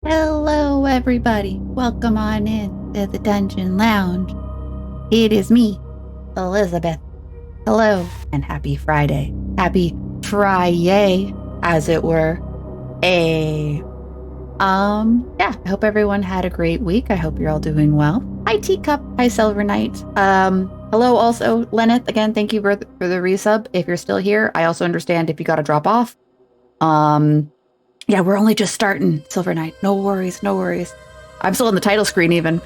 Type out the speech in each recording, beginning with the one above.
Hello, everybody. Welcome on in to the Dungeon Lounge. It is me, Elizabeth. Hello, and happy Friday. Happy Friday, as it were. I hope everyone had a great week. I hope you're all doing well. Hi, Teacup. Hi, Silver Knight. Hello, also, Lenneth. Again, thank you for the resub. If you're still here, I also understand if you got to drop off. Yeah, we're only just starting, Silver Knight. No worries, no worries. I'm still on the title screen even.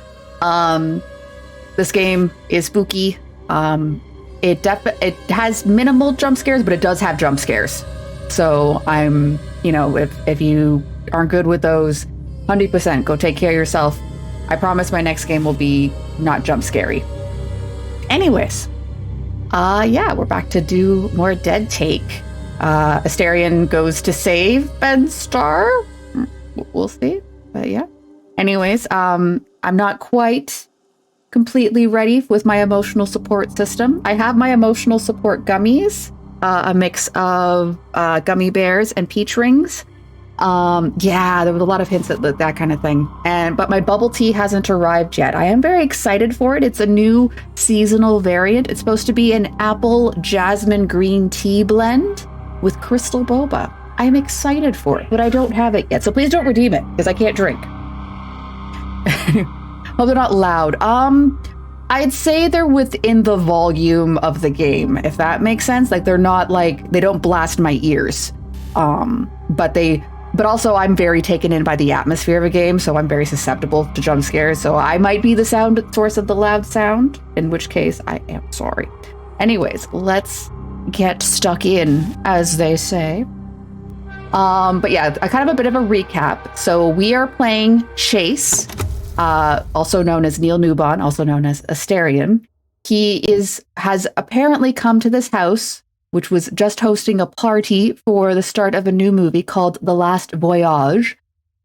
This game is spooky. It has minimal jump scares, but it does have jump scares. So if you aren't good with those, 100% go take care of yourself. I promise my next game will be not jump scary. Anyways, we're back to do more Dead Take. Asterion goes to save Ben Starr. We'll see. But yeah. Anyways, I'm not quite completely ready with my emotional support system. I have my emotional support gummies, a mix of gummy bears and peach rings. There was a lot of hints at that kind of thing. But my bubble tea hasn't arrived yet. I am very excited for it. It's a new seasonal variant. It's supposed to be an apple jasmine green tea blend with crystal boba. I'm excited for it, but I don't have it yet. So please don't redeem it because I can't drink. Well, they're not loud. I'd say they're within the volume of the game, if that makes sense. Like they're not like, they don't blast my ears. But also I'm very taken in by the atmosphere of a game, so I'm very susceptible to jump scares. So I might be the sound source of the loud sound, in which case I am sorry. Anyways, let's get stuck in, as they say. But yeah, a kind of a bit of a recap. So we are playing Chase, also known as Neil Newbon, also known as Asterion. He has apparently come to this house, which was just hosting a party for the start of a new movie called The Last Voyage.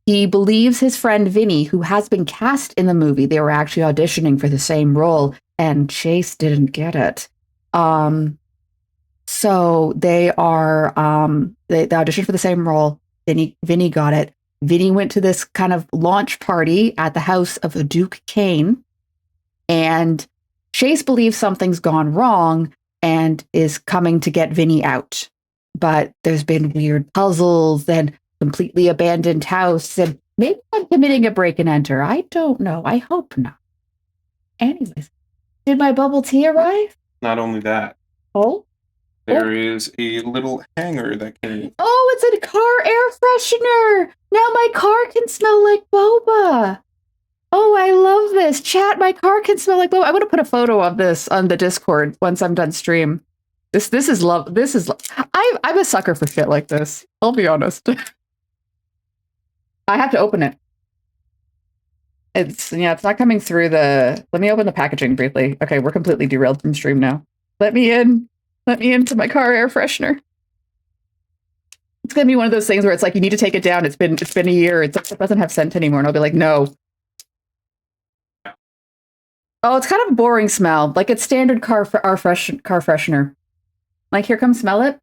He believes his friend Vinny, who has been cast in the movie, they were actually auditioning for the same role, and Chase didn't get it. So they are, they auditioned for the same role. Vinny got it. Vinny went to this kind of launch party at the house of Duke Kane. And Chase believes something's gone wrong and is coming to get Vinny out. But there's been weird puzzles and completely abandoned house. And maybe I'm committing a break and enter. I don't know. I hope not. Anyways, did my bubble tea arrive? Not only that. Oh? There is a little hanger that can... Oh, it's a car air freshener! Now my car can smell like boba! Oh, I love this. Chat, my car can smell like boba. I'm going to put a photo of this on the Discord once I'm done stream. This is love. I'm a sucker for shit like this. I'll be honest. I have to open it. It's not coming through the... Let me open the packaging briefly. Okay, we're completely derailed from stream now. Let me in. Let me into my car air freshener. It's gonna be one of those things where it's like you need to take it down. It's been a year. It doesn't have scent anymore, and I'll be like, no. Oh, it's kind of a boring smell. Like it's standard car freshener. Like here, come smell it.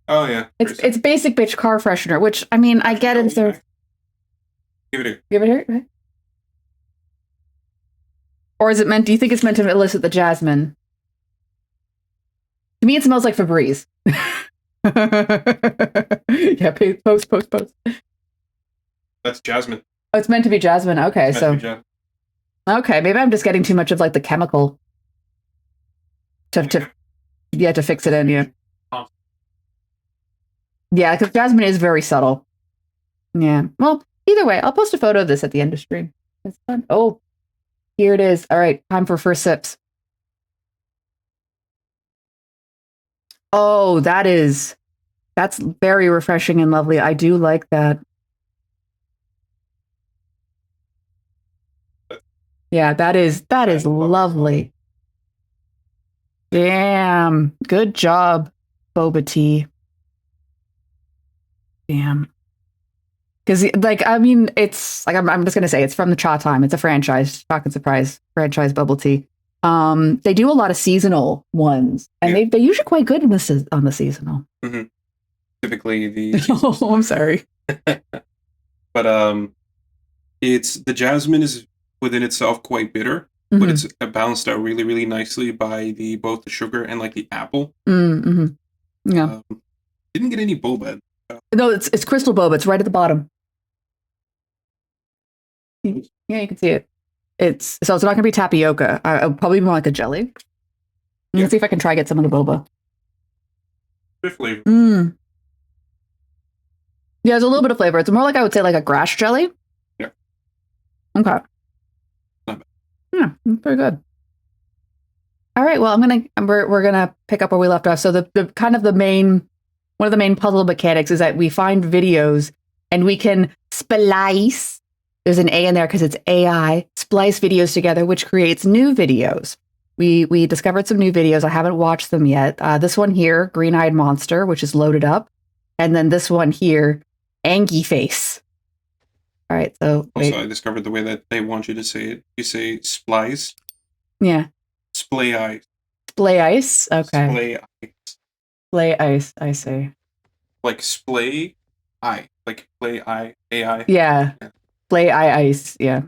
Oh yeah. It's basic bitch car freshener, which I mean I get it. Give it here. Give it here. Okay. Or is it meant? Do you think it's meant to elicit the jasmine? To me, it smells like Febreze. Yeah, post. That's jasmine. Oh, it's meant to be jasmine. Okay, okay, maybe I'm just getting too much of like the chemical to fix it in. Yeah, because jasmine is very subtle. Yeah. Well, either way, I'll post a photo of this at the end of stream. It's fun. Oh. Here it is. All right, time for first sips. Oh, that's very refreshing and lovely. I do like that. Yeah, that is lovely. Damn. Good job, boba tea. Damn. Because, like, I mean, it's like I'm just gonna say it's from the Cha Time. It's a franchise, Shock and Surprise franchise bubble tea. They do a lot of seasonal ones, and they're usually quite good on the seasonal. Mm-hmm. typically the Oh, I'm sorry. but it's the jasmine is within itself quite bitter, but Mm-hmm. it's balanced out really, really nicely by the both the sugar and like the apple. Mm-hmm. Yeah. Um, didn't get any boba. No, it's crystal boba. It's right at the bottom. Yeah, you can see it. It's not going to be tapioca. I'll probably more like a jelly. Yeah. Let's see if I can try get some of the boba. Good flavor. Mm. Yeah, there's a little bit of flavor. It's more like I would say like a grass jelly. Yeah. Okay. Not bad. Yeah, very good. All right. Well, we're gonna pick up where we left off. So the kind of the main one of the main puzzle mechanics is that we find videos and we can splice. There's an A in there because it's AI. Splice videos together, which creates new videos. We discovered some new videos. I haven't watched them yet. This one here, Green Eyed Monster, which is loaded up, and then this one here, Angie Face. All right. So wait. Also, I discovered the way that they want you to say it. You say splice. Yeah. Splay ice. Splay ice. Okay. Splay ice. Splay ice. I see. Like splay I. Like play I. AI. Yeah. Splay ice. Yeah.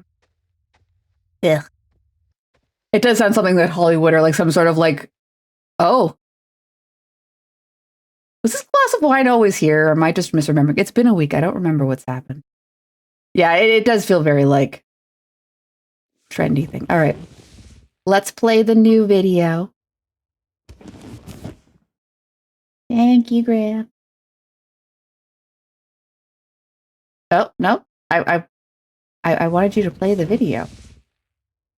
Yeah. It does sound something that Hollywood or like some sort of like, oh, was this glass of wine always here? Or am I just misremembering? It's been a week. I don't remember what's happened. Yeah, it does feel very like trendy thing. All right. Let's play the new video. Thank you, Graham. Oh, no. I wanted you to play the video.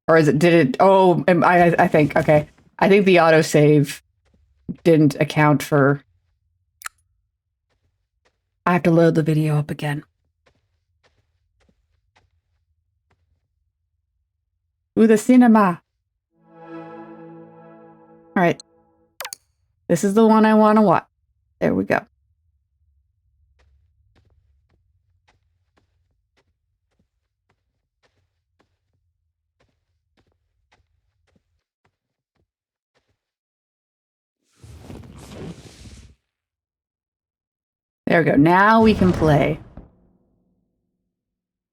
Or did it? Oh, I think, okay. I think the autosave didn't account for. I have to load the video up again. Ooh, the cinema. All right. This is the one I want to watch. There we go. There we go. Now we can play.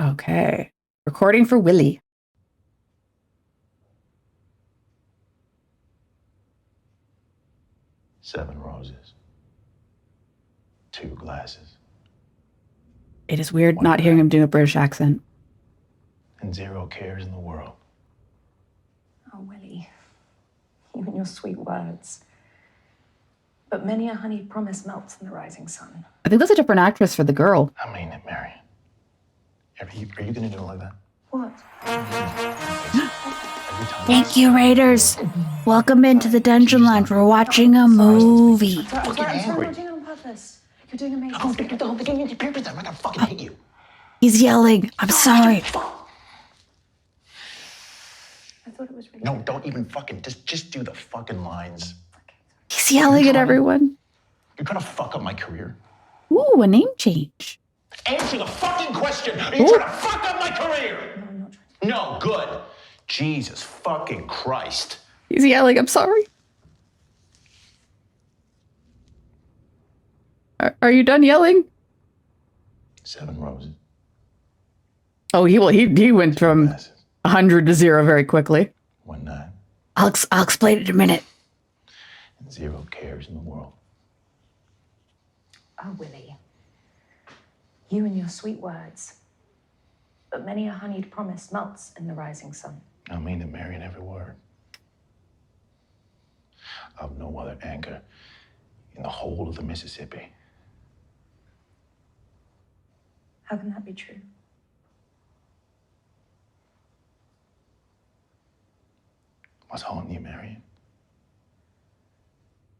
Okay. Recording for Willie. Seven roses. 2 glasses. It is weird not hearing him do a British accent. And 0 cares in the world. Oh, Willie, you and your sweet words. But many a honeyed promise melts in the rising sun. I think that's a different actress for the girl. I mean it, Marion. Are you gonna do it like that? What? Thank you, Raiders. Welcome into the Dungeon Lounge. We're watching a movie. I'm sorry, I'm not doing it on purpose. You're doing amazing. Oh, don't begin your papers. I'm gonna fucking hit you. He's yelling. I'm sorry. I thought it was really No, don't even fucking just do the fucking lines. He's yelling at everyone. You're gonna fuck up my career. Ooh, a name change. Answer the fucking question. Are you trying to fuck up my career? No, I'm not trying. No, good. Jesus fucking Christ. He's yelling. I'm sorry. Are you done yelling? 7 roses. Oh, he went from Glasses. 100 to 0 very quickly. 1 9. I'll explain it in a minute. And 0 cares in the world. Oh, Willie, you and your sweet words. But many a honeyed promise melts in the rising sun. I mean it, Marion, every word. I've no other anchor in the whole of the Mississippi. How can that be true? What's haunting you, Marion?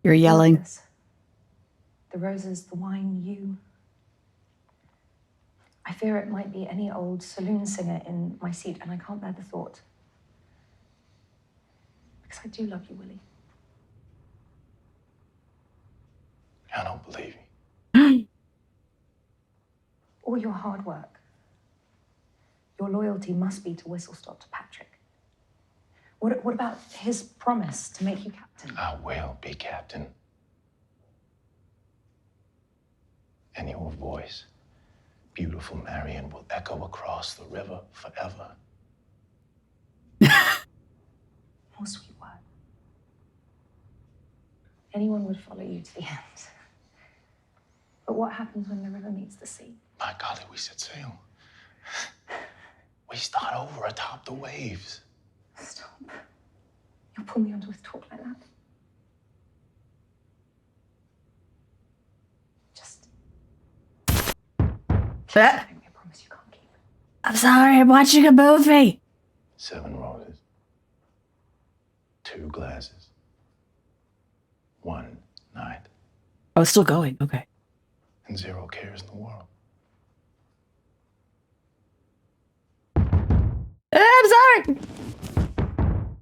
You're yelling. Yes. The roses, the wine, you. I fear it might be any old saloon singer in my seat, and I can't bear the thought. Because I do love you, Willie. I don't believe you. All your hard work. Your loyalty must be to whistle-stop to Patrick. What about his promise to make you captain? I will be captain. And your voice, beautiful Marion, will echo across the river forever. More sweet word. Anyone would follow you to the end. But what happens when the river meets the sea? My golly, we set sail. We start over atop the waves. Stop. You'll pull me onto with talk like that. Just Ah, something I promise you can't keep. I'm sorry, I'm watching a movie. 7 roses. 2 glasses. 1 night. Oh, it's still going. Okay. And 0 cares in the world. I'm sorry.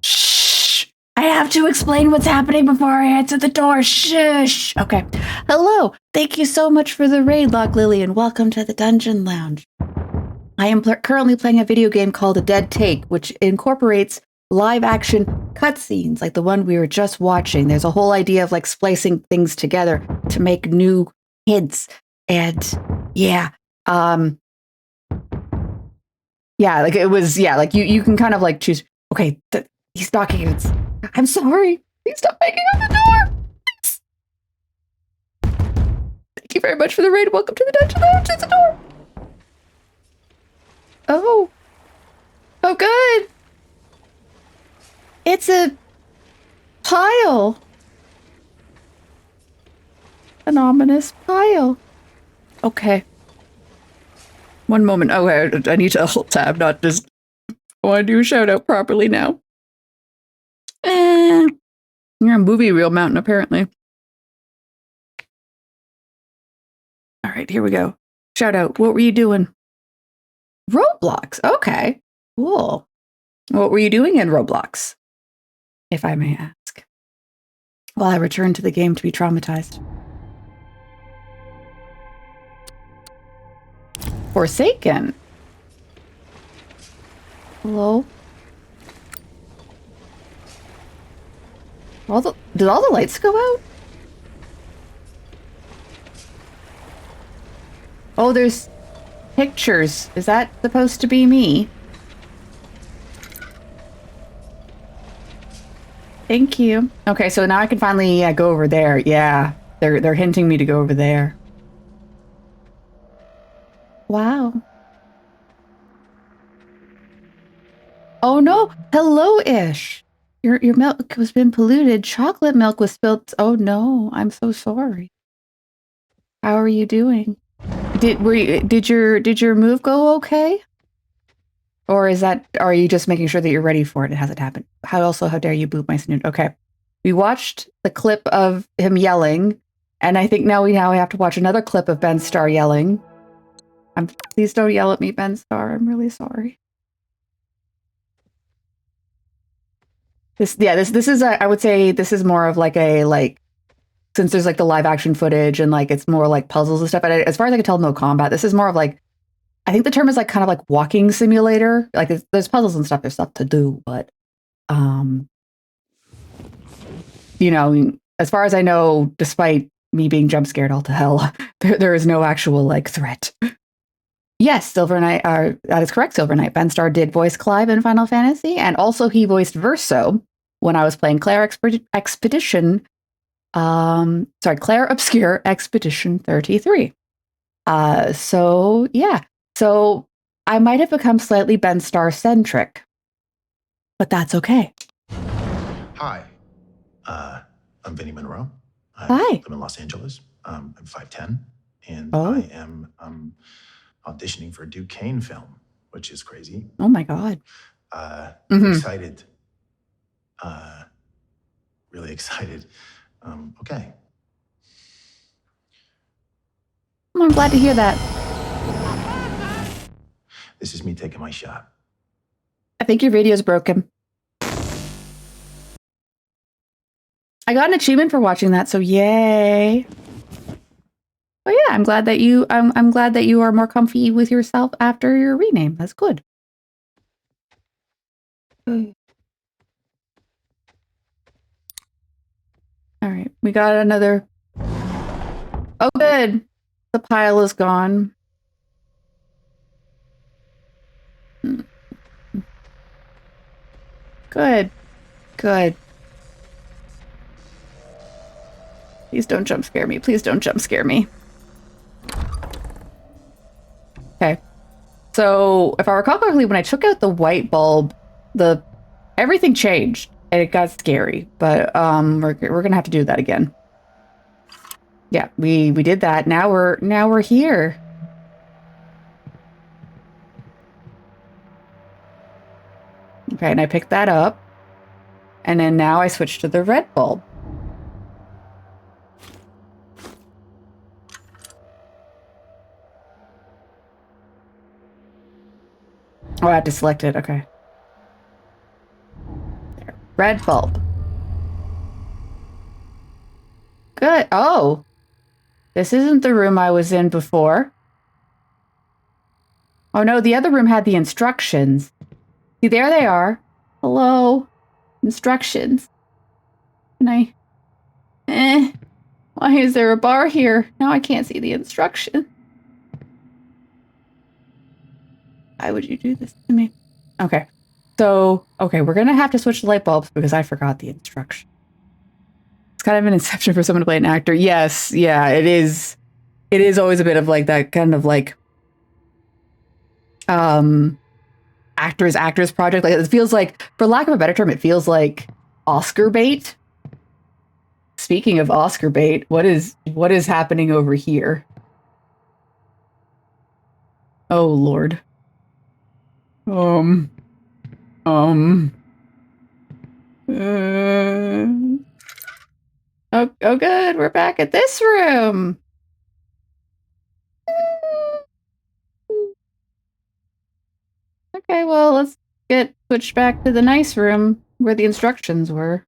Shh. I have to explain what's happening before I answer the door. Shush. Okay. Hello. Thank you so much for the raid, Lock Lily, and welcome to the Dungeon Lounge. I am currently playing a video game called A Dead Take, which incorporates live action cutscenes like the one we were just watching. There's a whole idea of like splicing things together to make new hints. And yeah, yeah, like it was, yeah, like you can kind of like choose, okay, he's knocking. I'm sorry. Please stop banging on the door. Please. Thank you very much for the raid. Welcome to the Dungeon Lounge. There's a door. Oh. Oh, good. It's a pile. An ominous pile. Okay. One moment. Oh, I need to alt tab, not just. I want to do a shout out properly now. You're a movie reel mountain, apparently. All right, here we go. Shout out. What were you doing? Roblox. Okay. Cool. What were you doing in Roblox? If I may ask. While I returned to the game to be traumatized. Forsaken. Hello? Did all the lights go out? Oh, there's pictures. Is that supposed to be me? Thank you. Okay, so now I can finally go over there. Yeah, they're hinting me to go over there. Wow. Oh no! Hello, Ish. Your milk has been polluted. Chocolate milk was spilled. Oh no! I'm so sorry. How are you doing? Did your move go okay? Or are you just making sure that you're ready for it? It hasn't happened. How dare you boop my snoot? Okay. We watched the clip of him yelling, and I think now we have to watch another clip of Ben Starr yelling. Please don't yell at me, Ben Starr. I'm really sorry. This is I would say this is more of like since there's like the live action footage and like it's more like puzzles and stuff. And as far as I can tell, no combat. This is more of like, I think the term is like kind of like walking simulator. Like there's puzzles and stuff. There's stuff to do, but you know, as far as I know, despite me being jump scared all to hell, there is no actual like threat. Yes, Silver Knight. That is correct. Silver Knight. Ben Starr did voice Clive in Final Fantasy, and also he voiced Verso when I was playing Claire Expedition. Claire Obscure Expedition 33. So yeah. So I might have become slightly Ben Starr centric, but that's okay. Hi. I'm Vinny Monroe. I Hi. live in Los Angeles. I'm 5'10", and Oh. I am auditioning for a Duquesne film, which is crazy. Oh my God. Excited. Really excited. Okay. I'm glad to hear that. This is me taking my shot. I think your video's broken. I got an achievement for watching that, so yay. Oh yeah, I'm glad that I'm glad that you are more comfy with yourself after your rename. That's good. All right, we got another. Oh, good. The pile is gone. Good. Good. Please don't jump scare me. Please don't jump scare me. Okay. So, if I recall correctly, when I took out the white bulb, everything changed and it got scary. But we're gonna have to do that again. Yeah, we did that. Now we're here. Okay, and I picked that up. And then now I switch to the red bulb. Oh, I have to select it. Okay. There. Red bulb. Good. Oh. This isn't the room I was in before. Oh no, the other room had the instructions. See, there they are. Hello. Instructions. Can I... Why is there a bar here? Now I can't see the instruction. Why would you do this to me? Okay. So, okay, we're gonna have to switch the light bulbs because I forgot the instruction. It's kind of an inception for someone to play an actor. Yes, yeah, it is. It is always a bit of like that kind of like actors project. Like it feels like, for lack of a better term, it feels like Oscar bait. Speaking of Oscar bait, what is happening over here? Oh Lord. Oh, good. We're back at this room. Okay, well, let's get switched back to the nice room where the instructions were.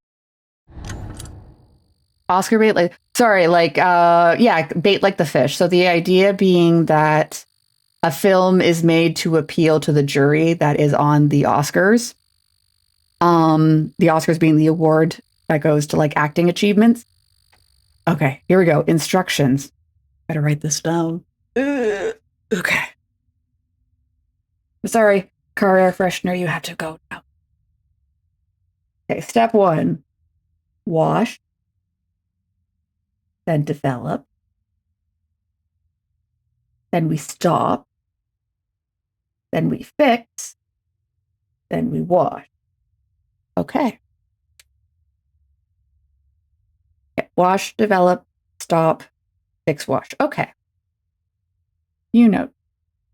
Oscar bait, like, sorry, like, yeah, bait like the fish. So the idea being that a film is made to appeal to the jury that is on the Oscars. The Oscars being the award that goes to like acting achievements. Okay, here we go. Instructions. Better write this down. Okay. Sorry, car air freshener, you have to go now. Okay, step 1. Wash. Then develop. Then we stop. Then we fix. Then we wash. Okay. Wash, develop, stop, fix, wash. Okay. You know.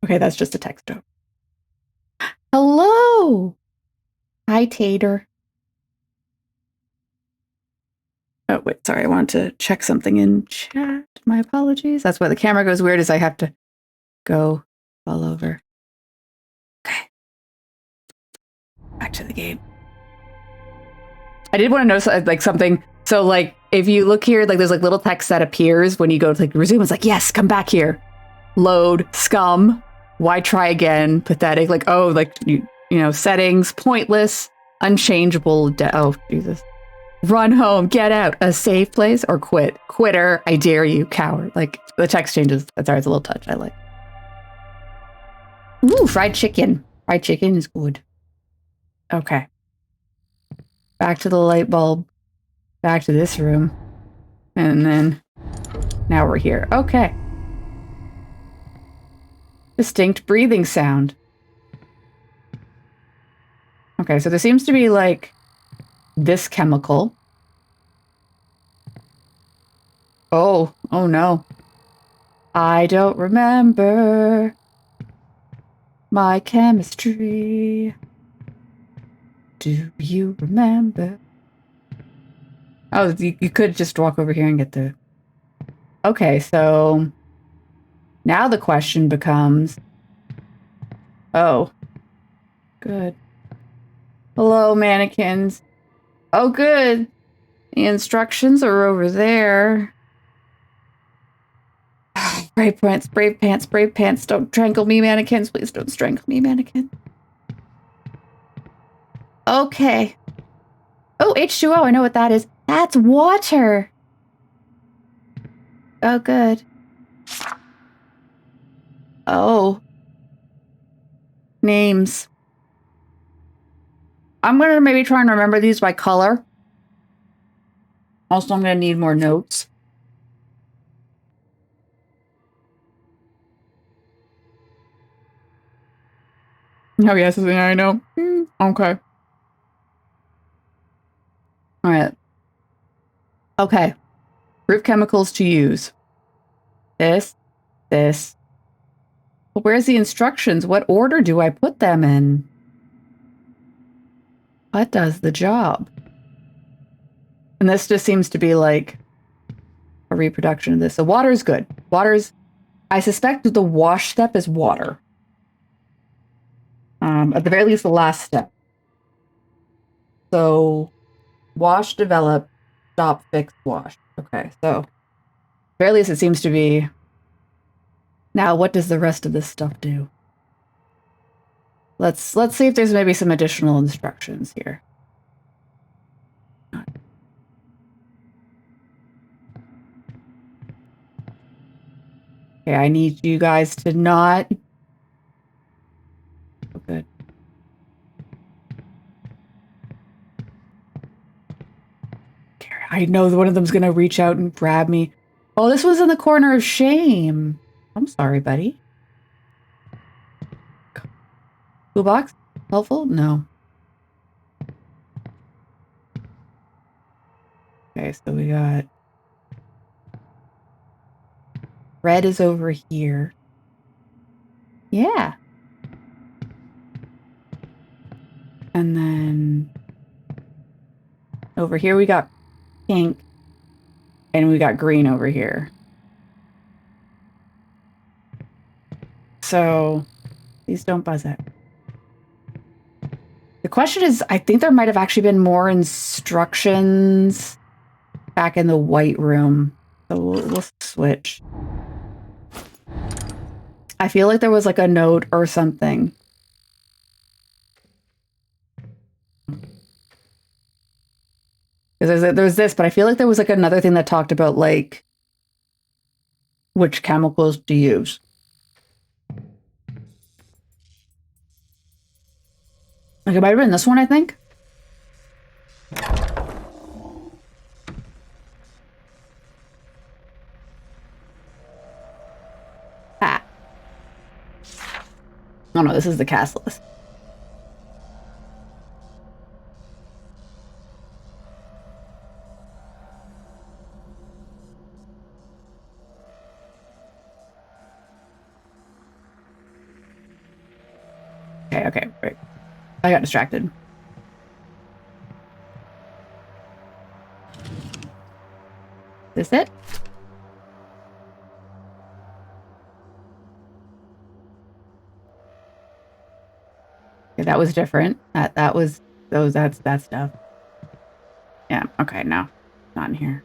Okay, that's just a text note. Hello. Hi, Tater. Oh, wait, sorry. I wanted to check something in chat. My apologies. That's why the camera goes weird, is I have to go all over. Okay. Back to the game. I did want to notice like something. So like if you look here, like there's like little text that appears when you go to like resume. It's like, yes, come back here. Load, scum, why try again? Pathetic. Like, oh, like you know, settings, pointless, unchangeable. Oh, Jesus. Run home, get out, a safe place, or quit. Quitter, I dare you, coward. Like the text changes. Sorry, it's a little touch. I like. Ooh, fried chicken. Fried chicken is good. Okay. Back to the light bulb. Back to this room. And then now we're here. Okay. Distinct breathing sound. Okay, so there seems to be like this chemical. Oh no. I don't remember my chemistry. Do you remember? Oh, you could just walk over here and get the... Okay, so now the question becomes... Oh. Good. Hello, mannequins. Oh, good. The instructions are over there. Brave pants, brave pants, brave pants. Don't strangle me, mannequins. Please don't strangle me, mannequin. Okay. Oh, H2O. I know what that is. That's water. Oh, good. Oh. Names. I'm going to maybe try and remember these by color. Also, I'm going to need more notes. Oh, yes, I know. Okay. All right. Okay. Root chemicals to use. This. But where's the instructions? What order do I put them in? What does the job? And this just seems to be like a reproduction of this. So water's good. I suspect the wash step is water. At the very least, the last step. So wash, develop, stop, fix, wash. Okay, so at the very least, it seems to be. Now, what does the rest of this stuff do? Let's see if there's maybe some additional instructions here. Okay, I need you guys to not. Oh, good. Okay, I know one of them's gonna reach out and grab me. Oh, this was in the corner of shame. I'm sorry, buddy. Toolbox? Helpful? No. Okay, so we got... Red is over here. Yeah. And then... over here we got pink. And we got green over here. So... please don't buzz it. The question is, I think there might have actually been more instructions back in the white room. So we'll switch. I feel like there was like a note or something. Because there's this, but I feel like there was like another thing that talked about like which chemicals to use. Like it might have been this one, I think. Ah. Oh no, this is the cast list. Okay, right. I got distracted. Is this it? Okay, that was different. That was that's that stuff. Yeah, okay, no. Not in here.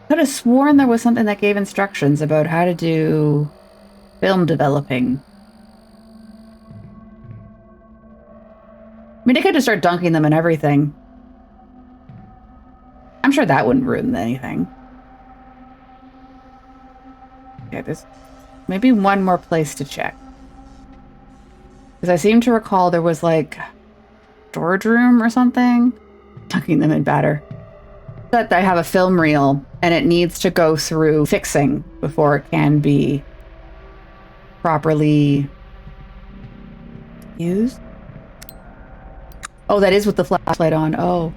Could have sworn there was something that gave instructions about how to do film developing. I mean, they could just start dunking them in everything. I'm sure that wouldn't ruin anything. Okay, there's maybe one more place to check. Because I seem to recall there was like storage room or something. Dunking them in batter. That I have a film reel and it needs to go through fixing before it can be properly used. Oh, that is with the flashlight on. Oh,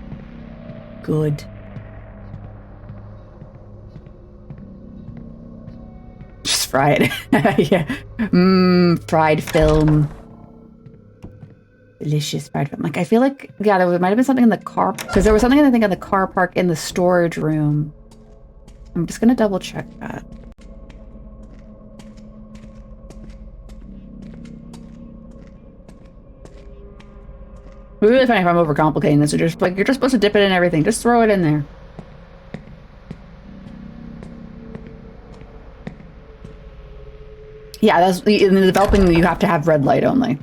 good. Just fry it. Yeah. Fried film. Delicious fried film. Like, I feel like, yeah, there might have been something in the car. Because there was something, I think, in the car park in the storage room. I'm just going to double check that. It'd be really funny if I'm overcomplicating this. You're just supposed to dip it in everything. Just throw it in there. Yeah, that's in the developing. You have to have red light only.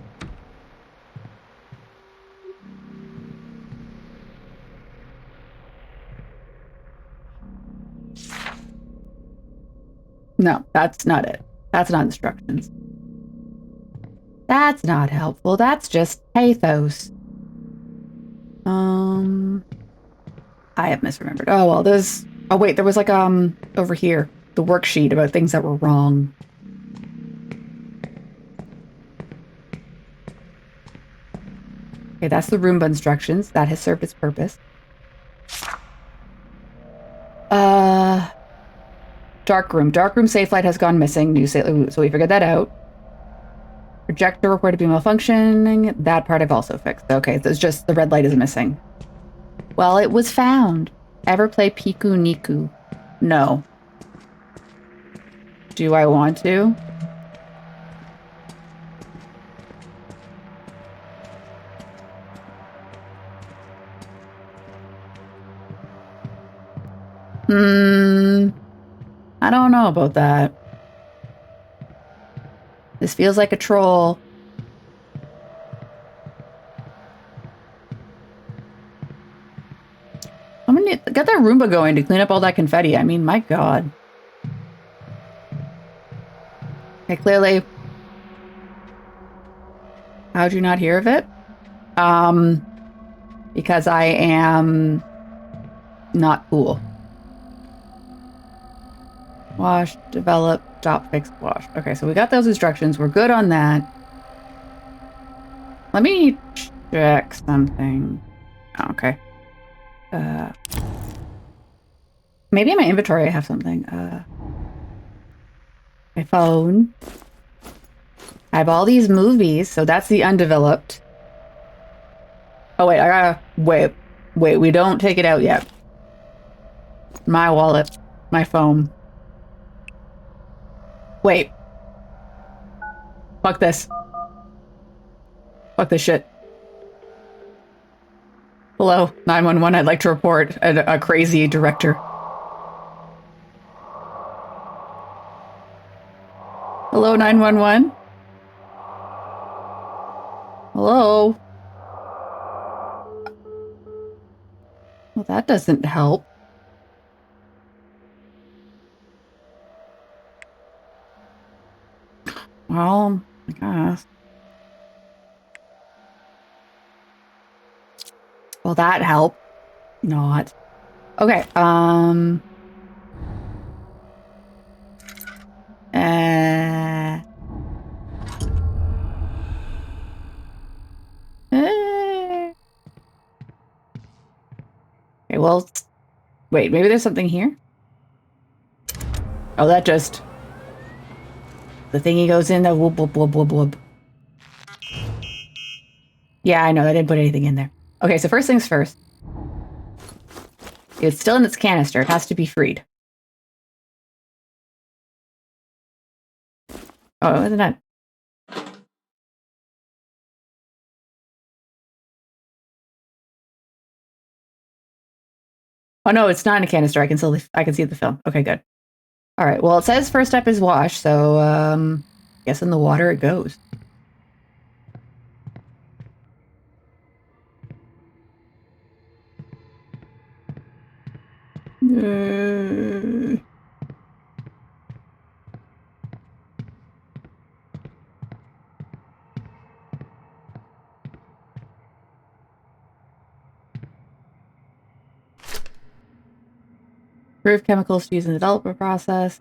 No, that's not it. That's not instructions. That's not helpful. That's just pathos. I have misremembered. Oh, well, there's... Oh, wait, there was like, over here, the worksheet about things that were wrong. Okay, that's the Roomba instructions. That has served its purpose. Dark room. Dark room safe light has gone missing. So we figured that out. Projector reported to be malfunctioning. That part I've also fixed. Okay, so it's just the red light is missing. Well, it was found. Ever play Piku Niku? No. Do I want to? I don't know about that. This feels like a troll. I'm gonna get that Roomba going to clean up all that confetti. I mean, my God. Okay, clearly. How'd you not hear of it? Because I am not cool. Wash, develop, stop, fix, wash. Okay, so we got those instructions. We're good on that. Let me check something. Oh, okay. Maybe in my inventory I have something. My phone. I have all these movies, so that's the undeveloped. Oh, wait, I gotta... Wait, we don't take it out yet. My wallet. My phone. Wait. Fuck this. Fuck this shit. Hello, 911. I'd like to report a crazy director. Hello, 911? Hello? Well, that doesn't help. Well, I guess. Well, that helped. Not. Okay, Okay, well, wait, maybe there's something here? Oh, that just... The thingy goes in, the whoop, whoop, whoop, whoop, whoop. Yeah, I know, I didn't put anything in there. Okay, so first things first. It's still in its canister. It has to be freed. Oh, it wasn't that. Oh no, it's not in a canister. I can see the film. Okay, good. All right. Well, it says first step is wash, so I guess in the water it goes. Proof chemicals to use in the development process.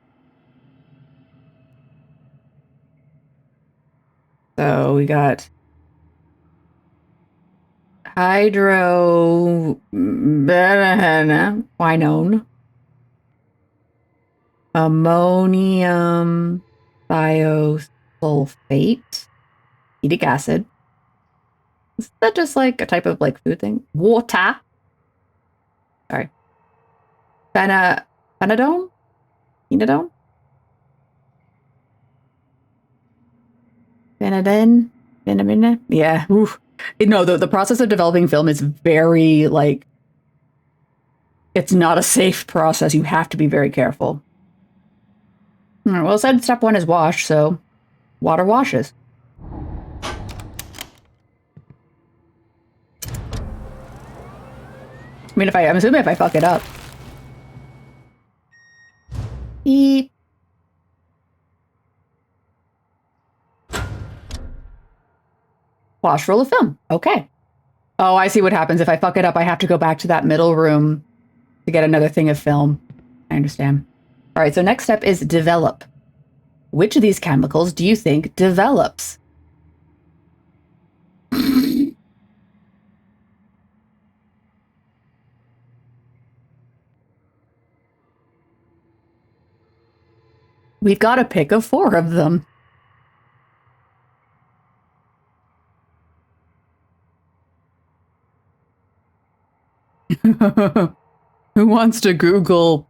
So we got hydroquinone, ammonium thiosulfate, acetic acid. Is that just like a type of like food thing? Water. Sorry. Phenadone? Phenadone? Phenadine? Yeah. Oof. No, the process of developing film is very, like, it's not a safe process. You have to be very careful. All right, well, it said step one is wash, so water washes. I mean, I'm assuming if I fuck it up. Beep. Wash roll of film. Okay. Oh, I see what happens. If I fuck it up, I have to go back to that middle room to get another thing of film. I understand. All right, so next step is develop. Which of these chemicals do you think develops? We've got a pick of 4 of them. Who wants to Google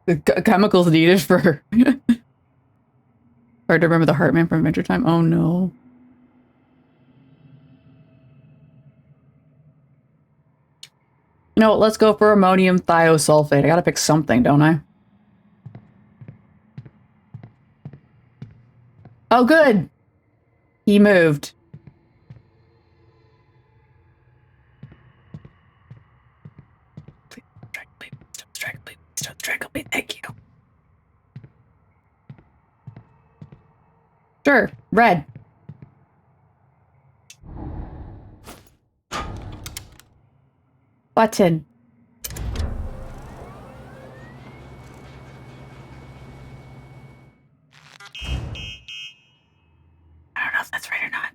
the chemicals needed for... Hard to remember the Heartman from Adventure Time. Oh, no. You know what? Let's go for ammonium thiosulfate. I gotta pick something, don't I? Oh, good. He moved. Please don't strangle me. Please don't strangle me. Thank you. Sure. Red. Button. I don't know if that's right or not.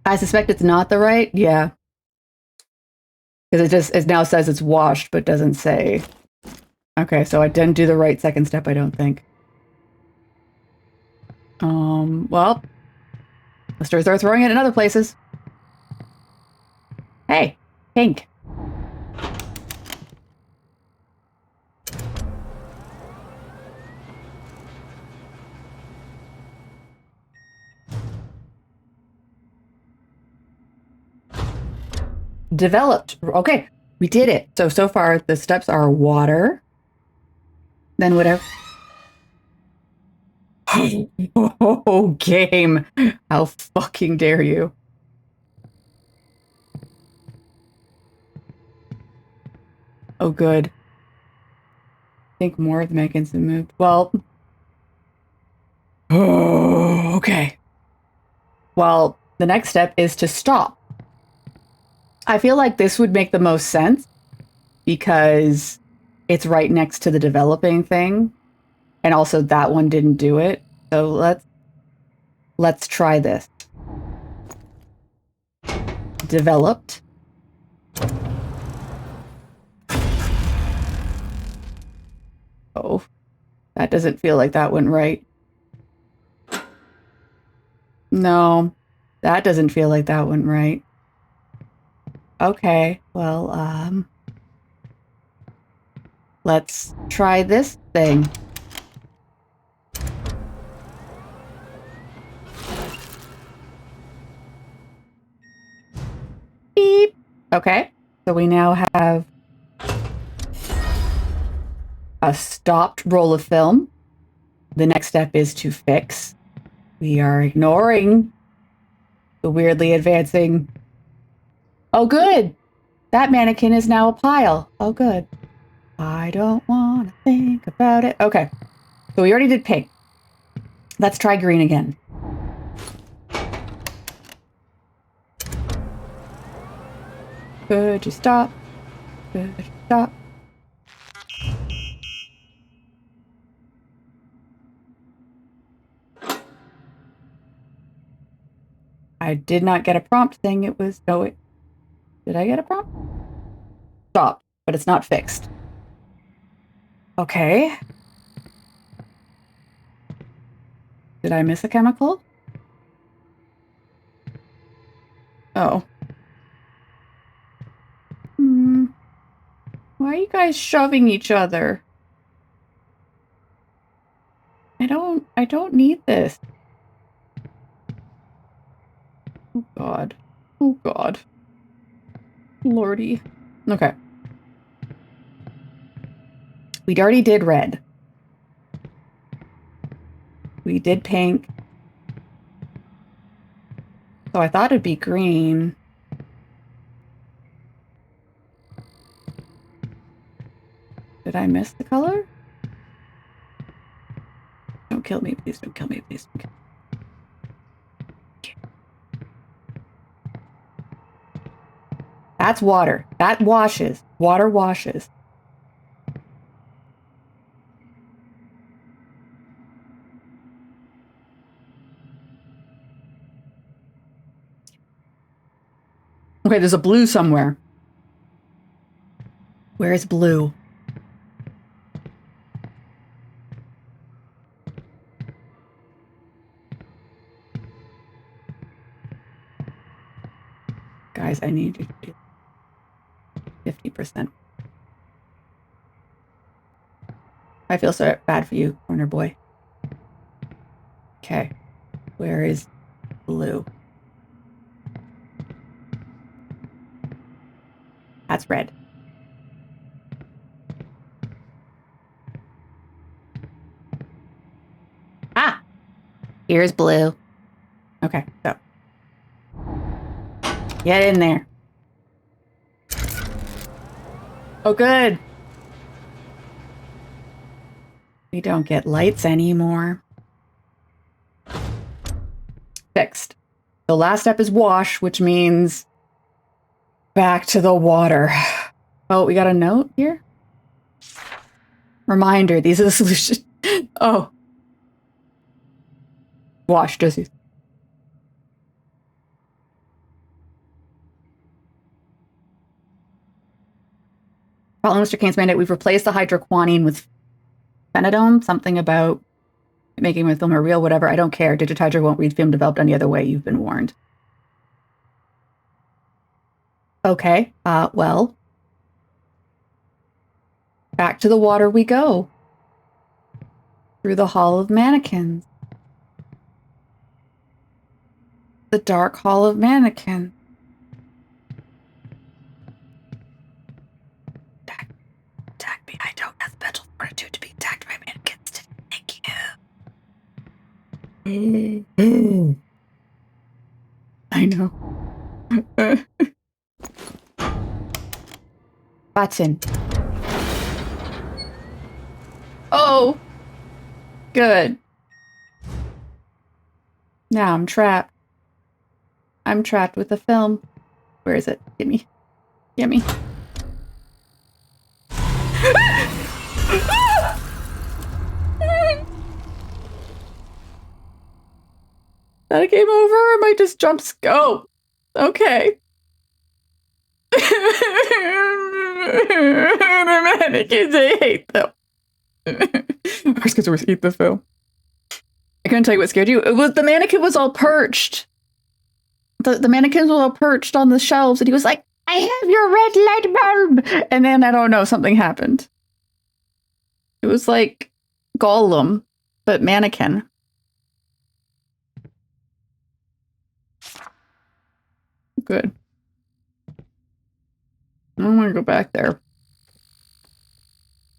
I suspect it's not the right. Yeah. Because it now says it's washed, but doesn't say. Okay, so I didn't do the right second step, I don't think. Well, let's start throwing it in other places. Hey, pink. Developed. Okay, we did it. So far, the steps are water. Then whatever. Oh, game. How fucking dare you? Oh, good. I think more of the mannequins have moved. Well. Oh, okay. Well, the next step is to stop. I feel like this would make the most sense because it's right next to the developing thing. And also that one didn't do it. So let's try this. Developed. Oh, that doesn't feel like that went right. No, that doesn't feel like that went right. Okay, well, let's try this thing. Beep. Okay, so we now have a stopped roll of film. The next step is to fix. We are ignoring the weirdly advancing. Oh, good. That mannequin is now a pile. Oh, good. I don't want to think about it. Okay, so we already did pink. Let's try green again. Could you stop? Could you stop? I did not get a prompt saying it was... Oh, wait. Did I get a prompt? Stop, but it's not fixed. Okay. Did I miss a chemical? Oh. Why are you guys shoving each other? I don't need this. Oh, God. Oh, God. Lordy. Okay. We already did red. We did pink. So I thought it'd be green. Did I miss the color? Don't kill me. Please don't kill me. Please don't kill me. That's water. That washes. Water washes. Okay, there's a blue somewhere. Where is blue? Guys, I need you to do 50%. I feel so bad for you, corner boy. Okay. Where is blue? That's red. Ah! Here's blue. Okay, so. Get in there. Oh, good. We don't get lights anymore. Fixed. The last step is wash, which means back to the water. Oh, we got a note here? Reminder, these are the solutions. Oh. Wash, Jesse. Following Mr. Kane's mandate, we've replaced the hydroquinone with phenidone. Something about making my film a real whatever. I don't care. Digitizer won't read film developed any other way. You've been warned. Okay. Well. Back to the water we go. Through the Hall of Mannequins. The Dark Hall of Mannequins. Attack me. I don't have mental fortitude to be attacked by mannequins today. Thank you. I know. Button. Oh. Good. Now I'm trapped. I'm trapped with the film. Where is it? Gimme. Gimme. That a game over? Or am I just jump go? Okay. The mannequins, I hate them. I was going to eat the film. I couldn't tell you what scared you. It was the mannequin was all perched. The mannequins were all perched on the shelves, and he was like, I have your red light bulb. And then, I don't know, something happened. It was like Gollum, but mannequin. Good. I don't want to go back there.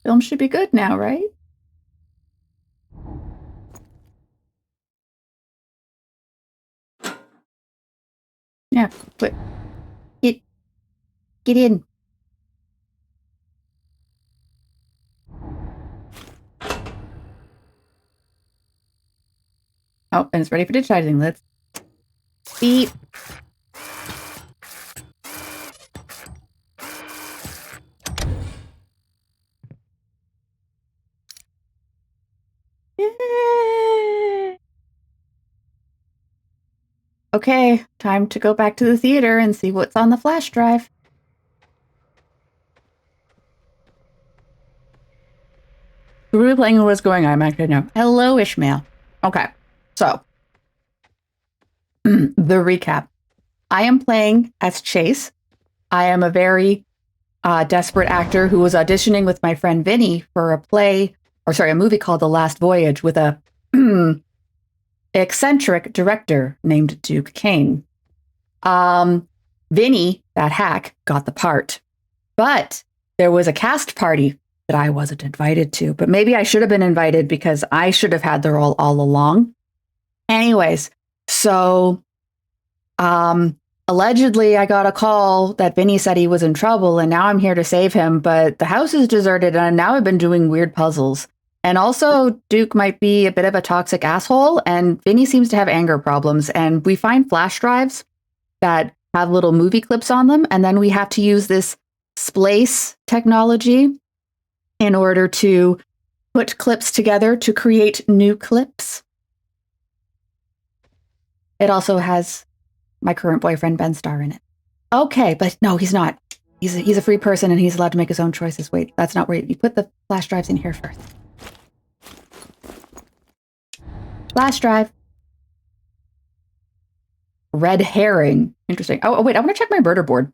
Film should be good now, right? Yeah, but get in. Oh, and it's ready for digitizing. Let's beep. Okay, time to go back to the theater and see what's on the flash drive. Who are we playing? What's going on? I'm actually no. Hello, Ishmael. Okay, so the recap. I am playing as Chase. I am a very desperate actor who was auditioning with my friend Vinny for a movie called The Last Voyage with a eccentric director named Duke Kane. Vinny, that hack, got the part. But there was a cast party that I wasn't invited to. But maybe I should have been invited because I should have had the role all along. Anyways, so allegedly I got a call that Vinny said he was in trouble, and now I'm here to save him. But the house is deserted, and now I've been doing weird puzzles. And also, Duke might be a bit of a toxic asshole, and Vinny seems to have anger problems. And we find flash drives that have little movie clips on them, and then we have to use this splice technology in order to put clips together to create new clips. It also has my current boyfriend, Ben Starr, in it. Okay, but no, he's not. He's a free person, and he's allowed to make his own choices. Wait, that's not where you put the flash drives in here first. Flash drive. Red herring. Interesting. Oh, wait, I want to check my murder board.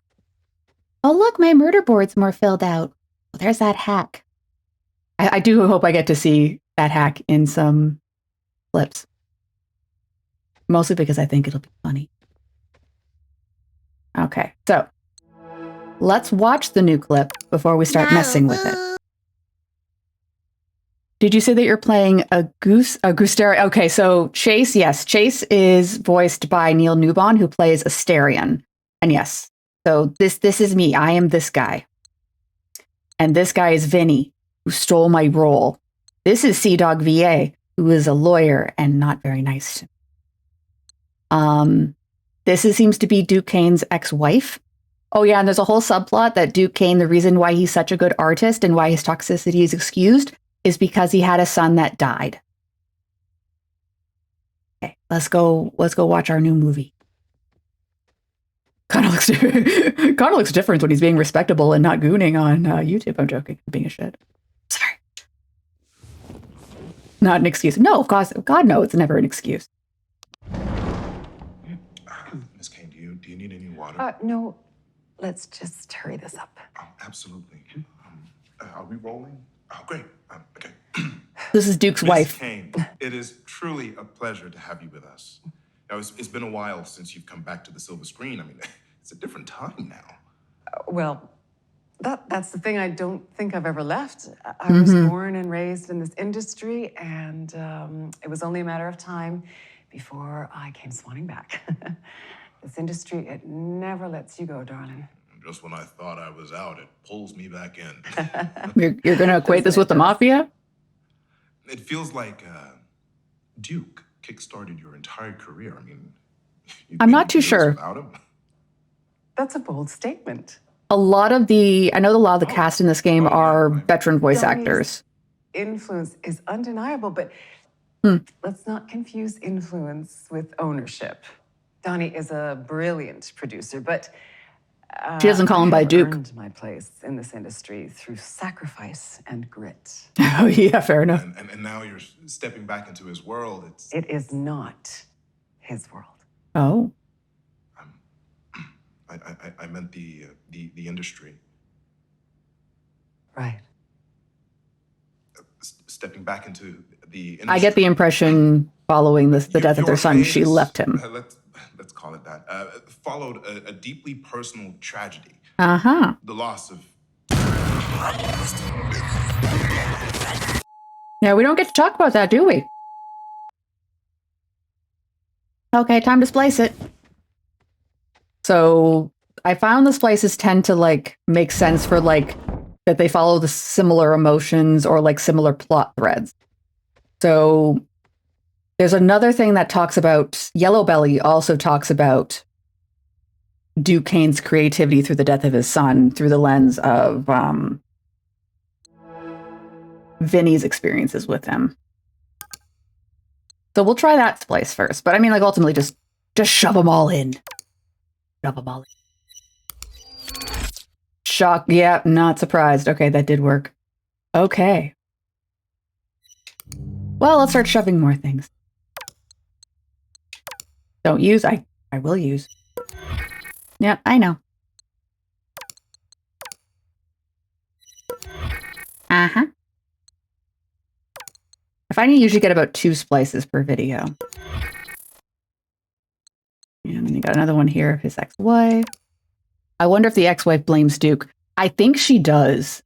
Oh, look, my murder board's more filled out. Well, there's that hack. I do hope I get to see that hack in some clips. Mostly because I think it'll be funny. Okay, so let's watch the new clip before we start messing with it. Did you say that you're playing a Goosterian? Okay, so Chase, yes. Chase is voiced by Neil Newbon, who plays Asterion. And yes, so this is me. I am this guy. And this guy is Vinny, who stole my role. This is Sea-Dog VA, who is a lawyer and not very nice to me. Seems to be Duke Kane's ex-wife. Oh yeah, and there's a whole subplot that Duke Kane, the reason why he's such a good artist and why his toxicity is excused is because he had a son that died. Okay, let's go watch our new movie. Kind of looks different when he's being respectable and not gooning on YouTube. I'm joking. I'm being a shit. Sorry. Not an excuse. No, of course, God, no, it's never an excuse. Miss Kane, do you need any water? No. Let's just hurry this up. Oh, absolutely. Are we rolling? Oh, great. Okay. This is Duke's wife. Kane, it is truly a pleasure to have you with us. Now, it's been a while since you've come back to the silver screen. I mean, it's a different time now. Well, that's the thing. I don't think I've ever left. I was born and raised in this industry, and it was only a matter of time before I came swanning back. This industry, it never lets you go, darling. Just when I thought I was out, it pulls me back in. You're going to equate this with the mafia? It feels like Duke kickstarted your entire career. I mean, I'm not too sure. Without him. That's a bold statement. I know a lot of the cast in this game are veteran voice actors. Influence is undeniable, but let's not confuse influence with ownership. Donnie is a brilliant producer, but she doesn't call him by Duke. I earned my place in this industry through sacrifice and grit. Oh yeah, fair enough. And now you're stepping back into his world. It is not his world. Oh. I meant the industry. Right. Stepping back into the industry. I get the impression following the death of their son, she left him. Let's call it that. Followed a deeply personal tragedy. Uh-huh. The loss of... Yeah, we don't get to talk about that, do we? Okay, time to splice it. So I found the splices tend to make sense for that they follow the similar emotions or similar plot threads. So there's another thing that talks about Yellow Belly also talks about Duke Kane's creativity through the death of his son through the lens of Vinny's experiences with him. So we'll try that splice first. But I mean, ultimately just shove them all in. Shove them all in. Shock. Yeah, not surprised. Okay, that did work. Okay. Well, let's start shoving more things. Don't use. I will use. Yeah, I know. Uh-huh. I find you usually get about 2 splices per video. And then you got another one here of his ex-wife. I wonder if the ex-wife blames Duke. I think she does.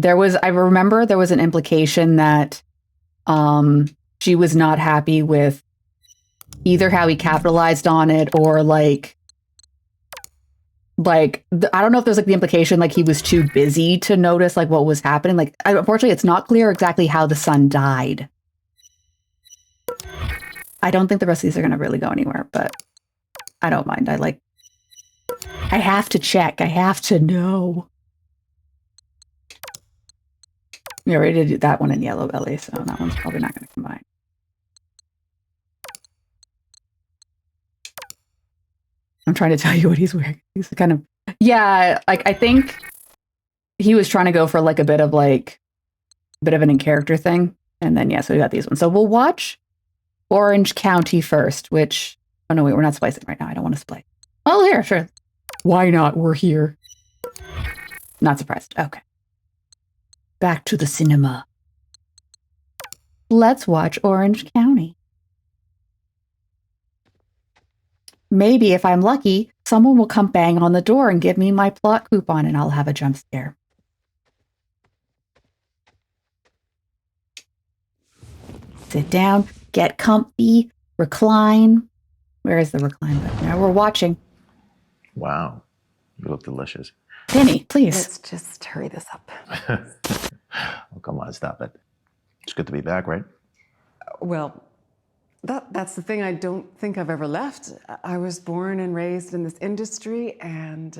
I remember there was an implication that she was not happy with either how he capitalized on it or like I don't know if there's like the implication like he was too busy to notice like what was happening. Like unfortunately, it's not clear exactly how the son died. I don't think the rest of these are going to really go anywhere, but I don't mind. I have to check. I have to know. We already did that one in Yellow Belly, so that one's probably not going to combine. I'm trying to tell you what he's wearing. He's kind of, yeah, like I think he was trying to go for like a bit of an in character thing. And then, yeah, so we got these ones. So we'll watch Orange County first, which, oh no, wait, we're not splicing right now. I don't want to splice. Oh, here, sure. Why not? We're here. Not surprised. Okay. Back to the cinema. Let's watch Orange County. Maybe if I'm lucky, someone will come bang on the door and give me my plot coupon and I'll have a jump scare. Sit down, get comfy, recline. Where is the recline button? Now we're watching. Wow, you look delicious. Penny, please. Let's just hurry this up. Oh, come on, stop it. It's good to be back, right? Well, that's the thing I don't think I've ever left. I was born and raised in this industry, and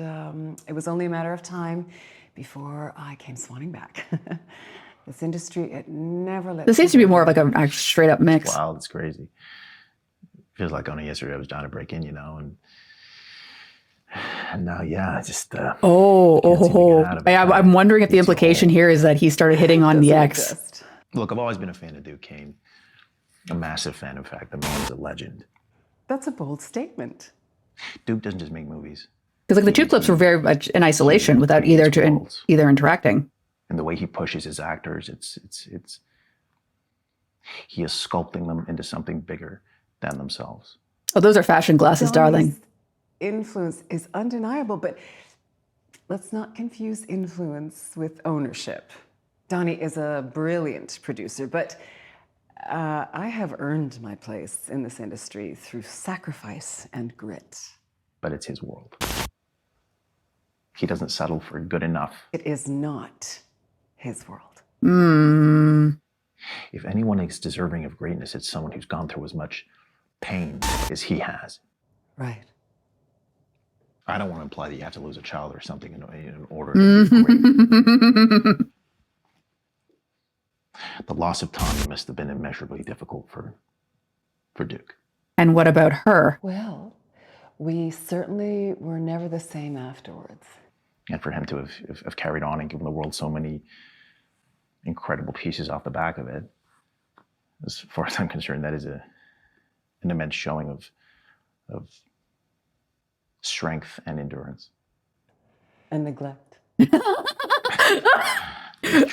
it was only a matter of time before I came swanning back. This industry, it never lets. This seems to be more of like a straight up mix. Wow, it's crazy. Feels like only yesterday I was trying to break in, and now, yeah, I just. I'm wondering if the implication here is that he started hitting on the ex. Look, I've always been a fan of Duke Kane. A massive fan, in fact. The man is a legend. That's a bold statement. Duke doesn't just make movies. Because like the two clips were very much in isolation without either interacting. And the way he pushes his actors, he is sculpting them into something bigger than themselves. Oh, those are fashion glasses, darling. Influence is undeniable, but let's not confuse influence with ownership. Donnie is a brilliant producer, but I have earned my place in this industry through sacrifice and grit. But it's his world. He doesn't settle for good enough. It is not his world. If anyone is deserving of greatness, it's someone who's gone through as much pain as he has. Right. I don't want to imply that you have to lose a child or something in order to be great. The loss of Tommy must have been immeasurably difficult for Duke. And what about her? Well, we certainly were never the same afterwards. And for him to have carried on and given the world so many incredible pieces off the back of it, as far as I'm concerned, that is an immense showing of strength and endurance. And neglect.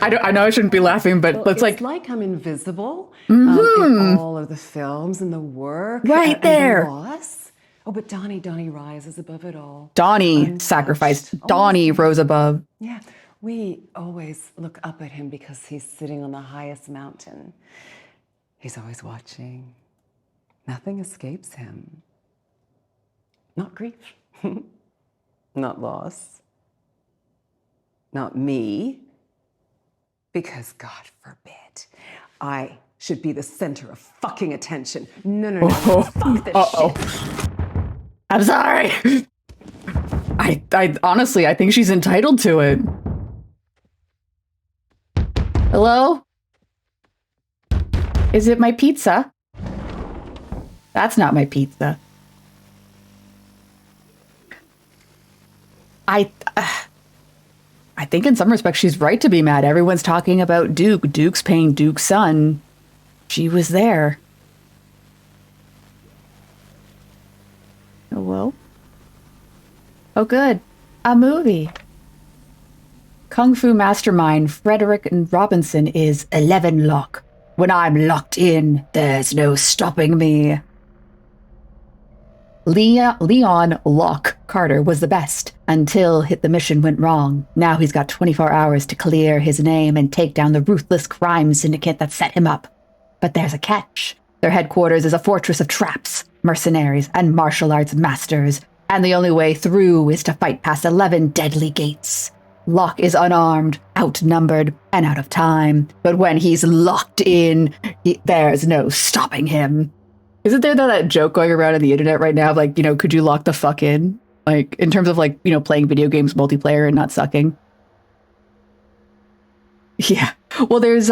I know I shouldn't be laughing, but Well, it's like I'm invisible in all of the films and the work. Right there. And the loss. Oh, but Donnie rises above it all. Donnie Untouched. sacrificed. Donnie rose above. Yeah, we always look up at him because he's sitting on the highest mountain. He's always watching. Nothing escapes him. Not grief. Not loss. Not me. Because God forbid, I should be the center of fucking attention. No. Fuck this shit. I'm sorry. I honestly, I think she's entitled to it. Hello? Is it my pizza? That's not my pizza. I think in some respects she's right to be mad. Everyone's talking about Duke. Duke's paying Duke's son. She was there. Hello? Oh, good. A movie. Kung Fu mastermind Frederick Robinson is 11 lock. When I'm locked in, there's no stopping me. Leon Locke Carter was the best until the mission went wrong. Now he's got 24 hours to clear his name and take down the ruthless crime syndicate that set him up. But there's a catch. Their headquarters is a fortress of traps, mercenaries, and martial arts masters. And the only way through is to fight past 11 deadly gates. Locke is unarmed, outnumbered, and out of time. But when he's locked in, there's no stopping him. Isn't there that joke going around on the internet right now? Like, could you lock the fuck in? Like, in terms of like, playing video games multiplayer and not sucking. Yeah. Well, there's,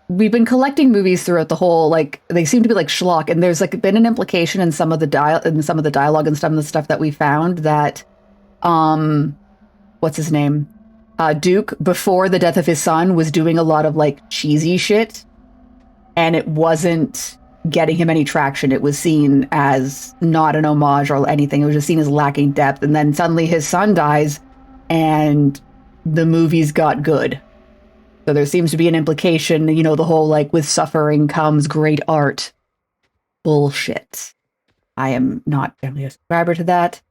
we've been collecting movies throughout the whole, like, they seem to be like schlock, and there's like been an implication in some of the dialogue and some of the stuff that we found that, what's his name? Duke, before the death of his son, was doing a lot of like cheesy shit, and it wasn't getting him any traction. It was seen as not an homage or anything. It was just seen as lacking depth. And then suddenly his son dies, and the movies got good. So there seems to be an implication, the whole like with suffering comes great art. Bullshit. I am not generally a subscriber to that.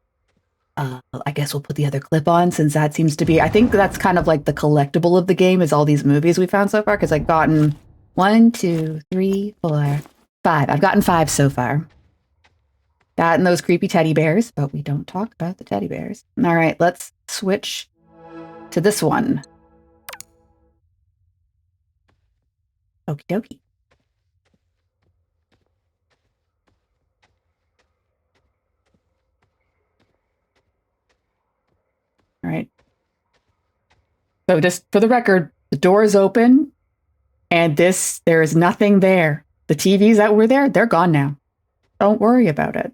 I guess we'll put the other clip on, since that seems to be, I think that's kind of like the collectible of the game, is all these movies we found so far, because I've gotten 1, 2, 3, 4, 5. I've gotten 5 so far. That and those creepy teddy bears, but we don't talk about the teddy bears. All right, let's switch to this one. Okie dokie. All right. So just for the record, the door is open, and there is nothing there. The TVs that were there, they're gone now. Don't worry about it.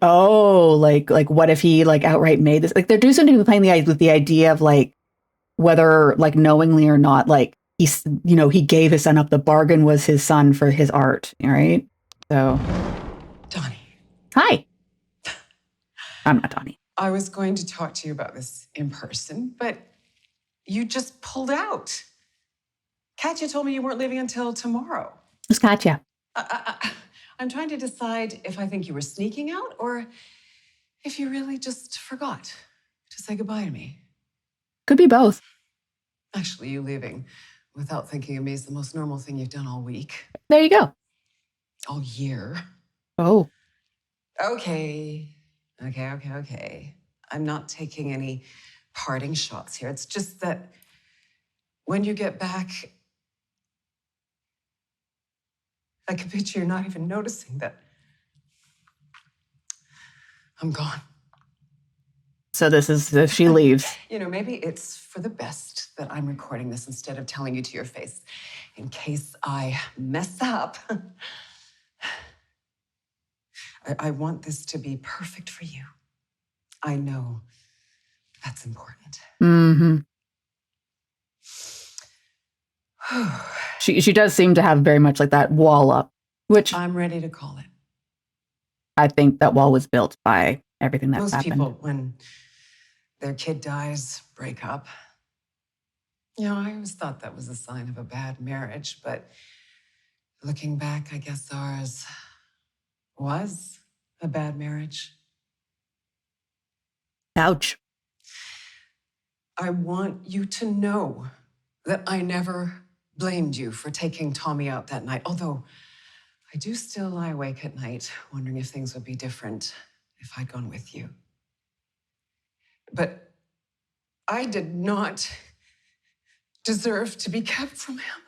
Oh, like what if he like outright made this? Like, they're doing something with the idea of like whether like knowingly or not, like he gave his son up. The bargain was his son for his art, right? So, Donnie. Hi. I'm not Donnie. I was going to talk to you about this in person, but you just pulled out. Katya told me you weren't leaving until tomorrow. Who's Katya? I'm trying to decide if I think you were sneaking out or if you really just forgot to say goodbye to me. Could be both. Actually, you leaving without thinking of me is the most normal thing you've done all week. There you go. All year. Oh. Okay. I'm not taking any parting shots here. It's just that when you get back, I can picture you not even noticing that I'm gone. So this is if she leaves. Maybe it's for the best that I'm recording this instead of telling you to your face in case I mess up. I want this to be perfect for you. I know that's important. Mm-hmm. She does seem to have very much like that wall up, which I'm ready to call it. I think that wall was built by everything that's Most happened. people, when their kid dies, break up. I always thought that was a sign of a bad marriage, but looking back, I guess ours was a bad marriage. Ouch. I want you to know that I never blamed you for taking Tommy out that night, although I do still lie awake at night wondering if things would be different if I'd gone with you. But I did not deserve to be kept from him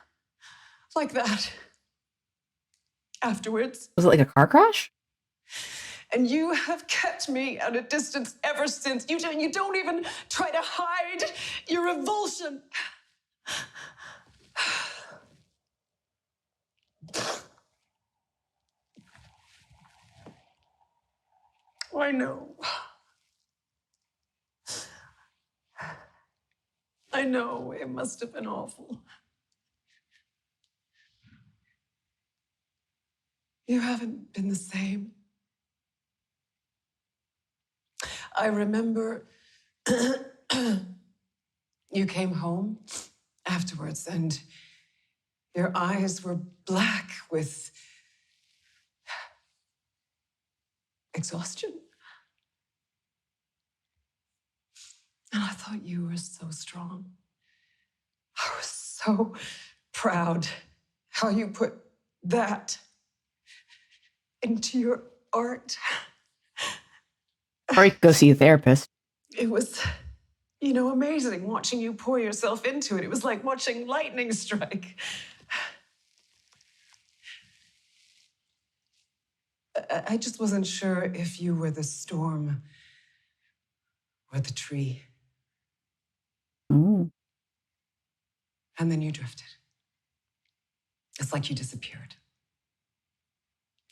like that afterwards. Was it like a car crash? And you have kept me at a distance ever since. You don't even try to hide your revulsion. I know. I know it must have been awful. You haven't been the same. I remember you came home afterwards and your eyes were black with exhaustion. And I thought you were so strong. I was so proud how you put that into your art. Or you could go see a therapist. It was, amazing watching you pour yourself into it. It was like watching lightning strike. I just wasn't sure if you were the storm or the tree. Ooh. And then you drifted. It's like you disappeared.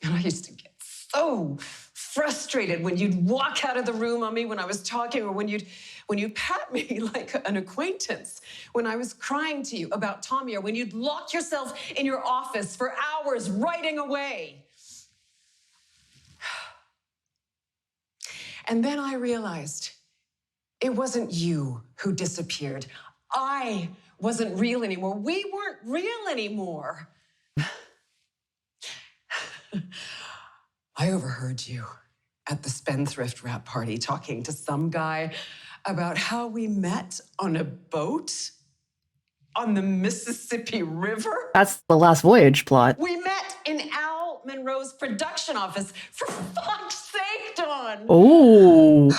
And I used to get so frustrated when you'd walk out of the room on me when I was talking, or when you'd pat me like an acquaintance, when I was crying to you about Tommy, or when you'd lock yourself in your office for hours writing away. And then I realized it wasn't you who disappeared. I wasn't real anymore. We weren't real anymore. I overheard you at the spendthrift wrap party talking to some guy about how we met on a boat on the Mississippi River. That's the Last Voyage plot. We met in Al Monroe's production office. For fuck's sake, Dawn. Oh.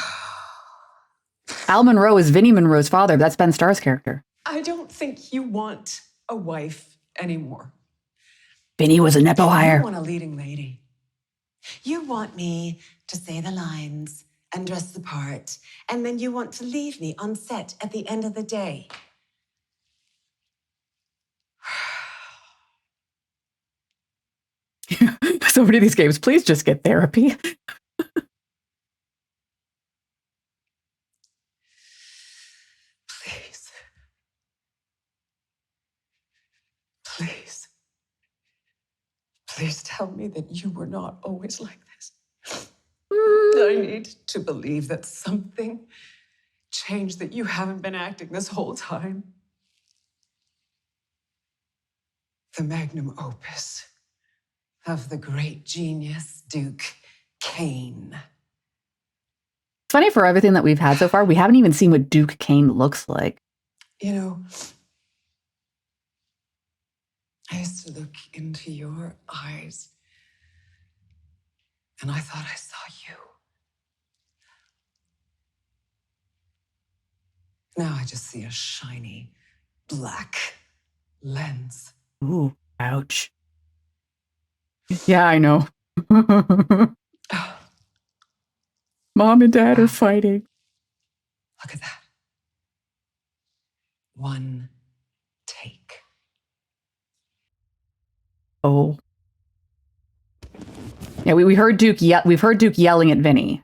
Al Monroe is Vinnie Monroe's father. That's Ben Starr's character. I don't think you want a wife anymore. Vinnie was a Nepo You hire. want a leading lady. You want me to say the lines and dress the part, and then you want to leave me on set at the end of the day. So many of these games, please just get therapy. Please. Please. Please tell me that you were not always like this. I need to believe that something changed, that you haven't been acting this whole time. The magnum opus of the great genius, Duke Kane. It's funny, for everything that we've had so far, we haven't even seen what Duke Kane looks like. I used to look into your eyes, and I thought I saw you. Now I just see a shiny black lens. Ooh, ouch. Yeah, I know. Mom and Dad are fighting. Look at that. One take. Oh. Yeah, we heard Duke we've heard Duke yelling at Vinny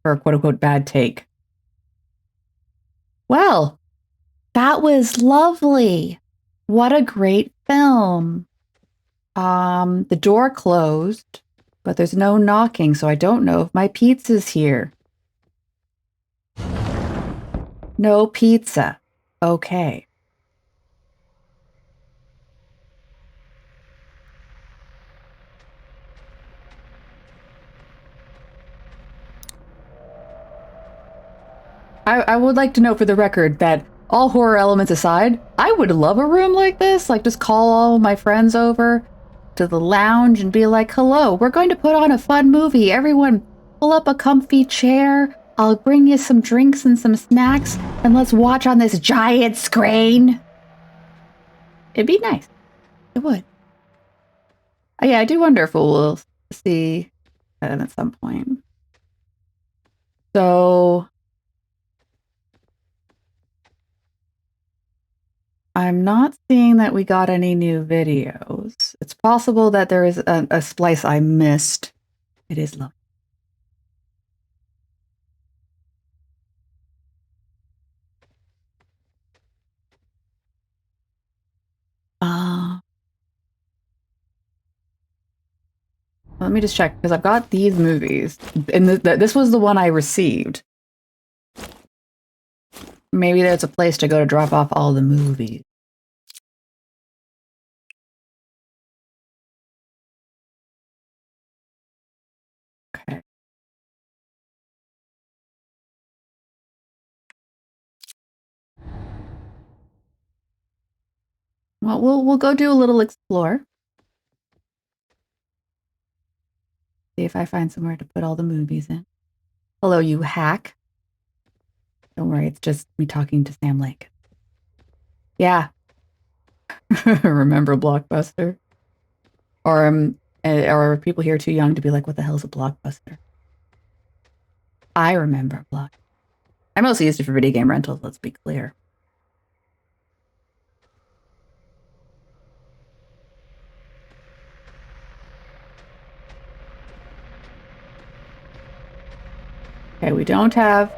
for a quote unquote bad take. Well, that was lovely. What a great film. The door closed, but there's no knocking, so I don't know if my pizza's here. No pizza. Okay. I would like to note for the record that all horror elements aside, I would love a room like this. Like, just call all my friends over to the lounge and be like, hello, we're going to put on a fun movie. Everyone pull up a comfy chair. I'll bring you some drinks and some snacks, and let's watch on this giant screen. It'd be nice. It would. Yeah, I do wonder if we'll see that at some point. So I'm not seeing that we got any new videos. It's possible that there is a splice I missed. It is low. Let me just check, because I've got these movies, and this was the one I received. Maybe there's a place to go to drop off all the movies. Okay. Well, we'll go do a little explore. See if I find somewhere to put all the movies in. Hello, you hack. Don't worry, it's just me talking to Sam Lake. Yeah. Remember Blockbuster? Or are people here too young to be like, what the hell is a Blockbuster? I remember Block. I mostly used it for video game rentals, let's be clear. Okay, we don't have...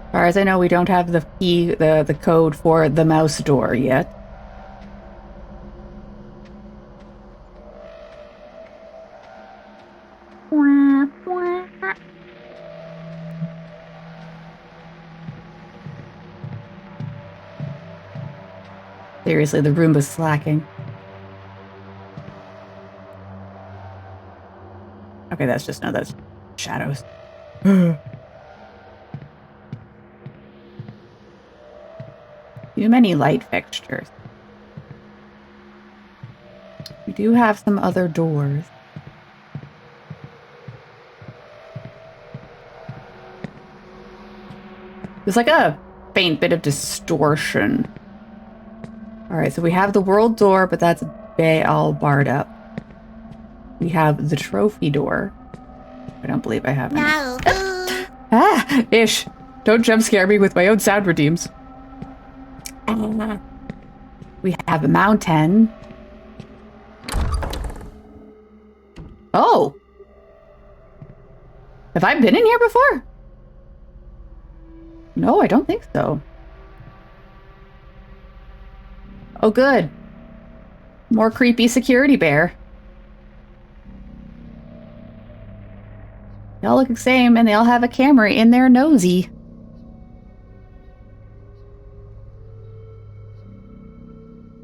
As far as I know, we don't have the key, the code for the mouse door yet. Seriously, the Roomba's slacking. Okay, that's shadows. Too many light fixtures. We do have some other doors. There's like a faint bit of distortion. All right, so we have the world door, but that's all barred up. We have the trophy door. I don't believe I have any. No. Ish. Don't jump scare me with my own sound redeems. We have a mountain. Oh. Have I been in here before? No, I don't think so. Oh, good. More creepy security bear. They all look the same, and they all have a camera in their nosy.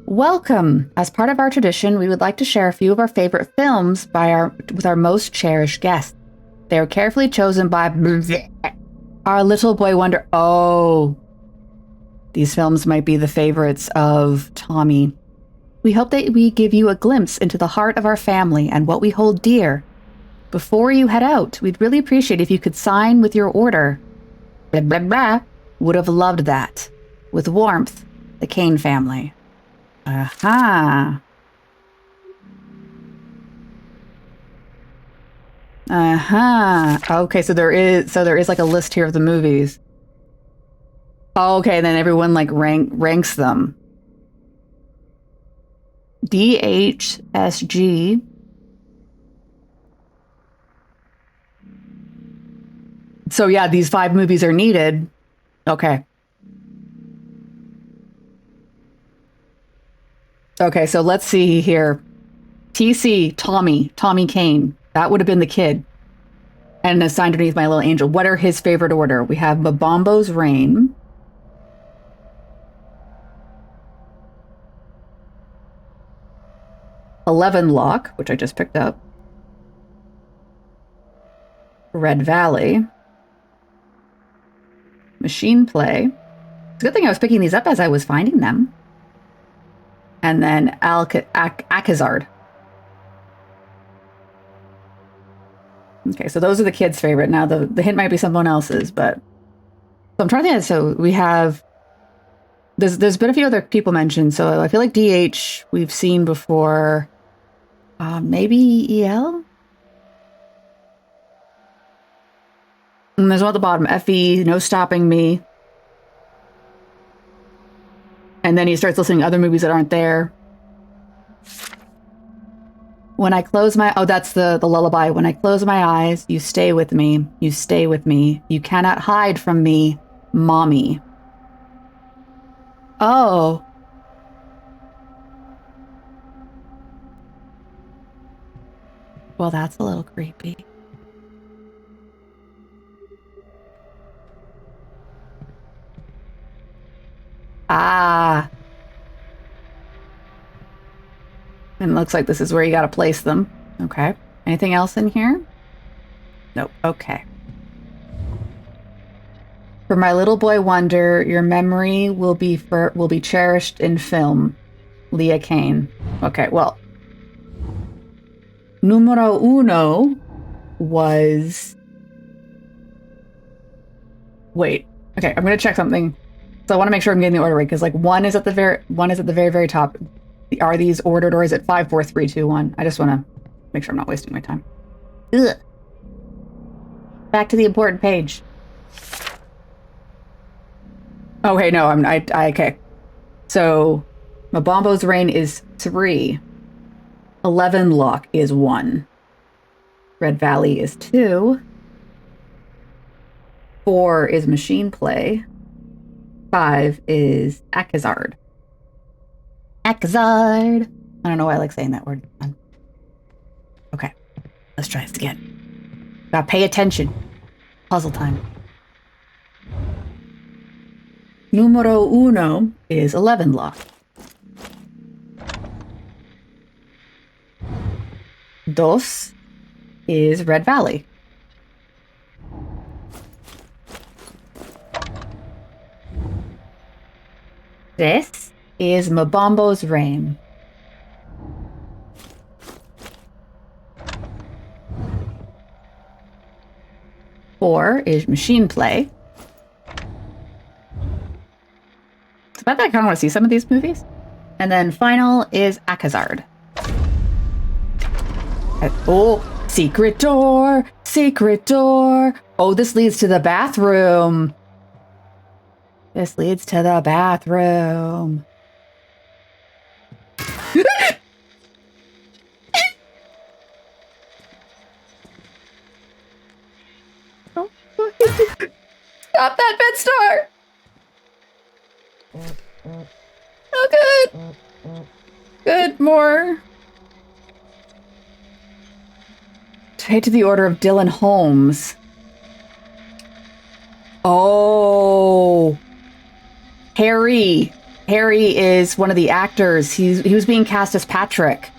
Welcome! As part of our tradition, we would like to share a few of our favorite films with our most cherished guests. They are carefully chosen by our little boy wonder. Oh, these films might be the favorites of Tommy. We hope that we give you a glimpse into the heart of our family and what we hold dear. Before you head out, we'd really appreciate if you could sign with your order. Blah, blah, blah. Would have loved that. With warmth, the Kane family. Aha. Aha. Okay, so there is like a list here of the movies. Oh, okay, then everyone like ranks them. DHSG. So yeah, these 5 movies are needed. Okay. Okay, so let's see here. TC, Tommy Kane. That would have been the kid. And assigned underneath my little angel. What are his favorite order? We have Mabambo's Reign. Eleven Lock, which I just picked up. Red Valley. Machine Play. It's a good thing I was picking these up as I was finding them. And then Akazard. Okay, so those are the kids' favorite. Now, the hint might be someone else's, but... So I'm trying to think. So we have... There's been a few other people mentioned, so I feel like DH we've seen before. Maybe EL? And there's one at the bottom. FE, No Stopping Me. And then he starts listening to other movies that aren't there. When I close my... Oh, that's the lullaby. When I close my eyes, you stay with me. You stay with me. You cannot hide from me, mommy. Oh. Well, that's a little creepy. Ah. And it looks like this is where you gotta place them. Okay. Anything else in here? Nope. Okay. For my little boy wonder, your memory will be cherished in film. Leah Kane. Okay, well. Numero uno was... Wait. Okay, I'm gonna check something. So I want to make sure I'm getting the order right, because like one is at the very top. Are these ordered, or is it 5, 4, 3, 2, 1? I just want to make sure I'm not wasting my time. Ugh. Back to the important page. Oh, hey, no, okay. So, Mabambo's Reign is 3. 11 Lock is 1. Red Valley is 2. 4 is Machine Play. 5 is Akazard. Akazard. I don't know why I like saying that word. Okay, let's try this again. Gotta pay attention. Puzzle time. Numero uno is 11 Lock. Dos is Red Valley. Tres is Mabambo's Reign. Four is Machine Play. It's about that I kind of want to see some of these movies. And then final is Akazard. Oh, secret door! Secret door! Oh, this leads to the bathroom. This leads to the bathroom. Oh, stop that bed, Starr! Oh, good. Good, more. Straight to the order of Dylan Holmes. Oh. Harry. Harry is one of the actors. He was being cast as Patrick.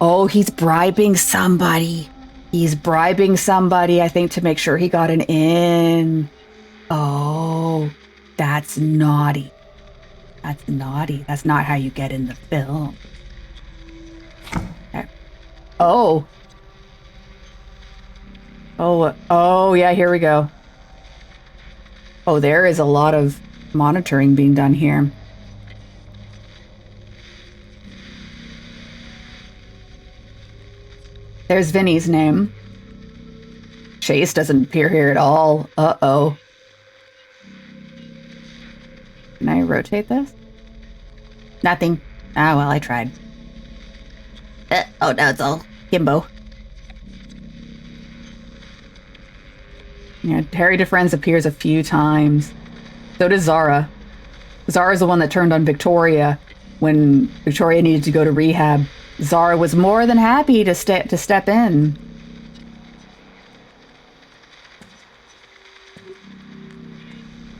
Oh, he's bribing somebody. He's bribing somebody, I think, to make sure he got an in. Oh, that's naughty. That's naughty. That's not how you get in the film. Okay. Oh. Oh, yeah, here we go. Oh, there is a lot of monitoring being done here. There's Vinny's name. Chase doesn't appear here at all. Uh-oh. Can I rotate this? Nothing. Ah, well, I tried. Oh, now it's all Kimbo. Yeah, Harry DeFriends appears a few times. So does Zara. Zara's the one that turned on Victoria when Victoria needed to go to rehab. Zara was more than happy to step in.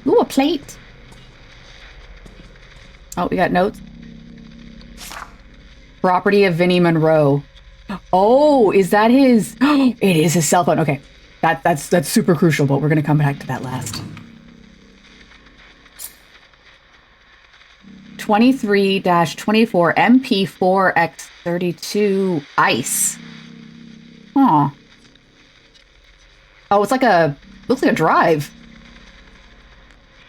Ooh, a plate. Oh, we got notes. Property of Vinnie Monroe. Oh, is that his? It is his cell phone. Okay, that's super crucial, but we're gonna come back to that last. 23-24 MP4X32 ICE. Huh. Oh, it's like looks like a drive.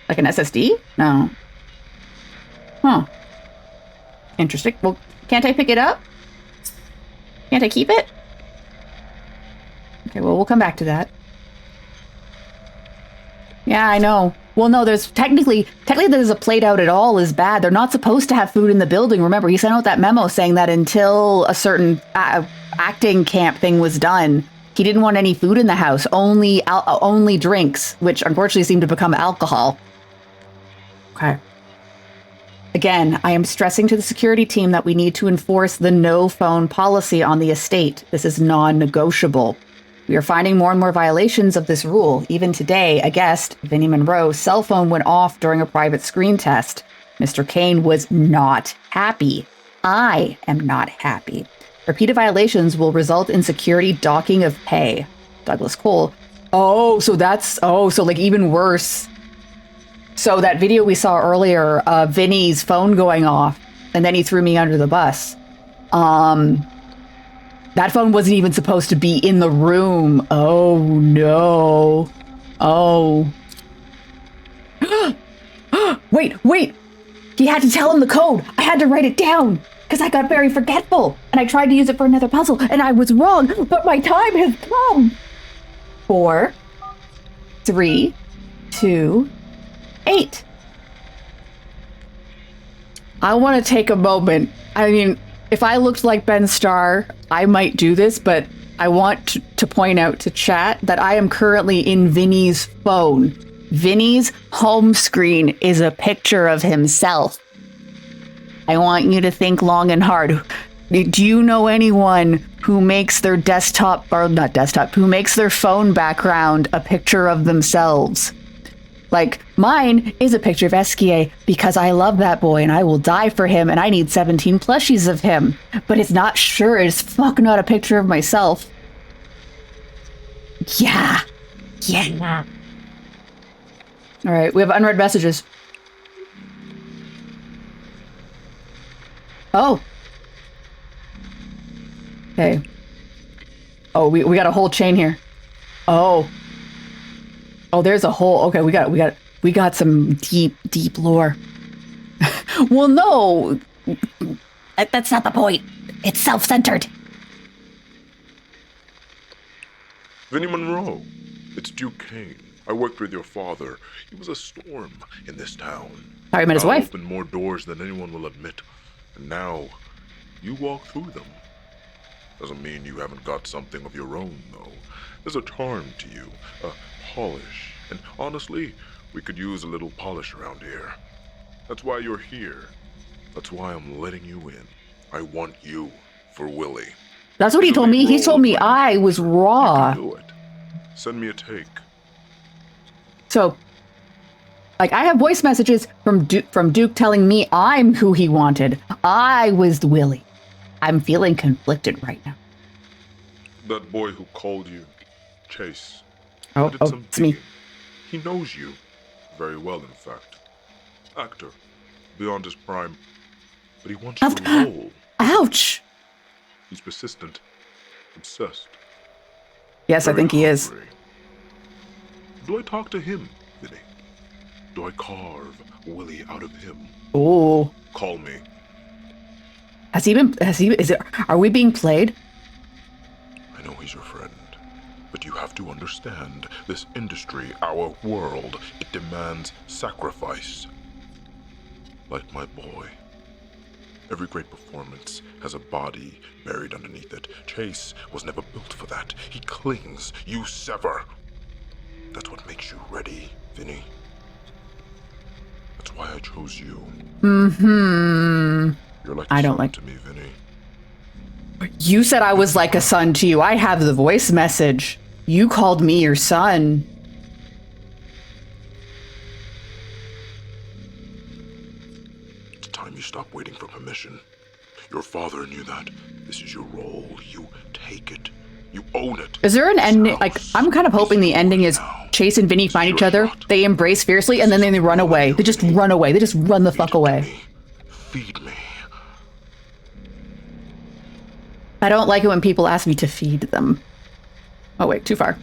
Like an SSD? No. Huh. Interesting. Well, can't I pick it up? Can't I keep it? Okay, well, we'll come back to that. Yeah, I know. Well, no, there's technically there's a plate out at all is bad. They're not supposed to have food in the building. Remember, he sent out that memo saying that until a certain acting camp thing was done, he didn't want any food in the house, only drinks, which unfortunately seem to become alcohol. Okay. Again, I am stressing to the security team that we need to enforce the no phone policy on the estate. This is non-negotiable. We are finding more and more violations of this rule. Even today, a guest, Vinnie Monroe's cell phone went off during a private screen test. Mr. Kane was not happy. I am not happy. Repeated violations will result in security docking of pay. Douglas Cole. So like even worse. So that video we saw earlier of Vinny's phone going off, and then he threw me under the bus. That phone wasn't even supposed to be in the room. Oh no. Oh. Wait. He had to tell him the code. I had to write it down because I got very forgetful and I tried to use it for another puzzle and I was wrong, but my time has come. 4, 3, 2, 8. I want to take a moment. I mean, if I looked like Ben Starr, I might do this, but I want to point out to chat that I am currently in Vinny's phone. Vinny's home screen is a picture of himself. I want you to think long and hard. Do you know anyone who makes their desktop, or not desktop, who makes their phone background a picture of themselves? Like, mine is a picture of Esquier because I love that boy and I will die for him and I need 17 plushies of him. But it's not sure as fuck not a picture of myself. Yeah. All right, we have unread messages. Oh. Okay. Oh, we got a whole chain here. Oh, there's a whole. Okay, we got some deep lore. Well, no, that's not the point. It's self-centered. Vinnie Monroe, it's Duke Kane. I worked with your father. He was a storm in this town. Sorry, I met his wife. Opened more doors than anyone will admit. And now, you walk through them. Doesn't mean you haven't got something of your own, though. There's a charm to you, a polish. And honestly, we could use a little polish around here. That's why you're here. That's why I'm letting you in. I want you for Willie. That's what he told me. He told me I was raw. You can do it. Send me a take. So, like, I have voice messages from Duke telling me I'm who he wanted. I was Willie. I'm feeling conflicted right now. That boy who called you, Chase. Oh, it's me. He knows you. Very well, in fact. Actor. Beyond his prime. But he wants your role. Ouch! He's persistent. Obsessed. Yes, I think he is. Do I talk to him, Vinny? Do I carve Willie out of him? Oh. Call me. Are we being played? I know he's your friend, but you have to understand, this industry, our world, it demands sacrifice. Like my boy. Every great performance has a body buried underneath it. Chase was never built for that. He clings. You sever. That's what makes you ready, Vinny. That's why I chose you. Mm-hmm. You're like I don't son like to me, Vinny. You said I was like a son to you. I have the voice message. You called me your son. It's time you stop waiting for permission. Your father knew that. This is your role. You take it. You own it. Is there an ending? Like, I'm kind of hoping the ending is Chase and Vinny find each other, they embrace fiercely, and then they run away. They just run away. They just run the fuck away. Feed me. I don't like it when people ask me to feed them. Oh wait, too far.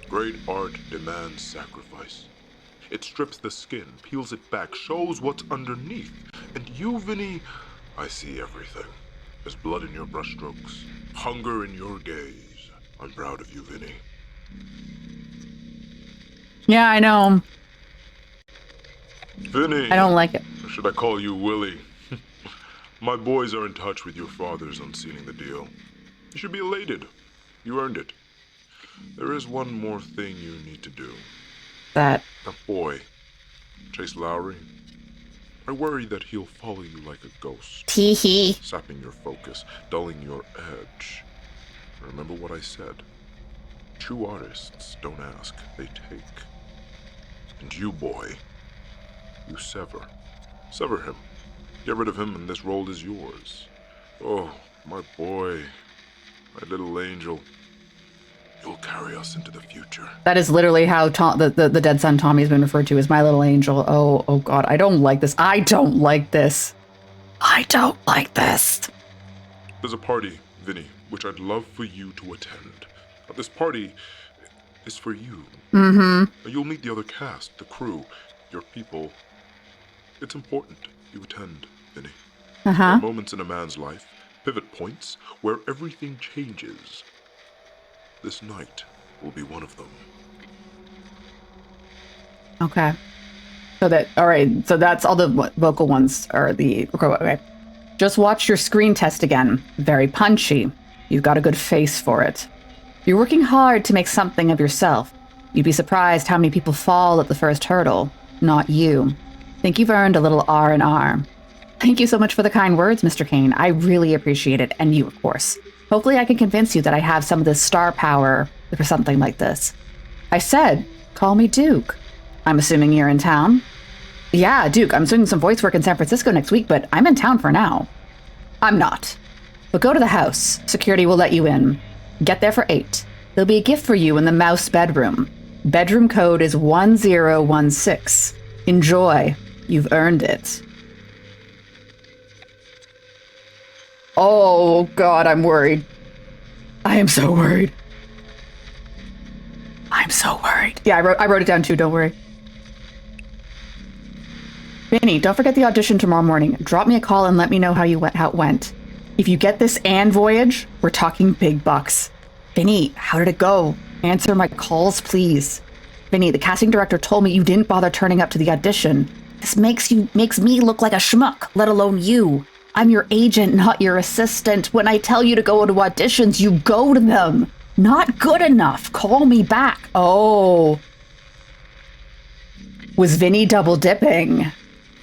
Great art demands sacrifice. It strips the skin, peels it back, shows what's underneath. And you, Vinny, I see everything. There's blood in your brushstrokes, hunger in your gaze. I'm proud of you, Vinny. Yeah, I know. Vinny! I don't like it. Or should I call you Willie? My boys are in touch with your fathers on sealing the deal. You should be elated. You earned it. There is one more thing you need to do. That boy, Chase Lowry, I worry that he'll follow you like a ghost. Tee-hee. Sapping your focus, dulling your edge. Remember what I said. True artists don't ask, they take. And you, boy, you sever. Sever him. Get rid of him and this role is yours. Oh, my boy. My little angel. You'll carry us into the future. That is literally how the dead son Tommy's been referred to as my little angel. Oh God, I don't like this. I don't like this. I don't like this. There's a party, Vinny, which I'd love for you to attend. This party is for you. Mm-hmm. You'll meet the other cast, the crew, your people. It's important you attend, Vinny. There Uh-huh. are moments in a man's life, pivot points, where everything changes. This night will be one of them. Okay. All right, so that's all the vocal ones, or the, okay. Just watch your screen test again. Very punchy. You've got a good face for it. You're working hard to make something of yourself. You'd be surprised how many people fall at the first hurdle. Not you. Think you've earned a little R&R. Thank you so much for the kind words, Mr. Kane. I really appreciate it, and you, of course. Hopefully I can convince you that I have some of this star power for something like this. I said, call me Duke. I'm assuming you're in town? Yeah, Duke, I'm doing some voice work in San Francisco next week, but I'm in town for now. I'm not. But go to the house. Security will let you in. Get there for 8. There'll be a gift for you in the mouse bedroom. Bedroom code is 1016. Enjoy. You've earned it. Oh, God, I'm worried. I am so worried. I'm so worried. Yeah, I wrote it down too, don't worry. Vinny, don't forget the audition tomorrow morning. Drop me a call and let me know how it went. If you get this and voyage, we're talking big bucks. Vinny, how did it go? Answer my calls, please. Vinny, the casting director told me you didn't bother turning up to the audition. This makes me look like a schmuck, let alone you. I'm your agent, not your assistant. When I tell you to go to auditions, you go to them. Not good enough. Call me back. Oh. Was Vinny double dipping?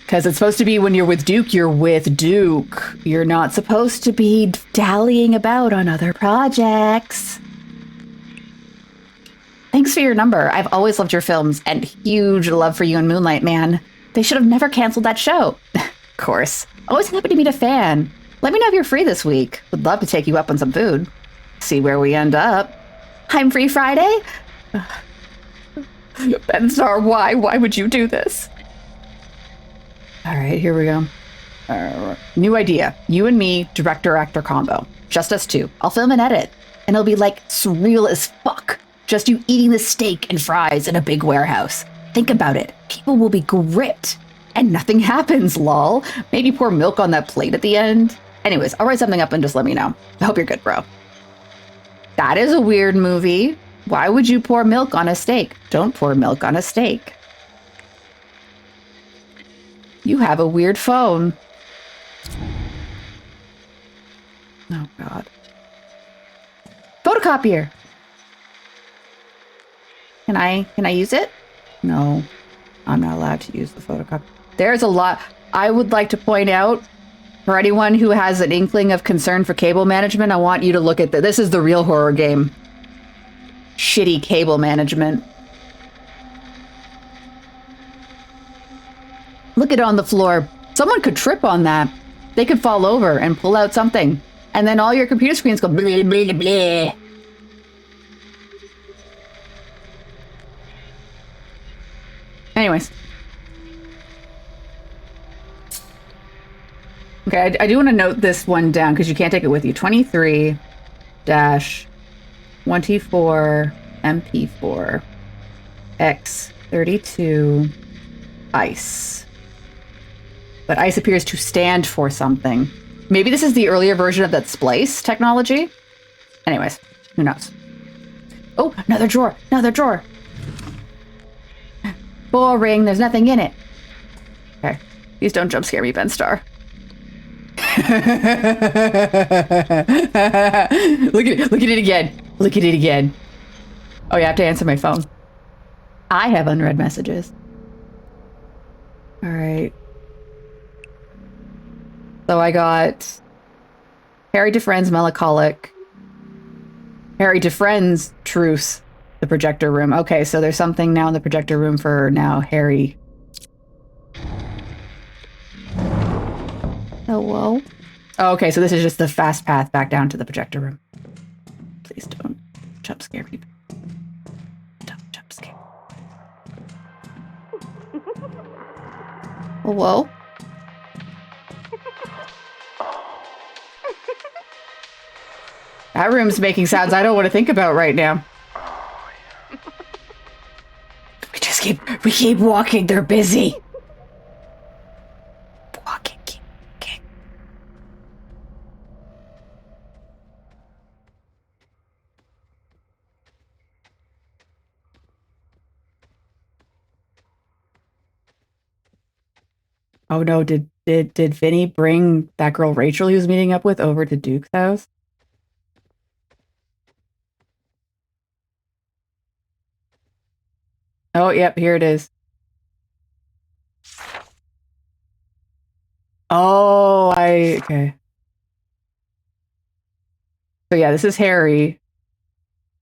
Because it's supposed to be when you're with Duke, you're with Duke. You're not supposed to be dallying about on other projects. Thanks for your number. I've always loved your films and huge love for you in Moonlight, man. They should have never canceled that show. Of course. Always happy to meet a fan. Let me know if you're free this week. Would love to take you up on some food. See where we end up. I'm free Friday? Ben Starr, why? Why would you do this? All right, here we go. New idea. You and me, director-actor combo. Just us two. I'll film and edit. And it'll be like surreal as fuck. Just you eating the steak and fries in a big warehouse. Think about it. People will be gripped. And nothing happens, lol. Maybe pour milk on that plate at the end. Anyways, I'll write something up and just let me know. I hope you're good, bro. That is a weird movie. Why would you pour milk on a steak? Don't pour milk on a steak. You have a weird phone. Oh, God. Photocopier. Can I use it? No, I'm not allowed to use the photocopier. There's a lot. I would like to point out, for anyone who has an inkling of concern for cable management, I want you to look at this. This is the real horror game. Shitty cable management. Look at it on the floor. Someone could trip on that. They could fall over and pull out something. And then all your computer screens go blah, blah, blah. Anyways. Okay, I do want to note this one down because you can't take it with you. 23-24 MP4 X32 ICE. But ICE appears to stand for something. Maybe this is the earlier version of that splice technology? Anyways, who knows? Oh, another drawer! Another drawer! Boring, there's nothing in it. Okay, please don't jump scare me, Ben Starr. Look at it again. Look at it again. Oh, yeah, I have to answer my phone. I have unread messages. All right. So I got Harry DeFriend's Melancholic. Harry DeFriend's Truce, the projector room. Okay, so there's something now in the projector room for now Harry. Hello? Oh, okay, so this is just the fast path back down to the projector room. Please don't jump scare people. Don't jump scare. Whoa. That room's making sounds I don't want to think about right now. We keep walking. They're busy. Walking. Okay. Oh no! Did Vinny bring that girl Rachel he was meeting up with over to Duke's house? Oh, yep, here it is. Oh, okay. So yeah, this is Harry.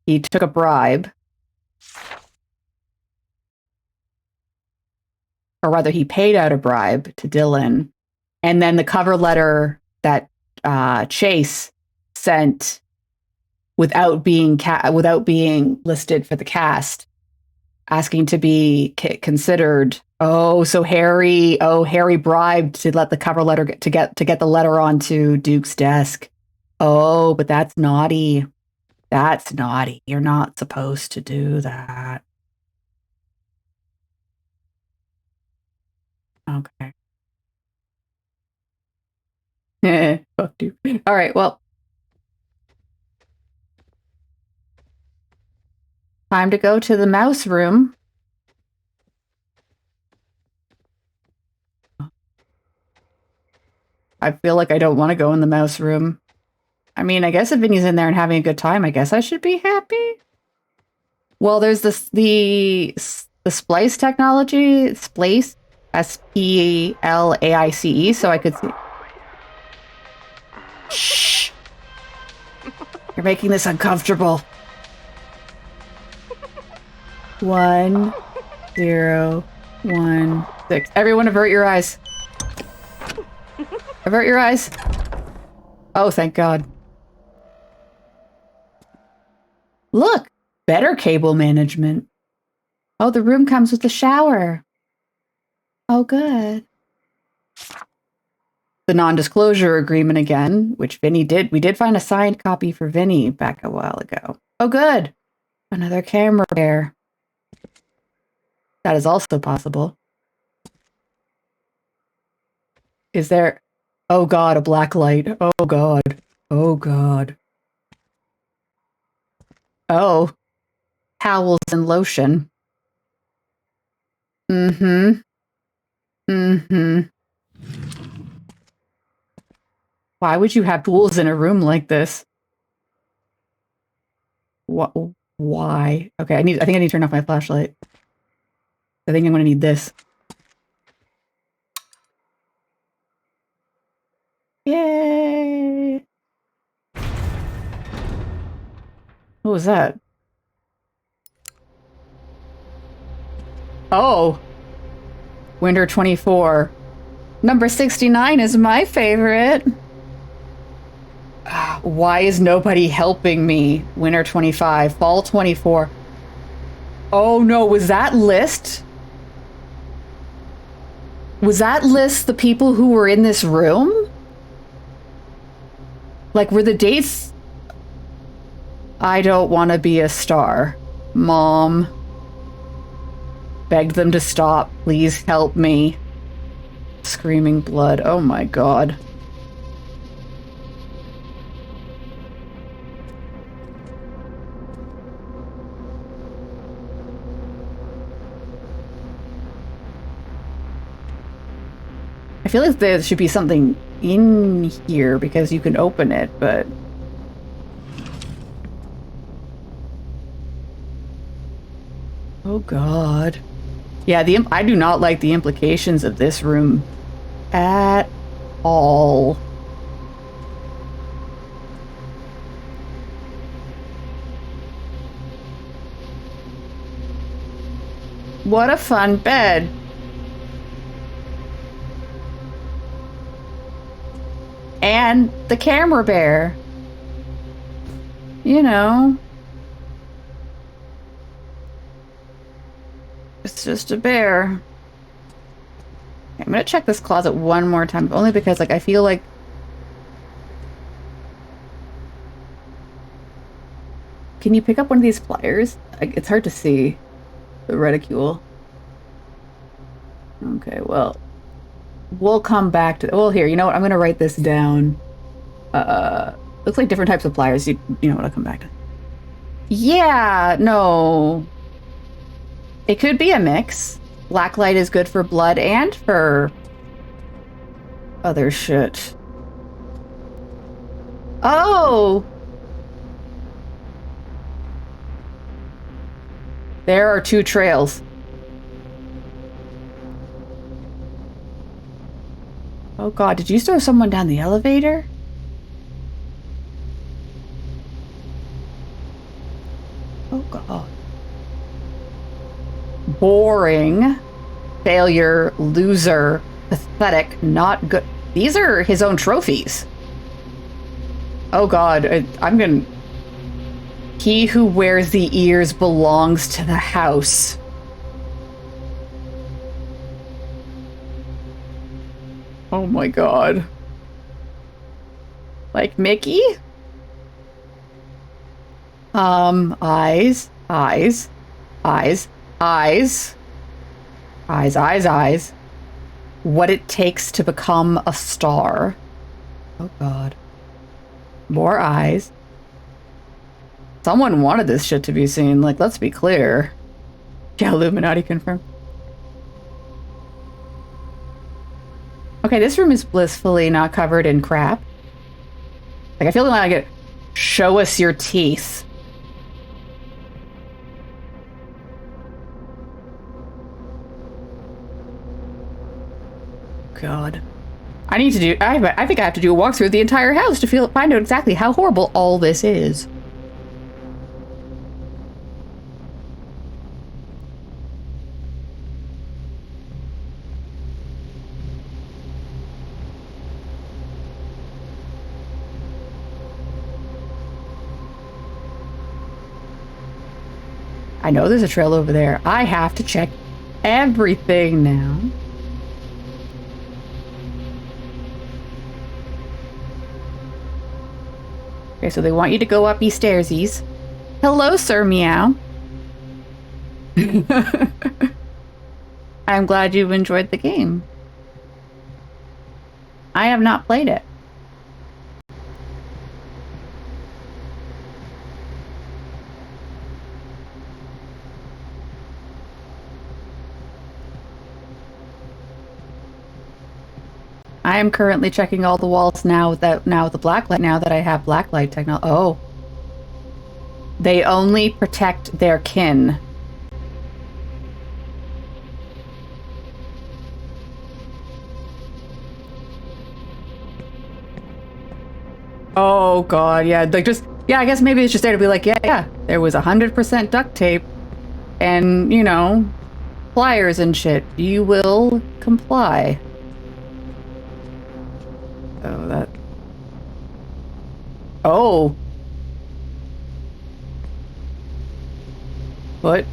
He took a bribe. Or rather, he paid out a bribe to Dylan. And then the cover letter that Chase sent without being listed for the cast, asking to be considered. Oh, so Harry bribed to let the cover letter get the letter onto Duke's desk. Oh, but that's naughty. That's naughty. You're not supposed to do that. Okay. Fuck you. All right, well. Time to go to the mouse room. I feel like I don't want to go in the mouse room. I mean, I guess if Vinny's in there and having a good time, I guess I should be happy. Well, there's the splice technology, splice, SPLAICE, so I could see. Shh. You're making this uncomfortable. 1, 0, 1, 6. Everyone avert your eyes. Avert your eyes. Oh, thank God. Look, better cable management. Oh, the room comes with a shower. Oh, good. The non-disclosure agreement again, which Vinny did. We did find a signed copy for Vinny back a while ago. Oh, good. Another camera bear. That is also possible. Is there... Oh God, a black light. Oh God. Oh God. Oh. Towels and lotion. Mm-hmm. Mm-hmm. Why would you have tools in a room like this? What? Why? Okay, I think I need to turn off my flashlight. I think I'm gonna need this. Yay! What was that? Oh! Winter 24. Number 69 is my favorite. Why is nobody helping me? Winter 25. Fall 24. Oh no, was that list? Was that list the people who were in this room? Like, were the dates... I don't want to be a star. Mom. Begged them to stop. Please help me. Screaming blood. Oh my God. I feel like there should be something in here because you can open it, but... Oh God. Yeah, I do not like the implications of this room at all. What a fun bed. And the camera bear. You know. It's just a bear. Okay, I'm gonna check this closet one more time, only because, like, I feel like... Can you pick up one of these pliers? Like, it's hard to see the reticule. Okay, well, we'll come back to... Well, here, you know what? I'm gonna write this down. Looks like different types of pliers. You know what? I'll come back to. Yeah, no. It could be a mix. Blacklight is good for blood and for other shit. Oh! There are 2 trails. Oh god, did you throw someone down the elevator? Oh god. Boring. Failure. Loser. Pathetic. Not good. These are his own trophies. Oh god, I'm gonna... He who wears the ears belongs to the house. Oh my god. Like Mickey? Eyes. Eyes. Eyes. Eyes. Eyes, eyes, eyes. What it takes to become a star. Oh god. More eyes. Someone wanted this shit to be seen, like, let's be clear. Yeah, Illuminati confirmed. Okay, this room is blissfully not covered in crap. Like, I feel like I get, show us your teeth. God. I need to do, I think I have to do a walkthrough of the entire house to find out exactly how horrible all this is. I know there's a trail over there. I have to check everything now. Okay, so they want you to go up these stairsies. Hello, Sir Meow. I'm glad you've enjoyed the game. I have not played it. I am currently checking all the walls now with the blacklight. Now that I have blacklight technology. Oh, they only protect their kin. Oh god, yeah, like just I guess maybe it's just there to be like, yeah, there was 100% duct tape, and you know, pliers and shit. You will comply. Oh, that... Oh! What?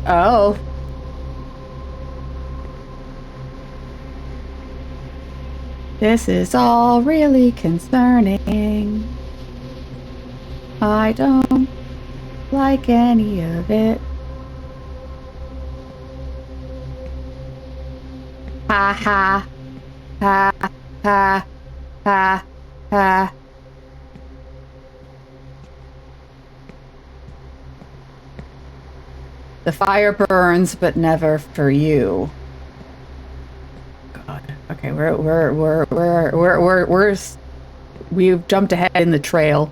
Oh! This is all really concerning. I don't like any of it. Ha ha. Ha ha. Ha ha. The fire burns, but never for you. God. Okay, we've jumped ahead in the trail.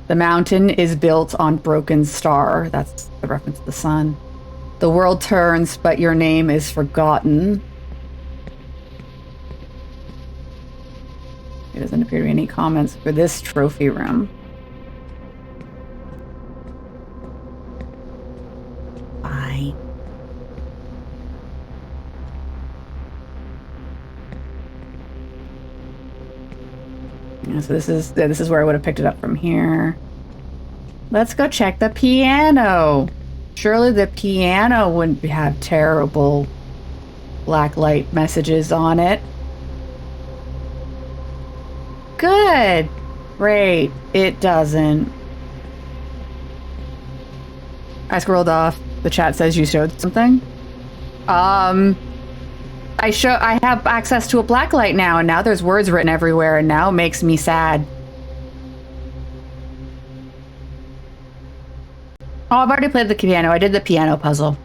The mountain is built on broken Starr. That's the reference to the sun. The world turns, but your name is forgotten. There doesn't appear to be any comments for this trophy room. Fine. Yeah, so this is where I would have picked it up from here. Let's go check the piano. Surely the piano wouldn't have terrible black light messages on it. Good. Great. It doesn't. I scrolled off. The chat says you showed something. I have access to a black light now, and now there's words written everywhere, and now it makes me sad. Oh, I've already played the piano. I did the piano puzzle.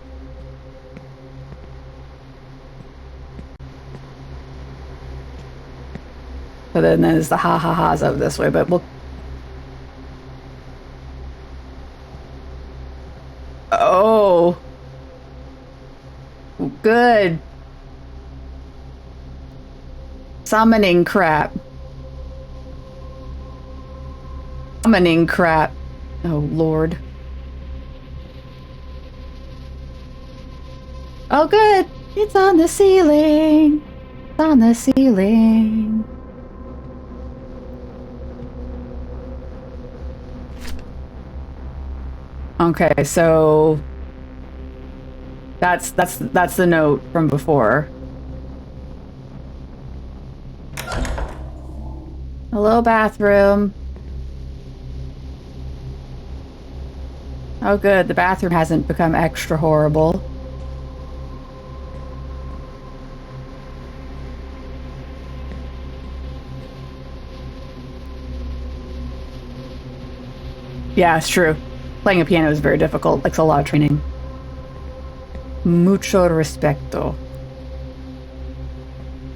So then there's the ha-ha-has of this way, but we'll... Oh. Good. Summoning crap. Summoning crap. Oh, Lord. Oh, good. It's on the ceiling. It's on the ceiling. Okay, so that's the note from before. Hello, bathroom. Oh, good. The bathroom hasn't become extra horrible. Yeah, it's true. Playing a piano is very difficult. Takes a lot of training. Mucho respeto.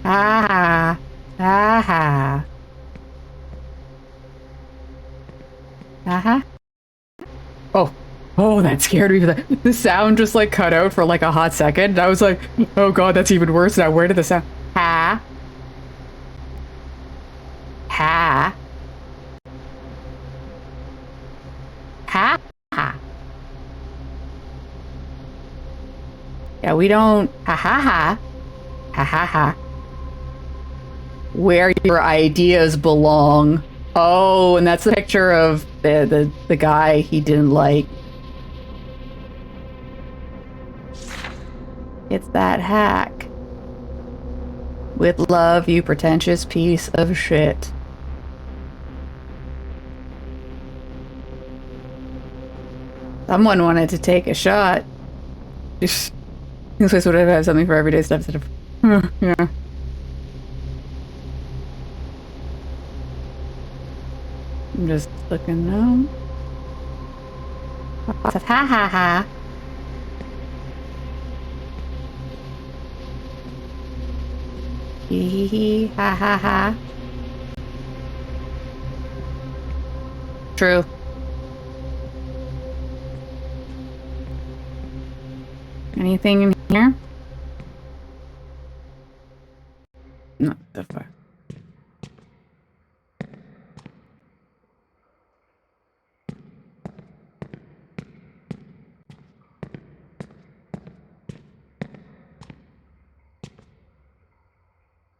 Ah, ah, ah. Oh, that scared me. The sound just like cut out for like a hot second. I was like, oh god, that's even worse now. Where did the sound? Ha. Ha. Ha. Ha. Yeah, we don't. Ha ha ha. Ha ha ha. Where your ideas belong. Oh, and that's the picture of the guy he didn't like. It's that hack. With love, you pretentious piece of shit. Someone wanted to take a shot. This place would have something for everyday stuff instead of... yeah. I'm just looking now. Ha ha ha. Hee hee hee. Ha ha ha. True. Anything in here? Not the fuck.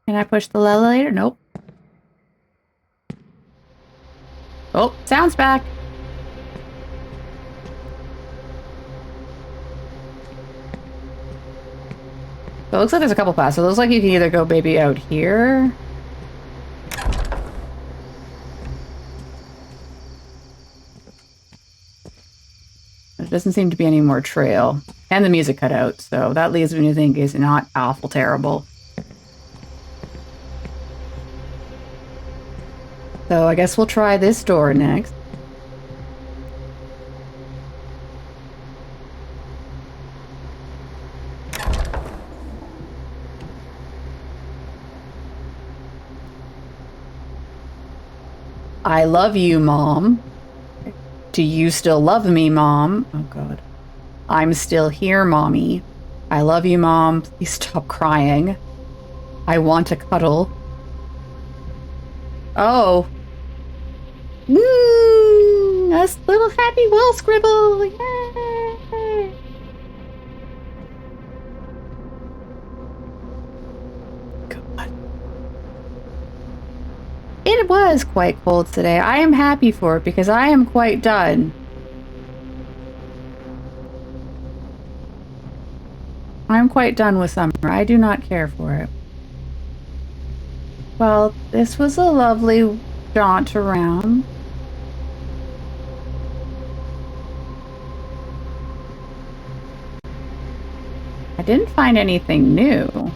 Can I push the elevator? Nope. Oh, sound's back. So it looks like there's a couple paths. So it looks like you can either go maybe out here. There doesn't seem to be any more trail. And the music cut out, so that leads me to think it's not awful terrible. So I guess we'll try this door next. I love you, Mom. Do you still love me, Mom? Oh, God. I'm still here, Mommy. I love you, Mom. Please stop crying. I want to cuddle. Oh. A little happy wall scribble. Yay! God. It was quite cold today. I am happy for it because I am quite done. I'm quite done with summer. I do not care for it. Well, this was a lovely jaunt around. I didn't find anything new.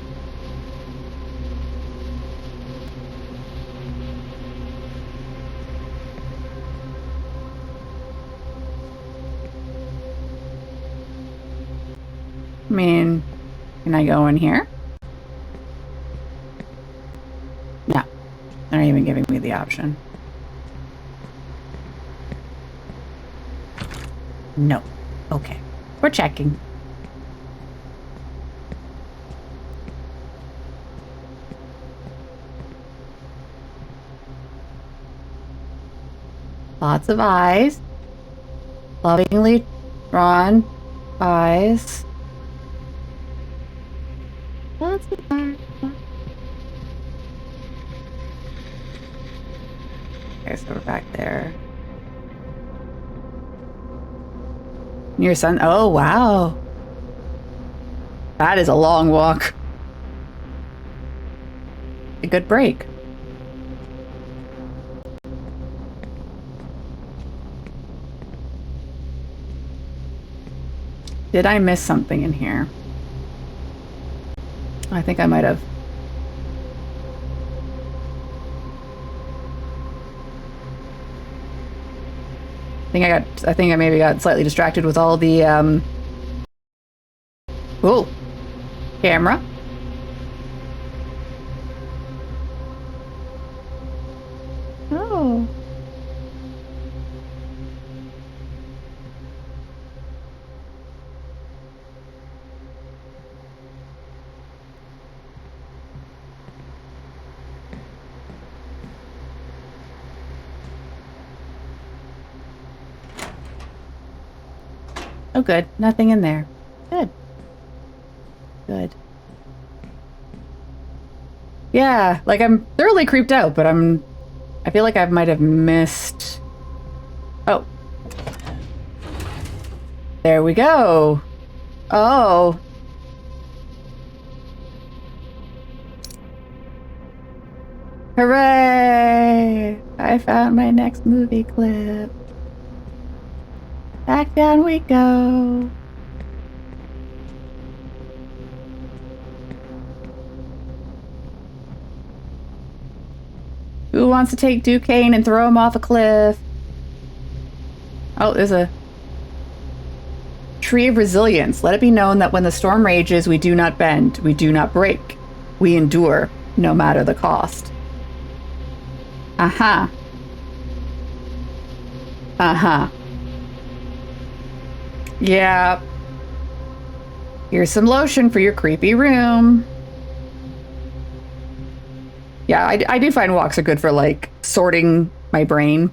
I mean, can I go in here? No, they're not even giving me the option. No. Okay, we're checking. Lots of eyes. Lovingly drawn eyes. Lots of eyes. Okay, so we're back there. Near sun. Oh, wow. That is a long walk. A good break. Did I miss something in here? I think I might have. I think I maybe got slightly distracted with all the oh, camera. Oh. Oh, good. Nothing in there. Good. Good. Yeah, like I'm thoroughly creeped out, but I feel like I might have missed. Oh. There we go. Oh. Hooray! I found my next movie clip. Back down we go. Who wants to take Duquesne and throw him off a cliff? Oh, there's a tree of resilience. Let it be known that when the storm rages, we do not bend, we do not break. We endure, no matter the cost. Uh-huh. Uh-huh. Yeah. Here's some lotion for your creepy room. Yeah, I do find walks are good for, like, sorting my brain.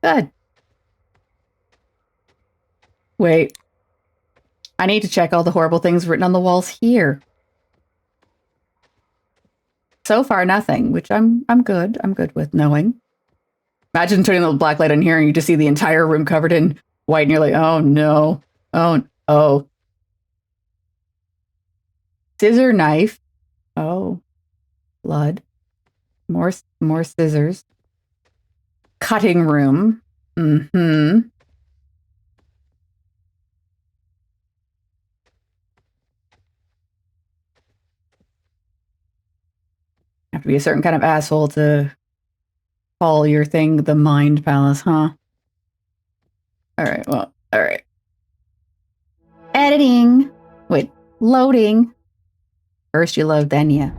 Good. Wait. I need to check all the horrible things written on the walls here. So far, nothing, which I'm good. I'm good with knowing. Imagine turning the black light on here and you just see the entire room covered in white and you're like, oh no. Oh. Scissor knife. Oh. Blood. More scissors. Cutting room. Mm-hmm. Have to be a certain kind of asshole to call your thing the Mind Palace, huh? Alright, well, alright. Editing. Wait, loading. First you load, then you.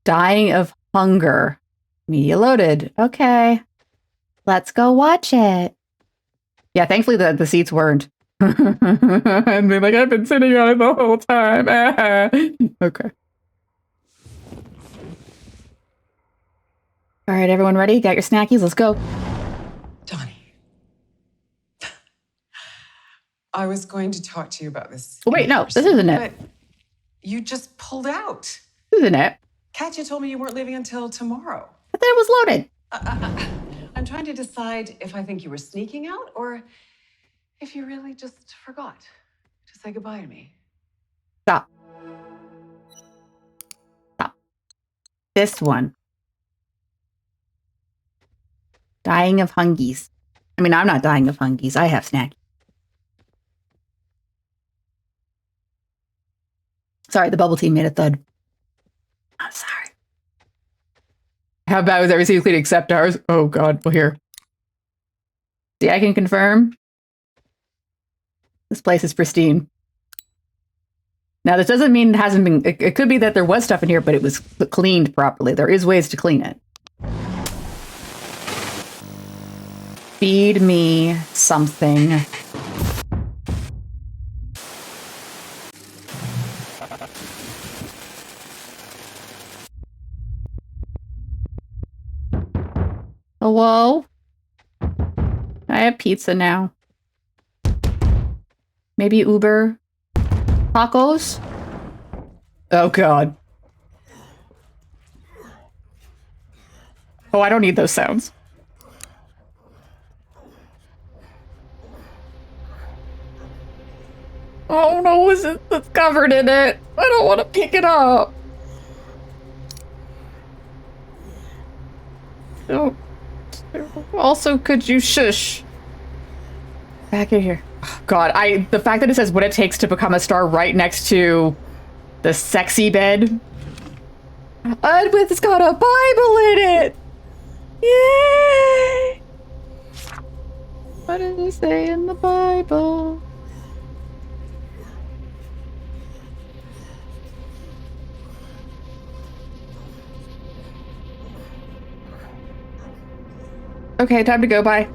Dying of hunger. Media loaded. Okay. Let's go watch it. Yeah, thankfully the seats weren't. And be like, I've been sitting on it the whole time. Okay. All right, everyone ready? Got your snackies? Let's go. Donnie. I was going to talk to you about this. Oh, wait, in no, this person, isn't it. But you just pulled out. This isn't it. Katya told me you weren't leaving until tomorrow. I thought it was loaded. I'm trying to decide if I think you were sneaking out or if you really just forgot to say goodbye to me. Stop. Stop. This one. Dying of hungies. I mean, I'm not dying of hungies. I have snack. Sorry, the bubble tea made a thud. I'm sorry. How bad was everything clean except ours? Oh, God. Well, here. See, I can confirm. This place is pristine. Now, this doesn't mean it hasn't been... It could be that there was stuff in here, but it was cleaned properly. There is ways to clean it. Feed me something. Hello? I have pizza now. Maybe Uber? Tacos? Oh, God. Oh, I don't need those sounds. Oh, no, is it that's covered in it? I don't want to pick it up. Oh. Also, could you shush? Back in here. Oh, God, the fact that it says what it takes to become a star right next to the sexy bed. And it's got a Bible in it. Yay! What does it say in the Bible? Okay, time to go. Bye.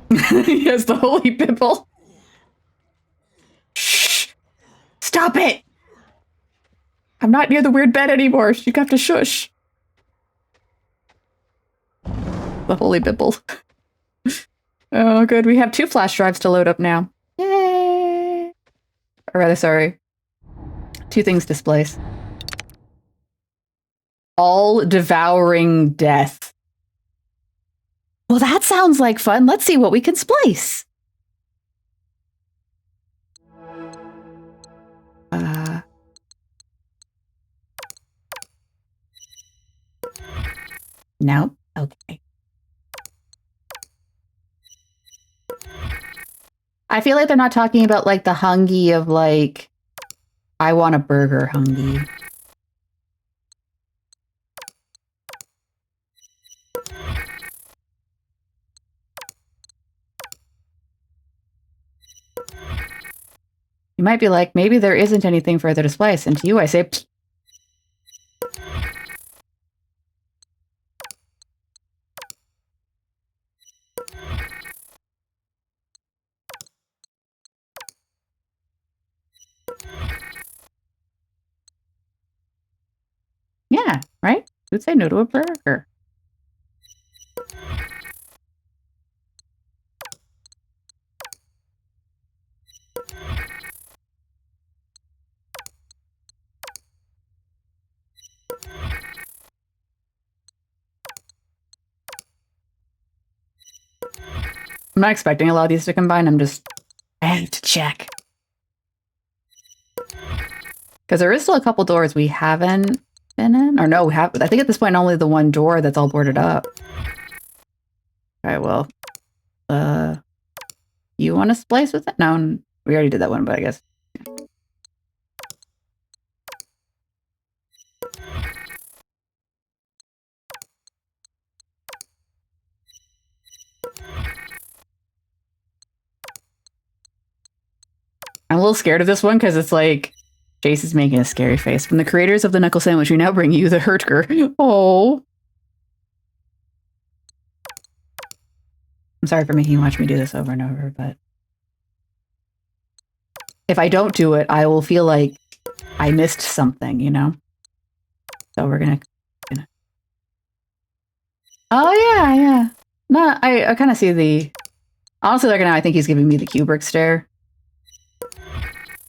Yes, the holy Bible. Shh! Stop it! I'm not near the weird bed anymore. You have to shush. The holy Bible. Oh, good. We have 2 flash drives to load up now. Yay! Or rather, sorry. 2 things to splice. All devouring death. Well, that sounds like fun. Let's see what we can splice. No? Okay. I feel like they're not talking about, like, the hungy of, like, I want a burger hungy. You might be like, maybe there isn't anything further to splice. And to you, I say, pfft. Yeah, right? Who'd say no to a burger? I'm not expecting a lot of these to combine. I have to check. Because there is still a couple doors we haven't been in. Or no, we have. I think at this point only the one door that's all boarded up. Alright, well. You want to splice with it? No, we already did that one, but I guess. I'm a little scared of this one because it's like Jace is making a scary face. From the creators of the Knuckle Sandwich, we now bring you the Hurtger. Oh. I'm sorry for making you watch me do this over and over, but if I don't do it, I will feel like I missed something, you know? So we're gonna. Oh yeah. No, I kind of see the. Honestly, like now, I think he's giving me the Kubrick stare.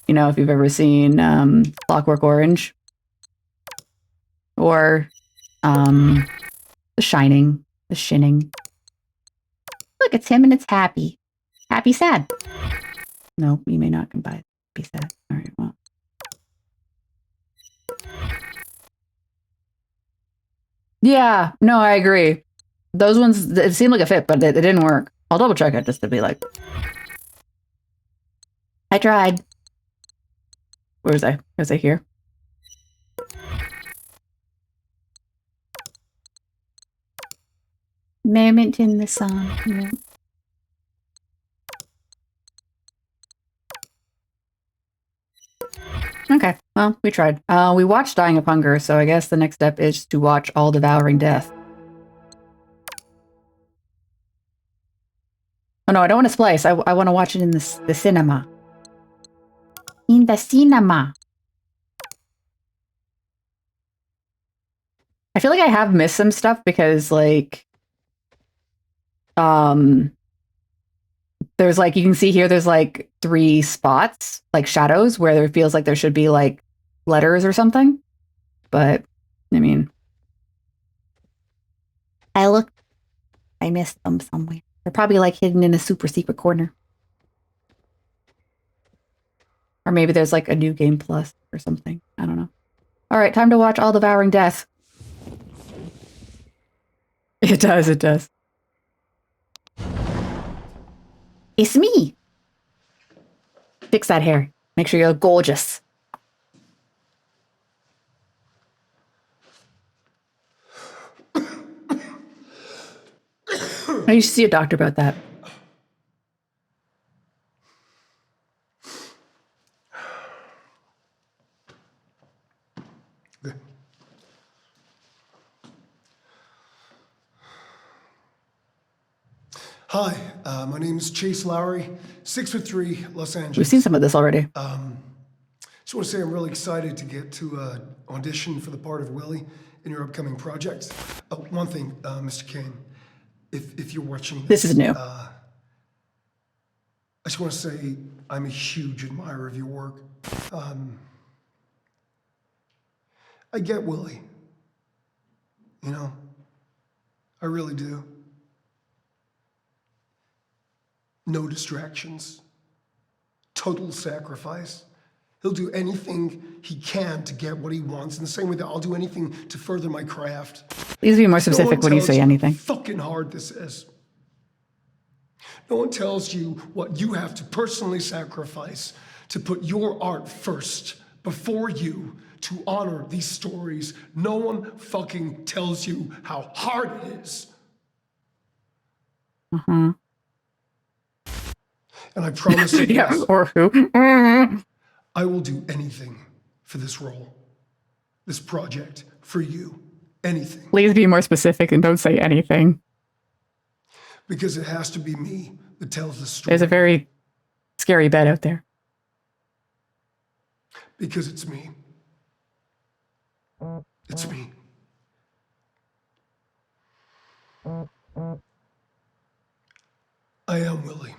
You know, if you've ever seen Clockwork Orange or The Shining, The Shinning. Look, it's him and it's happy. Happy, sad. No, you may not combine. Be sad. All right, well. Yeah, no, I agree. Those ones, it seemed like a fit, but it didn't work. I'll double check it just to be like. I tried. Where was I? Was I here? Moment in the song. Yeah. Okay, well, we tried. We watched Dying of Hunger, so I guess the next step is to watch All Devouring Death. Oh no, I don't want to splice. I want to watch it in the cinema. In the cinema. I feel like I have missed some stuff because, like, there's like, you can see here, there's like 3 spots, like shadows, where there feels like there should be like letters or something. But, I mean, I missed them somewhere. They're probably like hidden in a super secret corner. Or maybe there's like a new game plus or something. I don't know. All right, time to watch All Devouring Death. It does, it does. It's me. Fix that hair. Make sure you look gorgeous. You should see a doctor about that. Hi, my name is Chase Lowry, 6'3", Los Angeles. We've seen some of this already. Just want to say I'm really excited to get to audition for the part of Willie in your upcoming project. One thing, Mr. Kane, if you're watching This is new. I just want to say I'm a huge admirer of your work. I get Willie. You know, I really do. No distractions. Total sacrifice. He'll do anything he can to get what he wants, in the same way that I'll do anything to further my craft. Please be more specific when you say anything. How fucking hard this is. No one tells you what you have to personally sacrifice to put your art first before you, to honor these stories. No one fucking tells you how hard it is. Uh-huh. And I promise you, yeah, this, or who? I will do anything for this role, this project, for you. Anything. Please be more specific and don't say anything. Because it has to be me that tells the story. There's a very scary bed out there. Because it's me. It's me. I am Willie.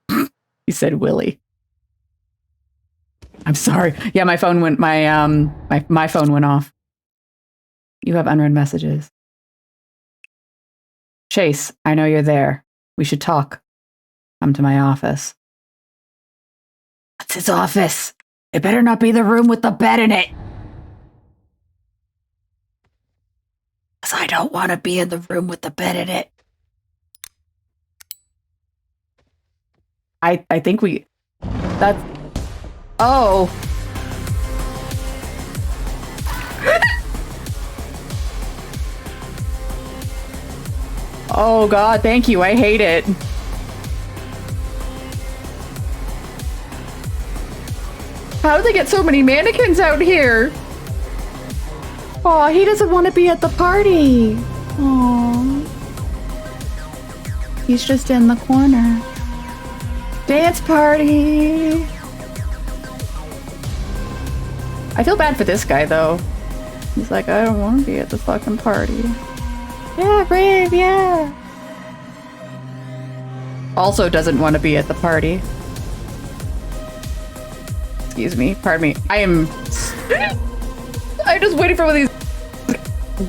You said Willie. I'm sorry. Yeah, my phone went. My phone went off. You have unread messages. Chase, I know you're there. We should talk. Come to my office. What's his office? It better not be the room with the bed in it. Because I don't want to be in the room with the bed in it. I think that's... Oh. Oh God, thank you. I hate it. How did they get so many mannequins out here? Oh, he doesn't want to be at the party. Oh. He's just in the corner. Dance party. I feel bad for this guy, though. He's like, I don't want to be at the fucking party. Yeah, brave, yeah. Also doesn't want to be at the party. Excuse me, pardon me. I'm just waiting for one of these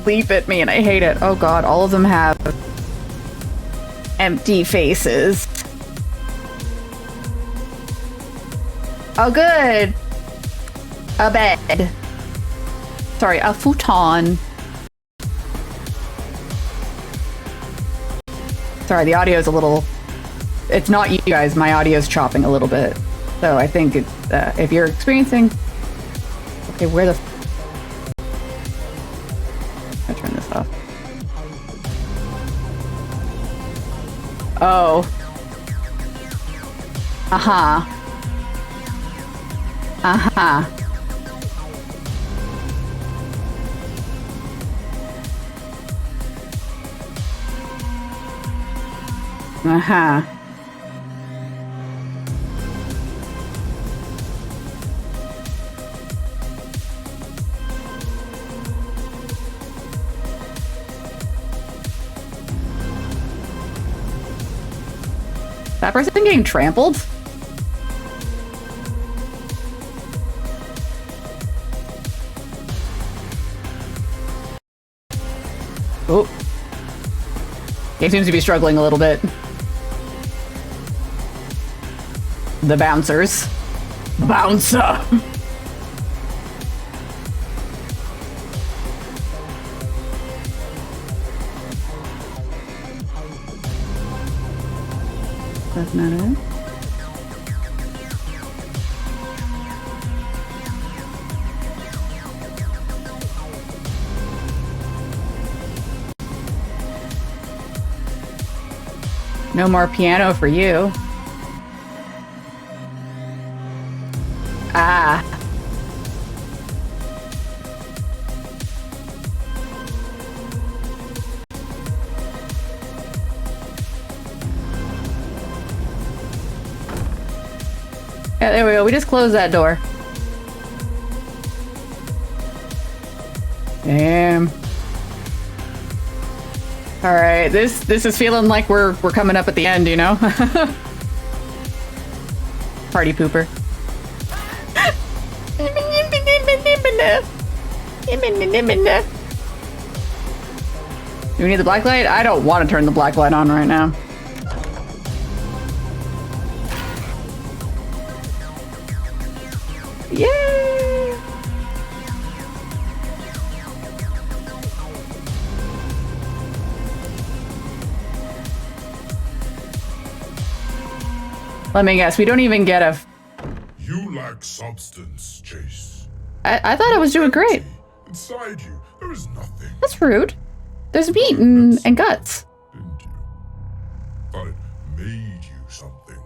leap at me and I hate it. Oh god, all of them have empty faces. Oh good. A bed. Sorry, a futon. Sorry, the audio is a little... It's not you guys, my audio is chopping a little bit. So I think it's, if you're experiencing... Okay, where the... I'll turn this off. Oh. Uh-huh. Uh-huh. Uh-huh. That person getting trampled? Oh. He seems to be struggling a little bit. The bouncers. Bouncer! That's not it. No more piano for you. Ah. Yeah, there we go. We just closed that door. Damn. All right, this is feeling like we're coming up at the end, you know? Party pooper. Do we need the black light? I don't want to turn the black light on right now. Yay! Let me guess, we don't even get a... You lack substance, Chase. I thought I was doing great. Inside you, there is nothing. That's rude. There's meat and guts. Didn't you? Thought it made you something.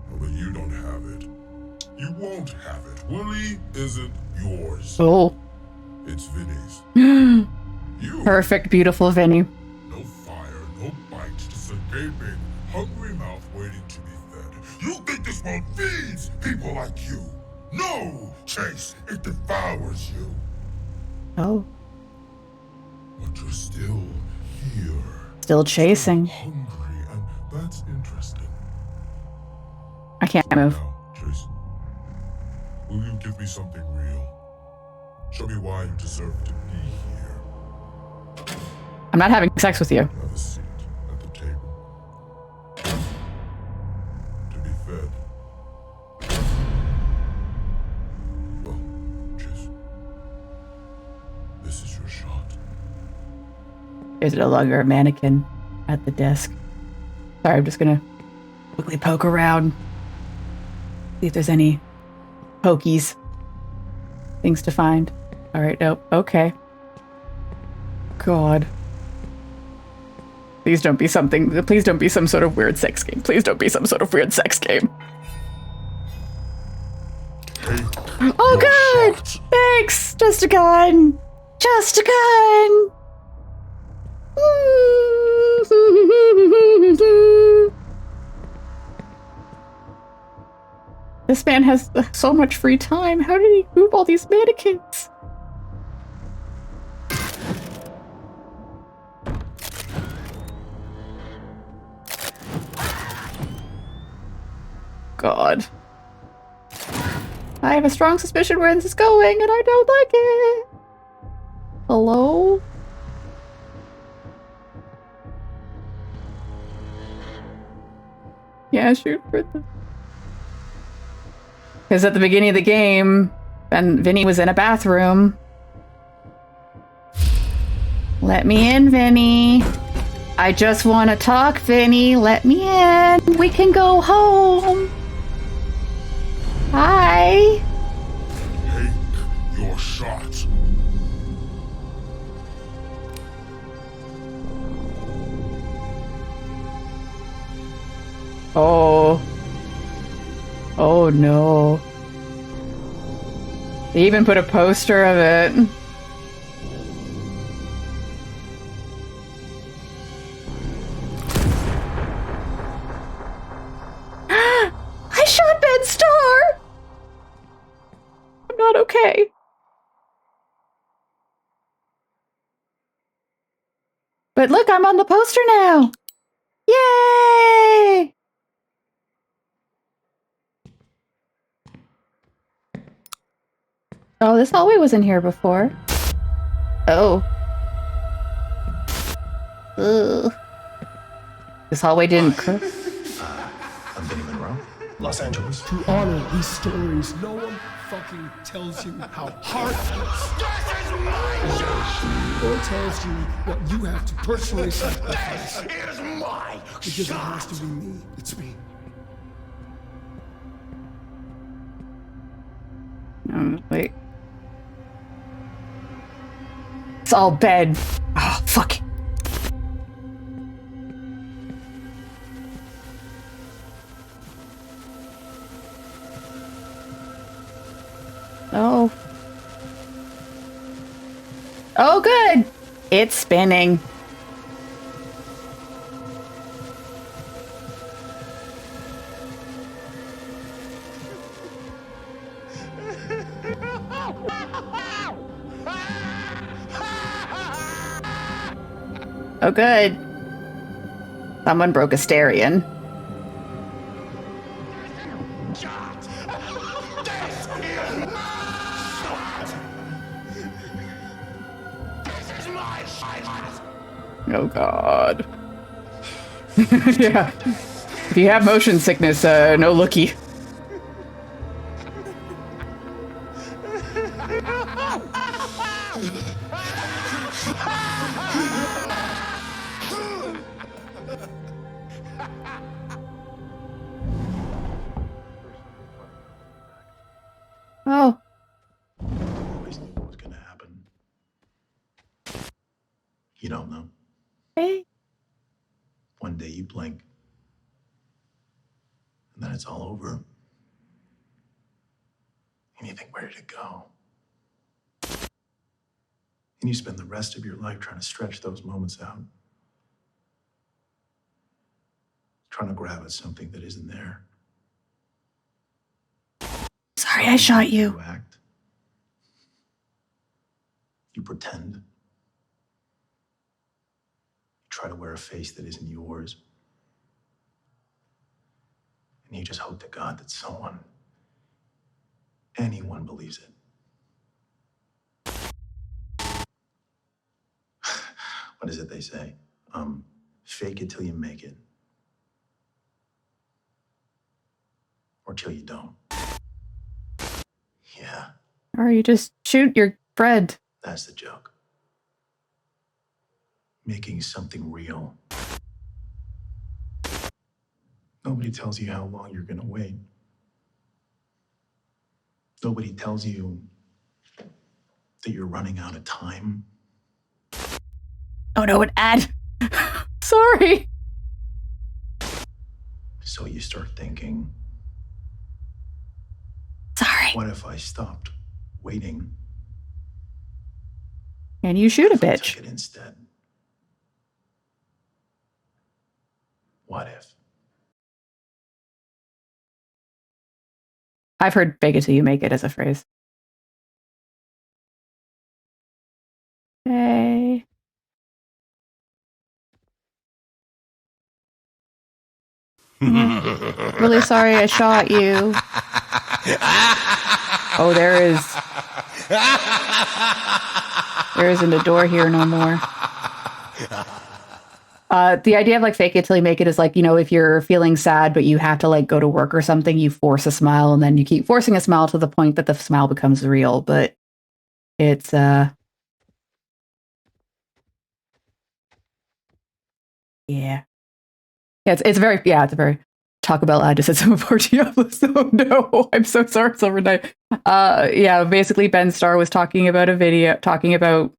Well, but you don't have it. You won't have it. Willie isn't yours. Oh. It's Vinny's. You. Perfect, beautiful Vinny. No fire, no bite, just a gaping, hungry mouth waiting to be fed. You think this world feeds people like you? No, Chase, it devours you. Oh. But you're still here. Still chasing. Hungry, and that's interesting. I can't move. Now, Chase, will you give me something real? Show me why you deserve to be here. I'm not having sex with you. Have a seat at the table. To be fed. Well, Chase, this is your shot. There's no longer a mannequin at the desk. Sorry, I'm just gonna quickly poke around. See if there's any pokies. Things to find. Alright, nope. Okay. God. Please don't be something. Please don't be some sort of weird sex game. Please don't be some sort of weird sex game. Oh god! Thanks! Just a gun! Just a gun! This man has so much free time. How did he move all these mannequins? God. I have a strong suspicion where this is going, and I don't like it. Hello? Yeah, shoot for the... Because at the beginning of the game, and Vinny was in a bathroom. Let me in, Vinny. I just want to talk, Vinny. Let me in. We can go home. Hi. Take your shot. Oh. Oh no. They even put a poster of it. I shot Ben Starr! I'm not okay. But look, I'm on the poster now! Yay! Oh, this hallway wasn't here before. Oh. Ugh. This hallway didn't I'm Vinny Monroe, Los Angeles. To honor these stories, no one fucking tells you how hard it is. No one tells you what you have to personally sacrifice. Here's my Because it has to be me. It's me. Wait. It's all bed. Oh, fuck. Oh. Oh, good. It's spinning. Oh, good. Someone broke a stereo. Oh, God. Yeah. If you have motion sickness, no looky. Oh. I always knew what was going to happen. You don't know. Hey. One day you blink, and then it's all over. And you think, where did it go? And you spend the rest of your life trying to stretch those moments out. Trying to grab at something that isn't there. Sorry, I shot you. You act. You pretend. You try to wear a face that isn't yours. And you just hope to God that someone, anyone believes it. What is it they say? Fake it till you make it. Or till you don't. Yeah, Or you just shoot your friend. that's the joke. Making something real. Nobody tells you how long you're gonna wait. Nobody tells you that you're running out of time. Oh no, an ad. Sorry. So you start thinking, Sorry. what if I stopped waiting? And you shoot a What if I bitch. took it instead? What if? I've heard fake it till you make it as a phrase. Okay. Really sorry I shot you. Oh, there isn't a door here no more. The idea of like fake it till you make it is like, if you're feeling sad, but you have to like go to work or something, you force a smile and then you keep forcing a smile to the point that the smile becomes real. But it's, yeah. It's a very Taco Bell ad just said some of Diablo. So no, I'm so sorry, Silver Knight. Basically Ben Starr was talking about a video talking about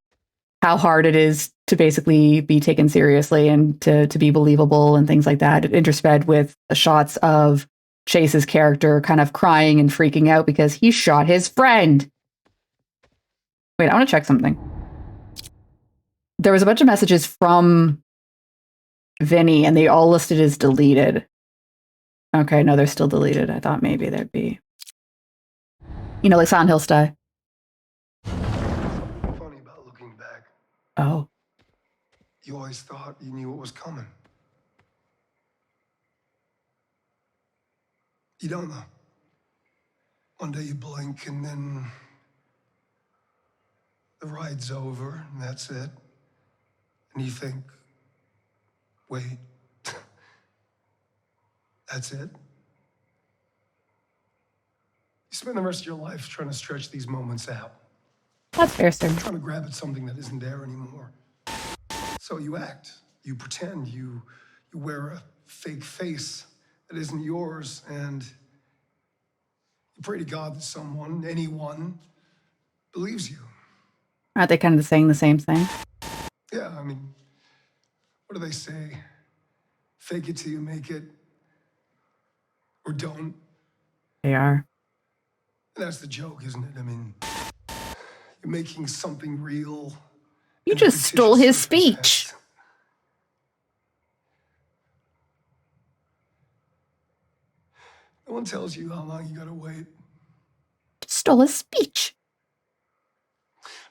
how hard it is to basically be taken seriously and to be believable and things like that. It intersped with shots of Chase's character kind of crying and freaking out because he shot his friend. Wait, I want to check something. There was a bunch of messages from Vinny and they all listed as deleted. Okay, no, they're still deleted. I thought maybe there'd be, like Silent Hill style. Funny about looking back. Oh. You always thought you knew what was coming. You don't know. One day you blink and then the ride's over and that's it. And you think, wait, that's it? You spend the rest of your life trying to stretch these moments out. That's fair, sir. Trying to grab at something that isn't there anymore. So you act, you pretend, you wear a fake face that isn't yours, and you pray to God that someone, anyone, believes you. Aren't they kind of saying the same thing? Yeah, I mean, what do they say? Fake it till you make it, or don't. They are. And that's the joke, isn't it? I mean, you're making something real. You just stole his speech. Effect. No one tells you how long you gotta wait. Stole his speech.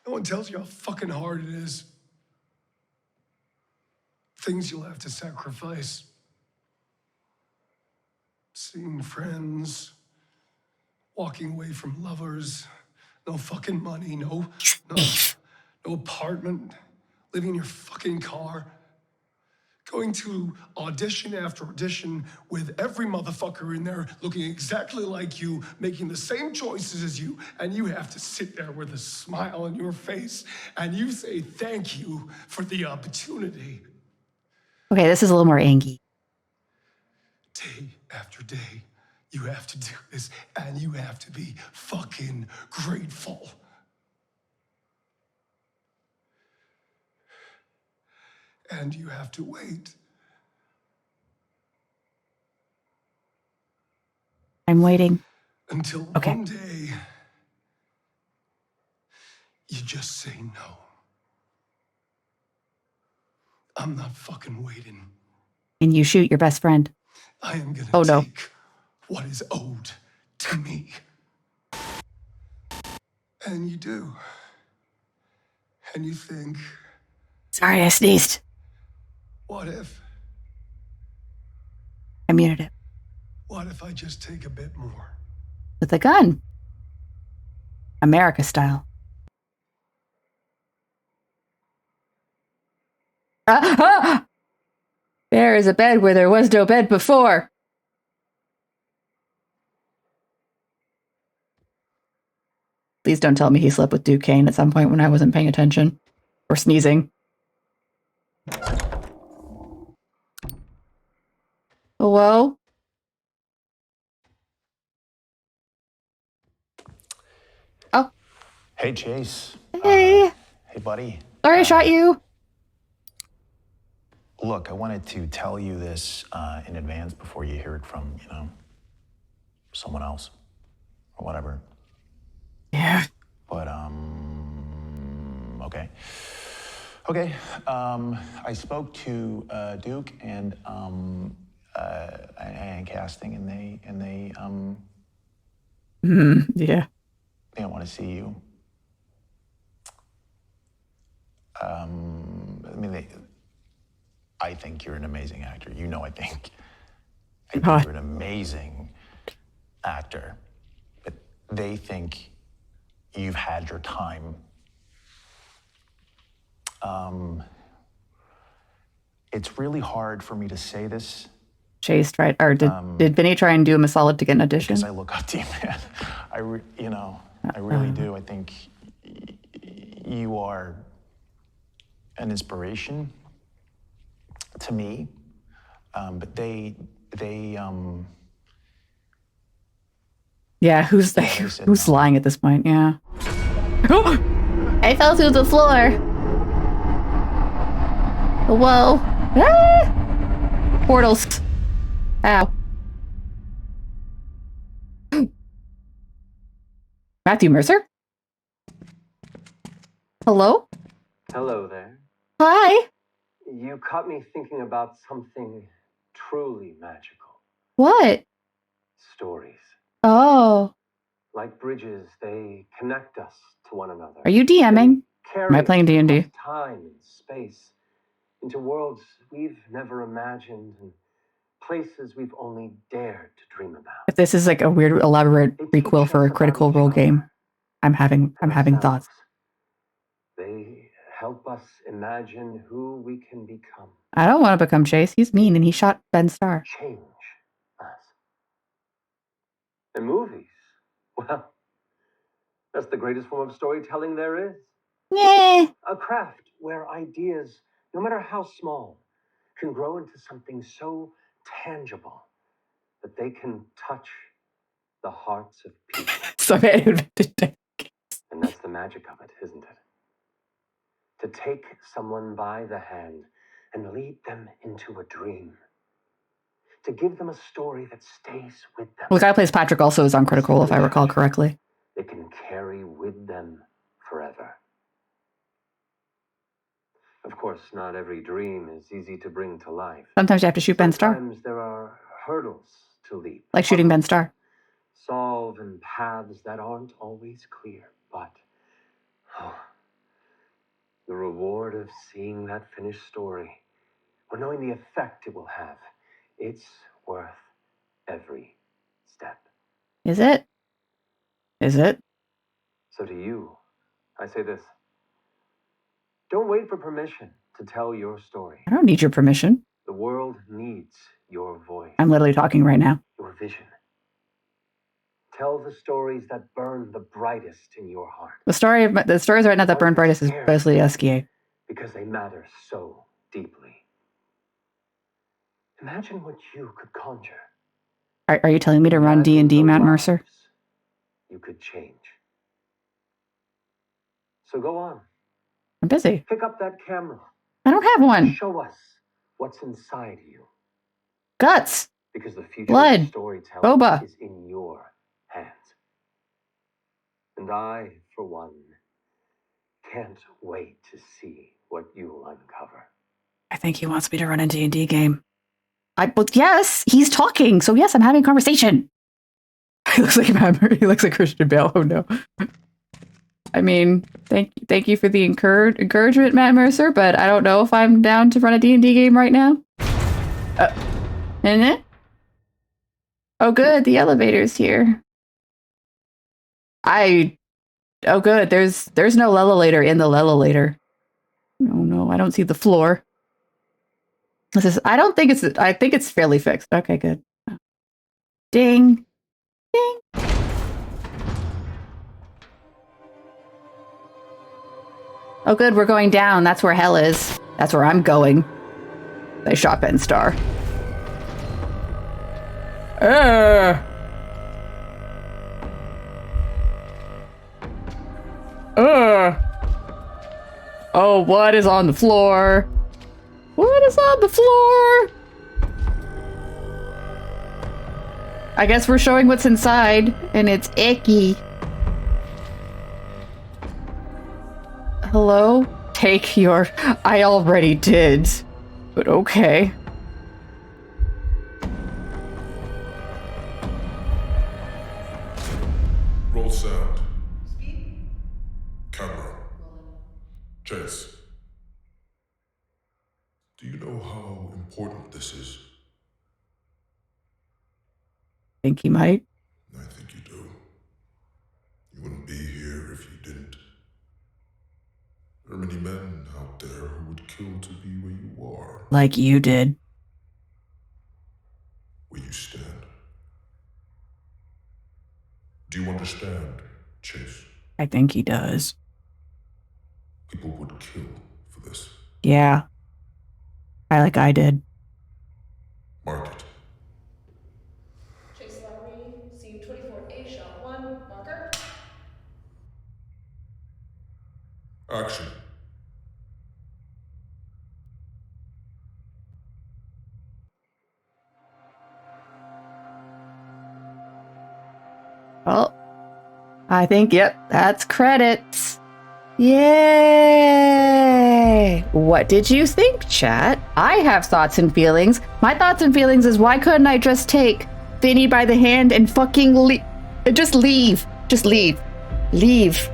No one tells you how fucking hard it is. Things you'll have to sacrifice. Seeing friends, walking away from lovers, no fucking money, no apartment, living in your fucking car, going to audition after audition with every motherfucker in there looking exactly like you, making the same choices as you, and you have to sit there with a smile on your face and you say thank you for the opportunity. Okay, this is a little more angy. Day after day, you have to do this, and you have to be fucking grateful. And you have to wait. I'm waiting. Until one day, you just say no. I'm not fucking waiting. And you shoot your best friend. I am gonna no. take what is owed to me. And you do. And you think, Sorry, I sneezed. what if? I muted it. What if I just take a bit more? With a gun. America style. There is a bed where there was no bed before. Please don't tell me he slept with Duke Kane at some point when I wasn't paying attention. Or sneezing. Hello? Oh. Hey, Chase. Hey. Hey, buddy. Sorry I shot you. Look, I wanted to tell you this in advance before you hear it from, someone else or whatever. Yeah. But, okay. Okay, I spoke to Duke and casting, and they Yeah. They don't want to see you. I mean, I think you're an amazing actor. You know, I think God. you're an amazing actor. But they think you've had your time. It's really hard for me to say this Chase tried, or did Vinny try and do him a solid to get an audition? because I look up to you, man. I really do. I think you are an inspiration to me. But they yeah, who's said no. lying at this point? Yeah. I fell to the floor. Whoa. Ah! Portals. Ow. Matthew Mercer? Hello? Hello there. Hi. You caught me thinking about something truly magical. What? Stories. Oh. Like bridges, they connect us to one another. Are you DMing? Carry Am I playing us D&D? across time and space into worlds we've never imagined and places we've only dared to dream about. If this is like a weird elaborate prequel for a Critical Role game, I'm having thoughts. They help us imagine who we can become. I don't want to become Chase. He's mean and he shot Ben Starr. Change us. And movies, well, that's the greatest form of storytelling there is. Yeah. A craft where ideas, no matter how small, can grow into something so tangible that they can touch the hearts of people. So I invented it. And that's the magic of it, isn't it? To take someone by the hand and lead them into a dream. To give them a story that stays with them. Well, the guy who plays Patrick also is on Critical Role, if I recall correctly. They can carry with them forever. Of course, not every dream is easy to bring to life. Sometimes you have to shoot Ben Starr. Sometimes there are hurdles to leap. Like shooting Ben Starr. Solve and paths that aren't always clear, but the reward of seeing that finished story, or knowing the effect it will have, it's worth every step. Is it? Is it? So to you, I say this. Don't wait for permission to tell your story. I don't need your permission. The world needs your voice. I'm literally talking right now. Your vision. Tell the stories that burn the brightest in your heart. The stories right now that burn brightest is mostly SKA. Because they matter so deeply. Imagine what you could conjure. Are you telling me to run D&D, Matt Mercer? You could change. So go on. I'm busy. Pick up that camera. I don't have one. Show us what's inside you. Guts. Because the future Blood. of storytelling Boba. is in your hands. And I, for one, can't wait to see what you'll uncover. I think he wants me to run a D&D game. But yes, he's talking. So yes, I'm having a conversation. He looks like Christian Bale. Oh no. I mean, thank you for the encouragement, Matt Mercer, but I don't know if I'm down to run a D&D game right now. Oh good, the elevator's here. Oh good, there's no lelelator in the lelelator. Oh no, I don't see the floor. I think it's fairly fixed. Okay, good. Ding. Ding. Oh good, we're going down. That's where hell is. That's where I'm going. They shot Ben Starr. Oh, what is on the floor? What is on the floor? I guess we're showing what's inside, and it's icky. Hello? Take your... I already did. But okay. Do you know how important this is? Think he might. I think you do. You wouldn't be here if you didn't. There are many men out there who would kill to be where you are, Like you did. where you stand. Do you understand, Chase? I think he does. People would kill for this. Yeah. I did. Mark it. Chase Lowry, scene 24A, shot 1, marker. Action. Oh, I think, yep, that's credits. Yay! What did you think, chat? I have thoughts and feelings. My thoughts and feelings is why couldn't I just take Vinny by the hand and fucking just leave? Just leave. Leave.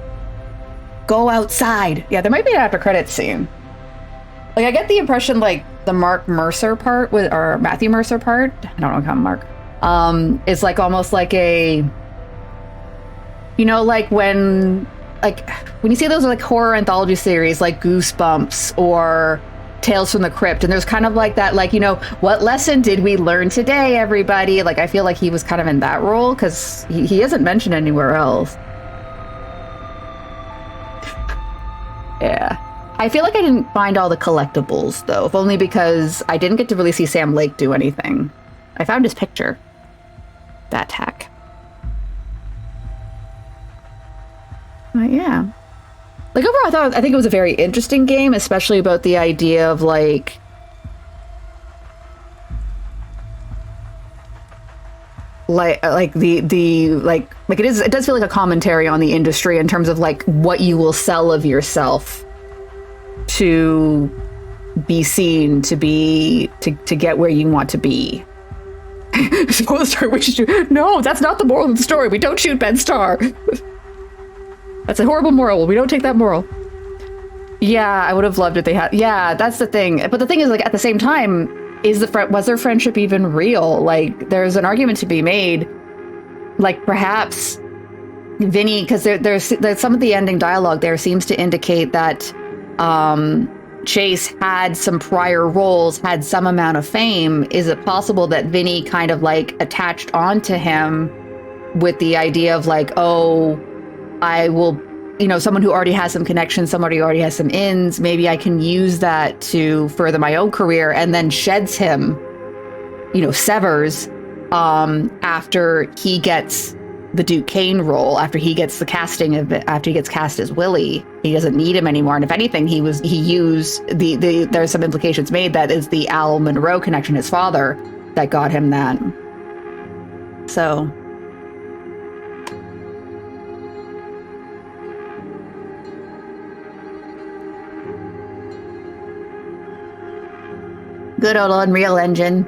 Go outside. Yeah, there might be an after credits scene. Like, I get the impression, like, the Mark Mercer part, or Matthew Mercer part, I don't know how Mark, is like almost like a, you know, like when you see those like horror anthology series like Goosebumps or Tales from the Crypt, and there's kind of like that, like, you know, what lesson did we learn today, everybody? Like, I feel like he was kind of in that role because he isn't mentioned anywhere else. Yeah. I feel like I didn't find all the collectibles, though, if only because I didn't get to really see Sam Lake do anything. I found his picture. That tack. Yeah. Like, overall, I think it was a very interesting game, especially about the idea of, like, it does feel like a commentary on the industry in terms of, like, what you will sell of yourself to be seen, to get where you want to be. No, that's not the moral of the story. We don't shoot Ben Starr. That's a horrible moral. We don't take that moral. Yeah, I would have loved if they had. Yeah, that's the thing. But the thing is, like, at the same time, was their friendship even real? Like, there's an argument to be made. Like, perhaps Vinny, because there's some of the ending dialogue there seems to indicate that Chase had some prior roles, had some amount of fame. Is it possible that Vinny kind of like attached onto him with the idea of like, oh, I will, you know, someone who already has some connections, somebody who already has some ins, maybe I can use that to further my own career, and then sheds him, you know, severs after he gets the Duke Kane role, after he gets the casting of it, after he gets cast as Willie. He doesn't need him anymore. And if anything, he used there's some implications made that is the Al Monroe connection, his father, that got him that. So good old Unreal Engine.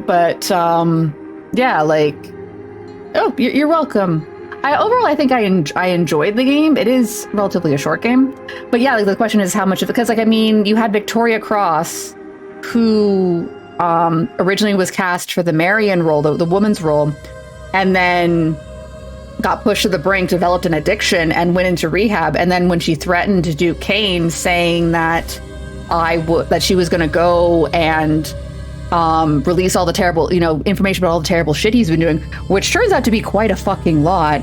But yeah, like, oh, you're welcome. I think I enjoyed the game. It is relatively a short game, but yeah, like the question is how much of it, because like, I mean, you had Victoria Cross, who originally was cast for the Marion role, the woman's role, and then got pushed to the brink, developed an addiction, and went into rehab. And then when she threatened to do Kane, saying that that she was going to go and release all the terrible, you know, information about all the terrible shit he's been doing, which turns out to be quite a fucking lot.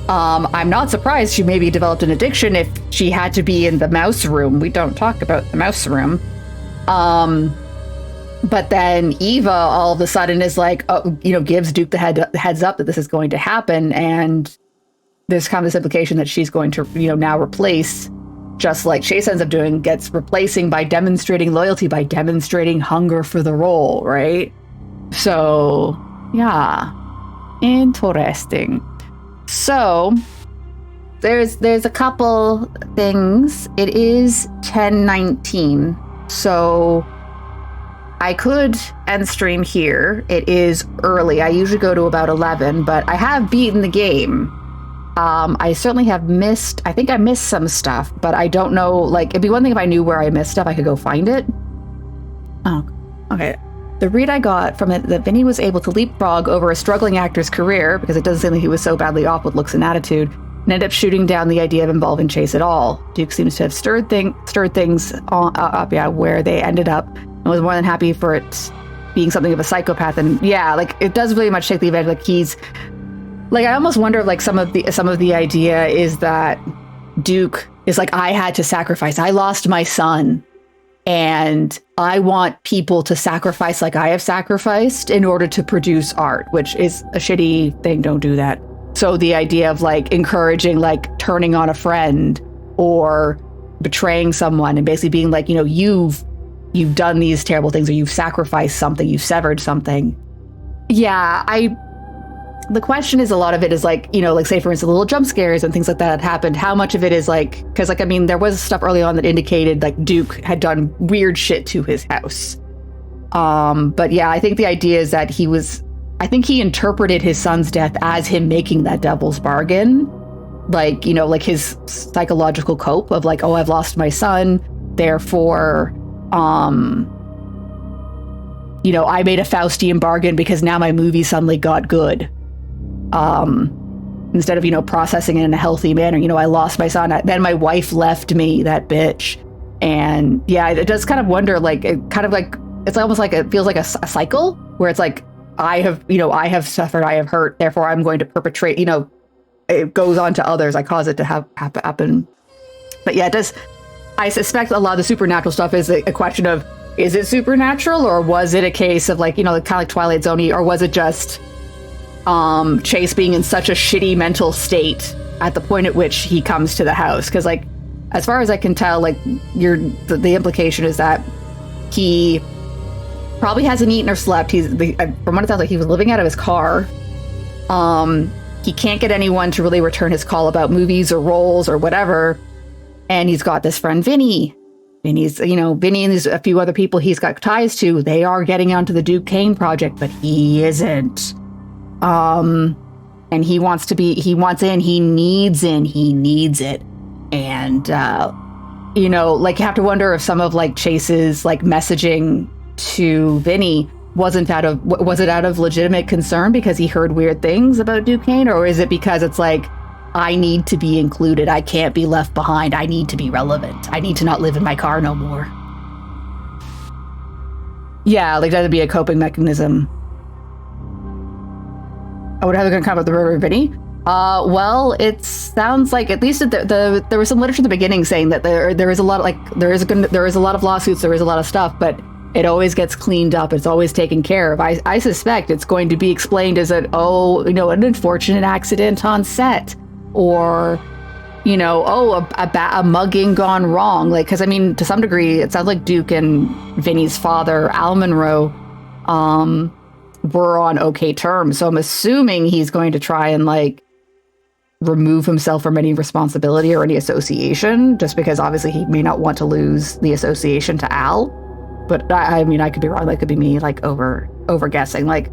I'm not surprised she maybe developed an addiction if she had to be in the mouse room. We don't talk about the mouse room. But then Eva all of a sudden is like, oh, you know, gives Duke the heads up that this is going to happen. And there's kind of this implication that she's going to, you know, now replace, just like Chase ends up doing, gets replacing by demonstrating loyalty, by demonstrating hunger for the role, right? So, yeah. Interesting. So, there's a couple things. It is 10:19, so I could end stream here. It is early. I usually go to about 11, but I have beaten the game. I certainly have missed, I think I missed some stuff, but I don't know, like, it'd be one thing if I knew where I missed stuff, I could go find it. Oh, okay. The read I got from it that Vinny was able to leapfrog over a struggling actor's career, because it doesn't seem like he was so badly off with looks and attitude, and ended up shooting down the idea of involving Chase at all. Duke seems to have stirred things up, where they ended up, and was more than happy for it being something of a psychopath. And yeah, like, it does really much take the advantage, like, he's, like, I almost wonder if, like, some of the idea is that Duke is like, I had to sacrifice. I lost my son, and I want people to sacrifice like I have sacrificed in order to produce art, which is a shitty thing. Don't do that. So the idea of, like, encouraging, like, turning on a friend or betraying someone and basically being like, you know, you've done these terrible things, or you've sacrificed something, you've severed something. Yeah, the question is, a lot of it is, like, you know, like, say for instance, little jump scares and things like that happened. How much of it is like, because, like, I mean, there was stuff early on that indicated, like, Duke had done weird shit to his house. But yeah, I think the idea is that I think he interpreted his son's death as him making that devil's bargain. Like, you know, like his psychological cope of, like, oh, I've lost my son, therefore, you know, I made a Faustian bargain because now my movie suddenly got good. Instead of, you know, processing it in a healthy manner, you know, I lost my son, then my wife left me, that bitch. And yeah, it does kind of wonder, like, it's almost like, it feels like a cycle where it's like, I have suffered, I have hurt, therefore I'm going to perpetrate, you know, it goes on to others, I cause it to happen. But yeah, it does, I suspect a lot of the supernatural stuff is a question of, is it supernatural, or was it a case of, like, you know, kind of like Twilight Zone-y, or was it just Chase being in such a shitty mental state at the point at which he comes to the house? Because, like, as far as I can tell, like, the implication is that he probably hasn't eaten or slept. From what it sounds like, he was living out of his car. He can't get anyone to really return his call about movies or roles or whatever. And he's got this friend Vinny. And Vinny and there's a few other people he's got ties to. They are getting onto the Duke Kane project, but he isn't. And he wants in, he needs it. And, you know, like, you have to wonder if some of, like, Chase's, like, messaging to Vinny was it out of legitimate concern because he heard weird things about Duke Kane, or is it because it's like, I need to be included, I can't be left behind, I need to be relevant, I need to not live in my car no more. Yeah, like, that'd be a coping mechanism. Oh, what are they going to come up with the River Vinny? Well, it sounds like, at least there was some literature at the beginning saying that there is a lot of, like, there is a lot of lawsuits, there is a lot of stuff, but it always gets cleaned up. It's always taken care of. I suspect it's going to be explained as an unfortunate accident on set, or, you know, a mugging gone wrong. Like, because I mean, to some degree, it sounds like Duke and Vinny's father, Al Monroe, were on okay terms. So I'm assuming he's going to try and, like, remove himself from any responsibility or any association, just because obviously he may not want to lose the association to Al. But I mean, I could be wrong. That could be me, like, over guessing. Like,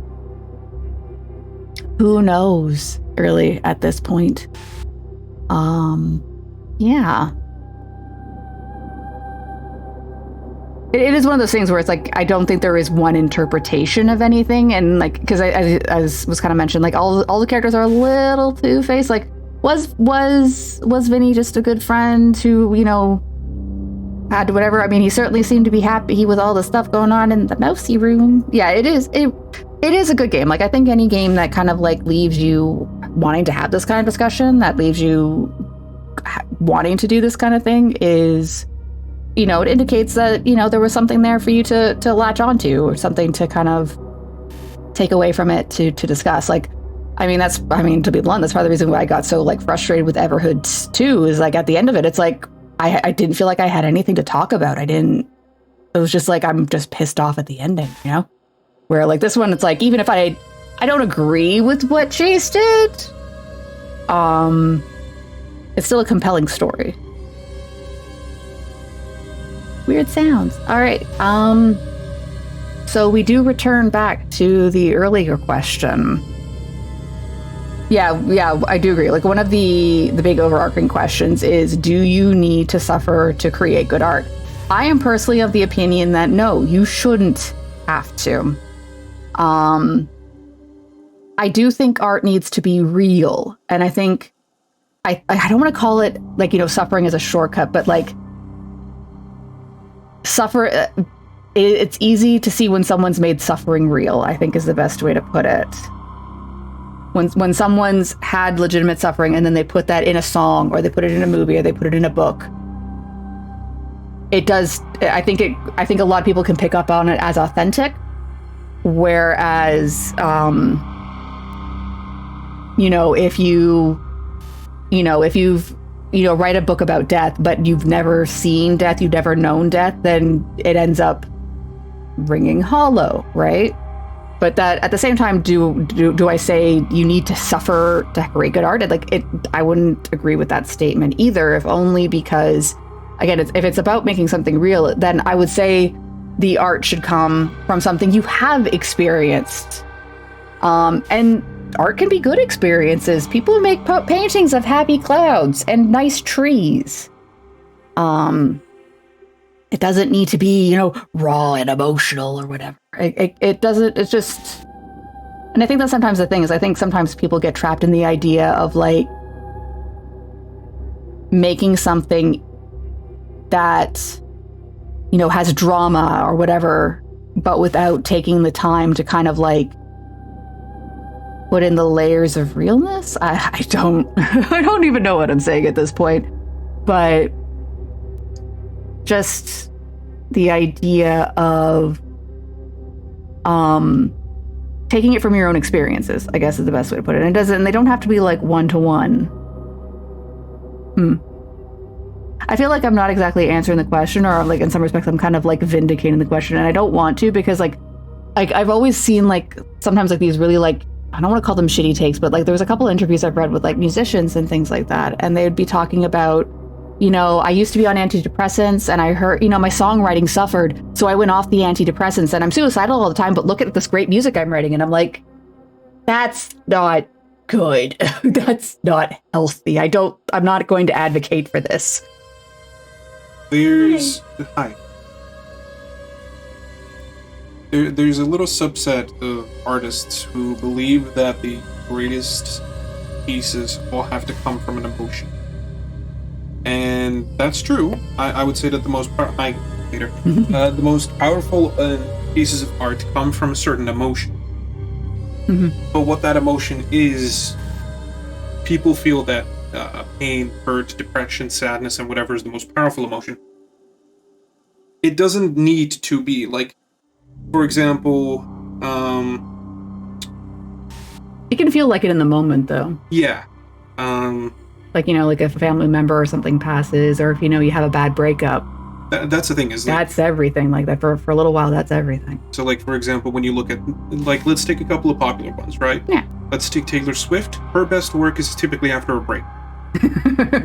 who knows, really, at this point. Yeah. It is one of those things where it's like, I don't think there is one interpretation of anything. And, like, because as was kind of mentioned, like, all the characters are a little two-faced. Like, was Vinny just a good friend who, you know, had whatever? I mean, he certainly seemed to be happy with all the stuff going on in the mousy room. Yeah, it is a good game. Like, I think any game that kind of, like, leaves you wanting to have this kind of discussion, that leaves you wanting to do this kind of thing, is, you know, it indicates that, you know, there was something there for you to latch onto, or something to kind of take away from it to discuss. Like, I mean, to be blunt, that's part of the reason why I got so, like, frustrated with Everhood 2, is, like, at the end of it, it's like, I didn't feel like I had anything to talk about. It was just like, I'm just pissed off at the ending, you know? Where, like, this one, it's like, even if I don't agree with what Chase did, it's still a compelling story. Weird sounds. All right. So we do return back to the earlier question. Yeah, I do agree. Like one of the big overarching questions is, do you need to suffer to create good art? I am personally of the opinion that no, you shouldn't have to. I do think art needs to be real, and I think I don't want to call it like, suffering as a shortcut, but like suffer. It's easy to see when someone's made suffering real, I think is the best way to put it. When someone's had legitimate suffering and then they put that in a song or they put it in a movie or they put it in a book, it does. I think a lot of people can pick up on it as authentic. Whereas, if you've write a book about death, but you've never seen death, you've never known death, then it ends up ringing hollow, right? But that at the same time, do I say you need to suffer to create good art? I wouldn't agree with that statement either, if only because, again, if it's about making something real, then I would say the art should come from something you have experienced. And art can be good experiences. People make paintings of happy clouds and nice trees. It doesn't need to be, raw and emotional or whatever. It doesn't, it's just, and I think that's sometimes the thing is I think sometimes people get trapped in the idea of like making something that, has drama or whatever, but without taking the time to kind of like put in the layers of realness. I don't I don't even know what I'm saying at this point, but just the idea of taking it from your own experiences, I guess is the best way to put it. And they don't have to be like one-to-one. I feel like I'm not exactly answering the question, or like in some respects I'm kind of like vindicating the question, and I don't want to, because like I've always seen like sometimes like these really like, I don't want to call them shitty takes, but like there was a couple of interviews I've read with like musicians and things like that, and they would be talking about, I used to be on antidepressants and I heard, my songwriting suffered, so I went off the antidepressants and I'm suicidal all the time, but look at this great music I'm writing. And I'm like, that's not good. That's not healthy. I'm not going to advocate for this. There's There's a little subset of artists who believe that the greatest pieces all have to come from an emotion. And that's true. I would say that the most powerful pieces of art come from a certain emotion. But what that emotion is, people feel that pain, hurt, depression, sadness, and whatever is the most powerful emotion. It doesn't need to be like, for example, it can feel like it in the moment, though. Yeah. Like, like if a family member or something passes, or if, you have a bad breakup. That's the thing, is that's everything. Like that for a little while, that's everything. So, like, for example, when you look at, like, let's take a couple of popular ones, right? Yeah. Let's take Taylor Swift. Her best work is typically after a break.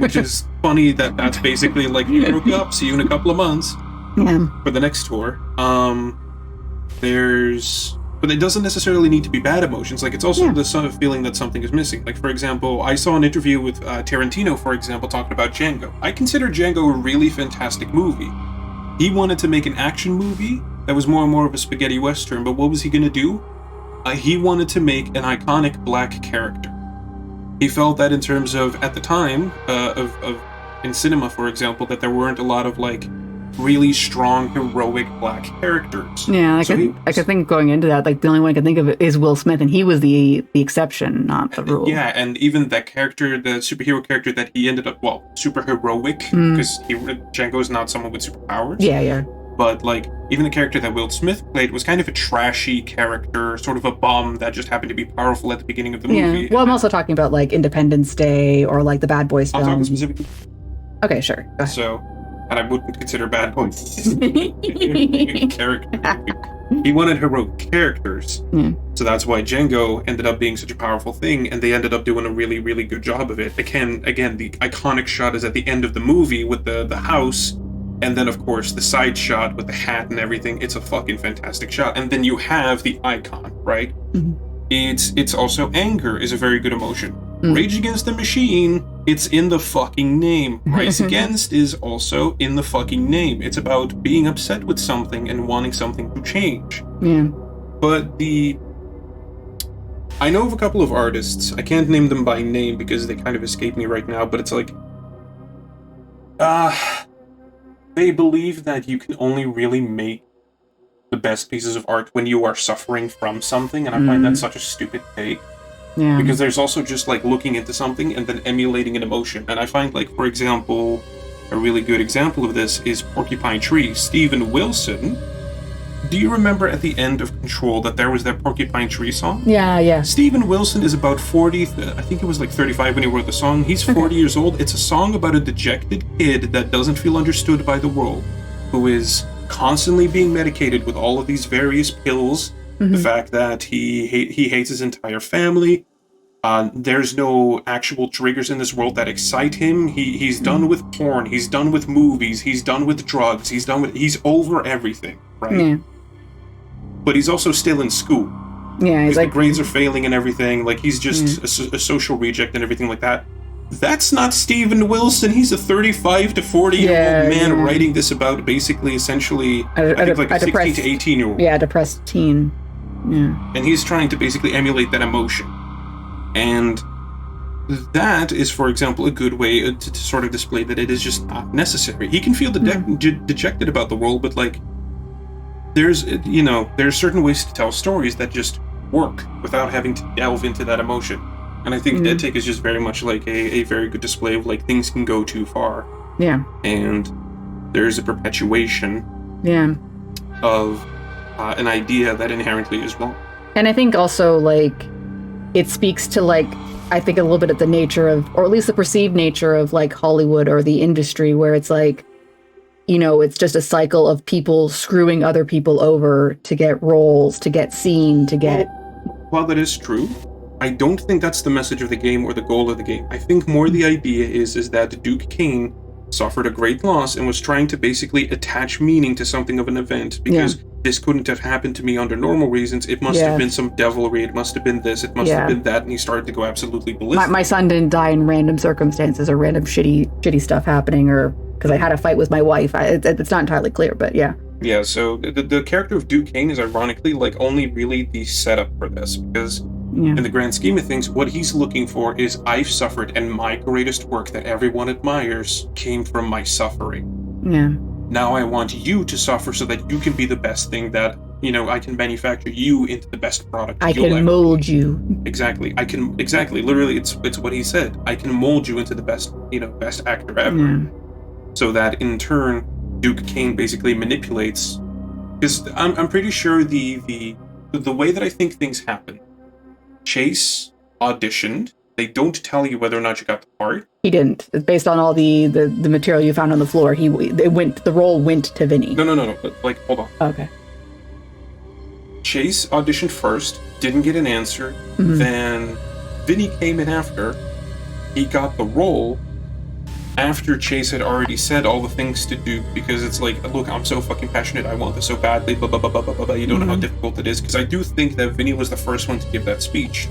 Which is funny that that's basically like, you broke up, see you in a couple of months. Yeah. For the next tour. But it doesn't necessarily need to be bad emotions. Like, it's also the sort of feeling that something is missing. Like, for example, I saw an interview with Tarantino, for example, talking about Django. I consider Django a really fantastic movie. He wanted to make an action movie that was more and more of a spaghetti western, but what was he going to do? He wanted to make an iconic black character. He felt that in terms of, at the time, in cinema, for example, that there weren't a lot of, like, really strong, heroic black characters. Yeah, I could think going into that, like the only one I can think of is Will Smith, and he was the exception, not the rule. Yeah, and even that character, the superhero character that he ended up, super heroic, because Django is not someone with superpowers. Yeah. But like, even the character that Will Smith played was kind of a trashy character, sort of a bum that just happened to be powerful at the beginning of the movie. Yeah. Well, I'm also talking about like Independence Day or like the Bad Boys I'm talking films. specifically. Okay, sure. So, and I wouldn't consider Bad Boys a character. He wanted heroic characters. So that's why Django ended up being such a powerful thing, and they ended up doing a really, really good job of it. Again, the iconic shot is at the end of the movie with the house, and then of course the side shot with the hat and everything. It's a fucking fantastic shot. And then you have the icon, right? It's also anger is a very good emotion. Rage Against the Machine, it's in the fucking name. Rise Against is also in the fucking name. It's about being upset with something and wanting something to change. Yeah. But I know of a couple of artists, I can't name them by name because they kind of escape me right now, but it's like, they believe that you can only really make the best pieces of art when you are suffering from something, and I find that such a stupid take. Yeah. Because there's also just like looking into something and then emulating an emotion. And I find, like, for example, a really good example of this is Porcupine Tree. Steven Wilson. Do you remember at the end of Control that there was that Porcupine Tree song? Yeah. Steven Wilson is about 40, I think it was like 35 when he wrote the song. He's 40 years old. It's a song about a dejected kid that doesn't feel understood by the world, who is constantly being medicated with all of these various pills. The fact that he hates his entire family. There's no actual triggers in this world that excite him. He's done with porn. He's done with movies. He's done with drugs. He's over everything, right? Yeah. But he's also still in school. Yeah, he's like, like, the grades are failing and everything. Like, he's just a social reject and everything like that. That's not Steven Wilson. He's a 35 to 40-year-old man writing this about basically, essentially, I think like a 16 to 18-year-old. Yeah, depressed teen. Yeah. And he's trying to basically emulate that emotion. And that is, for example, a good way to sort of display that it is just not necessary. He can feel dejected about the world, but, like, there's certain ways to tell stories that just work without having to delve into that emotion. And I think Dead Take is just very much like a very good display of, like, things can go too far. Yeah. And there's a perpetuation of an idea that inherently is wrong. And I think also, like, it speaks to, like, I think a little bit of the nature of, or at least the perceived nature of, like, Hollywood or the industry, where it's like, you know, it's just a cycle of people screwing other people over to get roles, to get seen, to get... While that is true, I don't think that's the message of the game or the goal of the game. I think more the idea is that Duke Kane suffered a great loss and was trying to basically attach meaning to something of an event, because this couldn't have happened to me under normal reasons. It must have been some devilry. It must have been this. It must have been that. And he started to go absolutely ballistic. My son didn't die in random circumstances or random shitty stuff happening, or because I had a fight with my wife. It's not entirely clear, but yeah. Yeah, so the character of Duke Kane is ironically, like, only really the setup for this, because in the grand scheme of things, what he's looking for is, I've suffered, and my greatest work that everyone admires came from my suffering. Yeah. Now I want you to suffer so that you can be the best thing that, you know, I can manufacture you into the best product. I can mold you. Exactly. Literally, it's what he said. I can mold you into the best actor ever. Yeah. So that in turn, Duke Kane basically manipulates, because I'm pretty sure the way that I think things happen. Chase auditioned. They don't tell you whether or not you got the part. He didn't. It's based on all the material you found on the floor. The role went to Vinny. No. But, like, hold on. Okay. Chase auditioned first, didn't get an answer. Then Vinny came in after. He got the role after Chase had already said all the things to do, because it's like, look, I'm so fucking passionate. I want this so badly. Blah, blah, blah, blah, blah, blah. You don't know how difficult it is. Because I do think that Vinny was the first one to give that speech.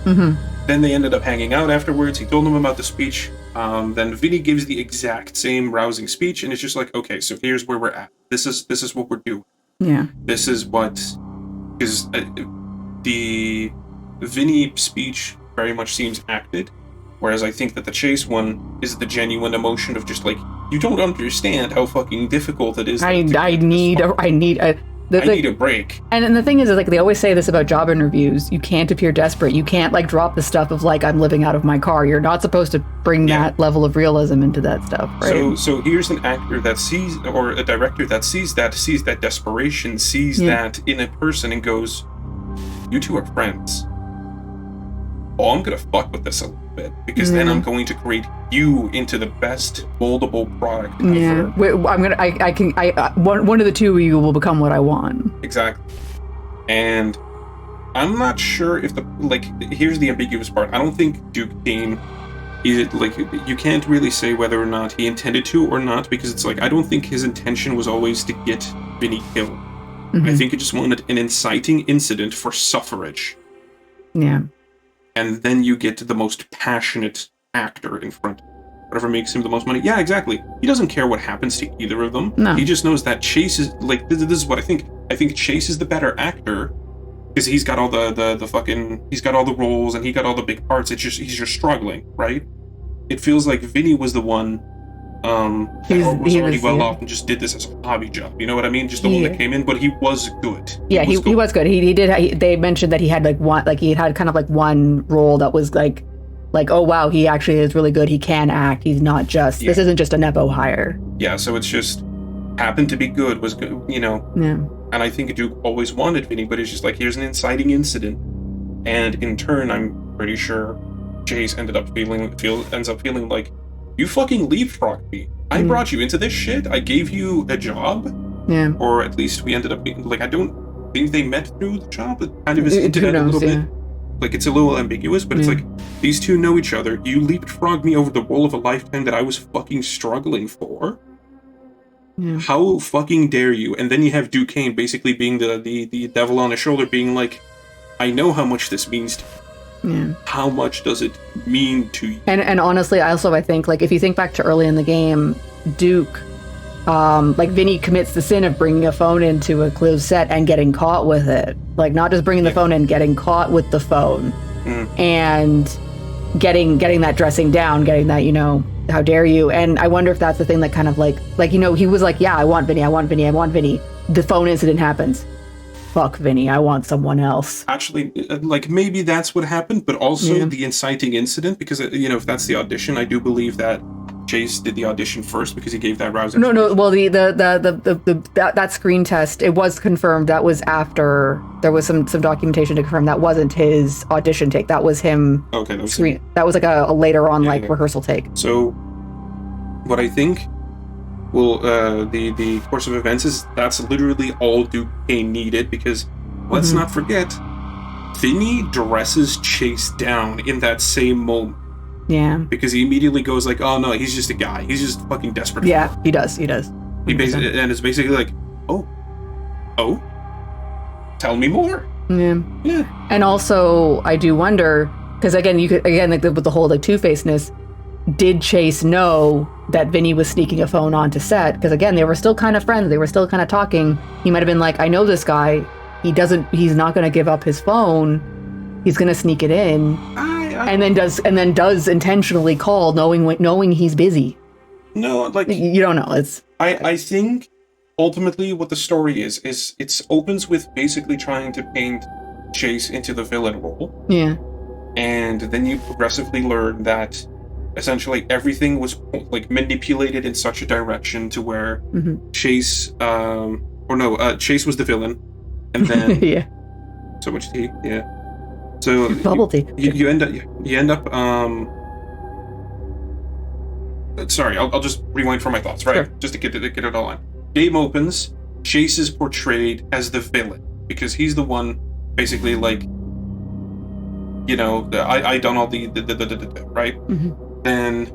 Then they ended up hanging out afterwards. He told them about the speech. Then Vinny gives the exact same rousing speech, and it's just like, okay, so here's where we're at. This is what we're doing. Yeah. This is what is the Vinny speech very much seems acted, whereas I think that the Chase one is the genuine emotion of just like, you don't understand how fucking difficult it is. I need a break. And the thing is, like, they always say this about job interviews. You can't appear desperate. You can't, like, drop the stuff of, like, I'm living out of my car. You're not supposed to bring that level of realism into that stuff, right? So here's an actor that sees, or a director that sees that desperation, sees that in a person and goes, you two are friends. Oh, I'm gonna fuck with this a little bit, because then I'm going to create you into the best moldable product ever. One of the two of you will become what I want. Exactly. And I'm not sure if here's the ambiguous part. I don't think Duke Kane is, like, you can't really say whether or not he intended to or not, because it's like, I don't think his intention was always to get Vinny killed. I think he just wanted an inciting incident for suffrage. Yeah. And then you get to the most passionate actor in front of him. Whatever makes him the most money. Yeah, exactly. He doesn't care what happens to either of them. No. He just knows that Chase is, like, this is what I think. I think Chase is the better actor because he's got all the fucking, he's got all the roles and he got all the big parts. It's just, he's just struggling, right? It feels like Vinny was the one that was already well off and just did this as a hobby job. You know what I mean? Just the one that came in, but he was good. Yeah, he was good. He did. They mentioned that he had he had kind of like one role that was like, oh wow, he actually is really good. He can act. He's not just, this isn't just a Nepo hire. Yeah, so it's just happened to be good, was good, you know. Yeah. And I think Duke always wanted Vinny, but it's just like, here's an inciting incident. And in turn, I'm pretty sure Chase ends up feeling like, you fucking leapfrogged me. I brought you into this shit. I gave you a job. Yeah. Or at least we ended up being, like, I don't think they met through the job. It kind of is hinted at a little bit. Like, it's a little ambiguous, but it's like, these two know each other. You leapfrogged me over the role of a lifetime that I was fucking struggling for. Yeah. How fucking dare you? And then you have Duquesne basically being the devil on his shoulder, being like, I know how much this means to you. Yeah. How much does it mean to you? And honestly, I think, like, if you think back to early in the game, Duke, like, Vinny commits the sin of bringing a phone into a closed set and getting caught with it. Like, not just bringing the phone in, getting caught with the phone. And getting that dressing down, getting that, you know, how dare you? And I wonder if that's the thing that kind of like, you know, he was like, yeah, I want Vinny. The phone incident happens. Fuck Vinny, I want someone else. Actually, like, maybe that's what happened, but also the inciting incident, because, you know, if that's the audition, I do believe that Chase did the audition first because he gave that rousing. No. Well, that screen test, it was confirmed. That was after there was some documentation to confirm that wasn't his audition take. That was him. Okay, that was screen. Him. That was like a later on rehearsal take. So, what I think will the course of events is that's literally all Duquesne needed, because let's not forget, Vinny dresses Chase down in that same moment. Yeah. Because he immediately goes like, oh no, he's just a guy. He's just fucking desperate. Yeah, he does. He basically, and it's basically like, oh, tell me more. Yeah. And also, I do wonder, because again, like with the whole like two-facedness, did Chase know that Vinny was sneaking a phone onto set? Because again, they were still kind of friends. They were still kind of talking. He might have been like, I know this guy. He's not going to give up his phone. He's going to sneak it in. And then does intentionally call, knowing he's busy. No, like, you don't know. I think ultimately what the story is it opens with basically trying to paint Chase into the villain role. Yeah. And then you progressively learn that essentially everything was like manipulated in such a direction to where Chase Chase was the villain, and then yeah. So much tea, yeah. So bubble tea. You end up sorry, I'll just rewind for my thoughts, right? Sure. Just to get it all on. Game opens, Chase is portrayed as the villain because he's the one basically like, you know, I done all the right? Then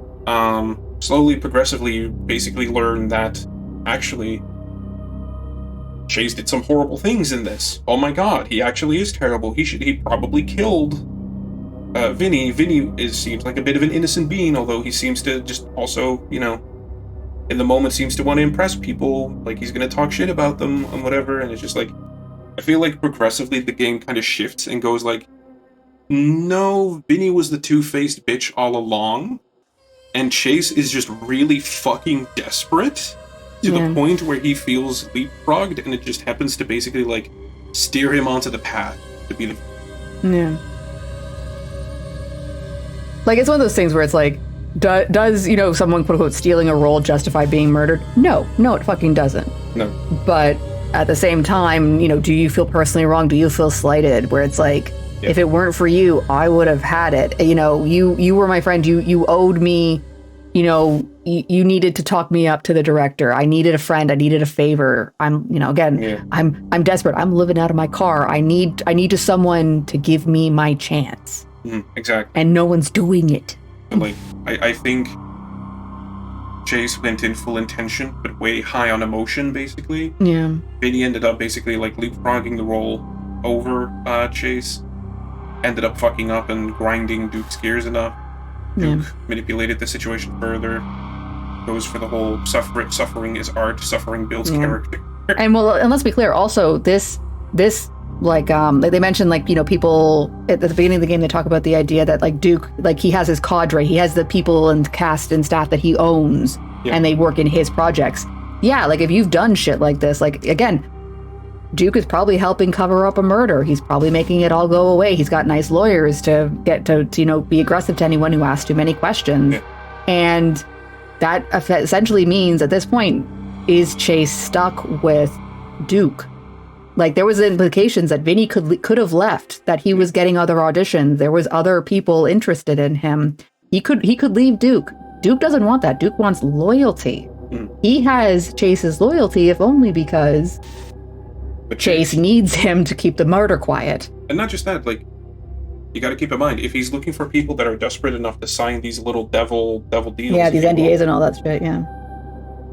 slowly, progressively, you basically learn that actually Chase did some horrible things in this. Oh my god, he actually is terrible. He probably killed Vinny. Vinny seems like a bit of an innocent being, although he seems to just also, you know, in the moment seems to want to impress people. Like he's gonna talk shit about them and whatever. And it's just like, I feel like progressively the game kind of shifts and goes like, no, Vinny was the two-faced bitch all along, and Chase is just really fucking desperate to the point where he feels leapfrogged, and it just happens to basically like steer him onto the path to be the. Yeah. Like it's one of those things where it's like, does you know someone quote unquote stealing a role justify being murdered? No, it fucking doesn't. No. But at the same time, you know, do you feel personally wrong? Do you feel slighted? Where it's like, if it weren't for you, I would have had it. You know, you were my friend. You owed me. You know, you needed to talk me up to the director. I needed a friend. I needed a favor. I'm, you know, again, I'm desperate. I'm living out of my car. I need just someone to give me my chance. Exactly. And no one's doing it. Like, I think Chase went in full intention, but way high on emotion, basically. Yeah. Vinny ended up basically like leapfrogging the role over Chase. ended up fucking up and grinding Duke's gears enough. Duke manipulated the situation further. Goes for the whole suffering is art, suffering builds character. And let's be clear, also this like they mentioned, like, you know, people at the beginning of the game, they talk about the idea that like Duke, like he has his cadre, he has the people and cast and staff that he owns, and they work in his projects. Yeah, like if you've done shit like this, like again, Duke is probably helping cover up a murder. He's probably making it all go away. He's got nice lawyers to get to you know, be aggressive to anyone who asks too many questions. And that essentially means at this point, is Chase stuck with Duke? Like there was implications that Vinny could have left, that he was getting other auditions. There was other people interested in him. He could leave Duke. Duke doesn't want that. Duke wants loyalty. He has Chase's loyalty, if only because Chase needs him to keep the murder quiet. And not just that, like, you got to keep in mind, if he's looking for people that are desperate enough to sign these little devil deals. Yeah, these NDAs and all that shit, yeah.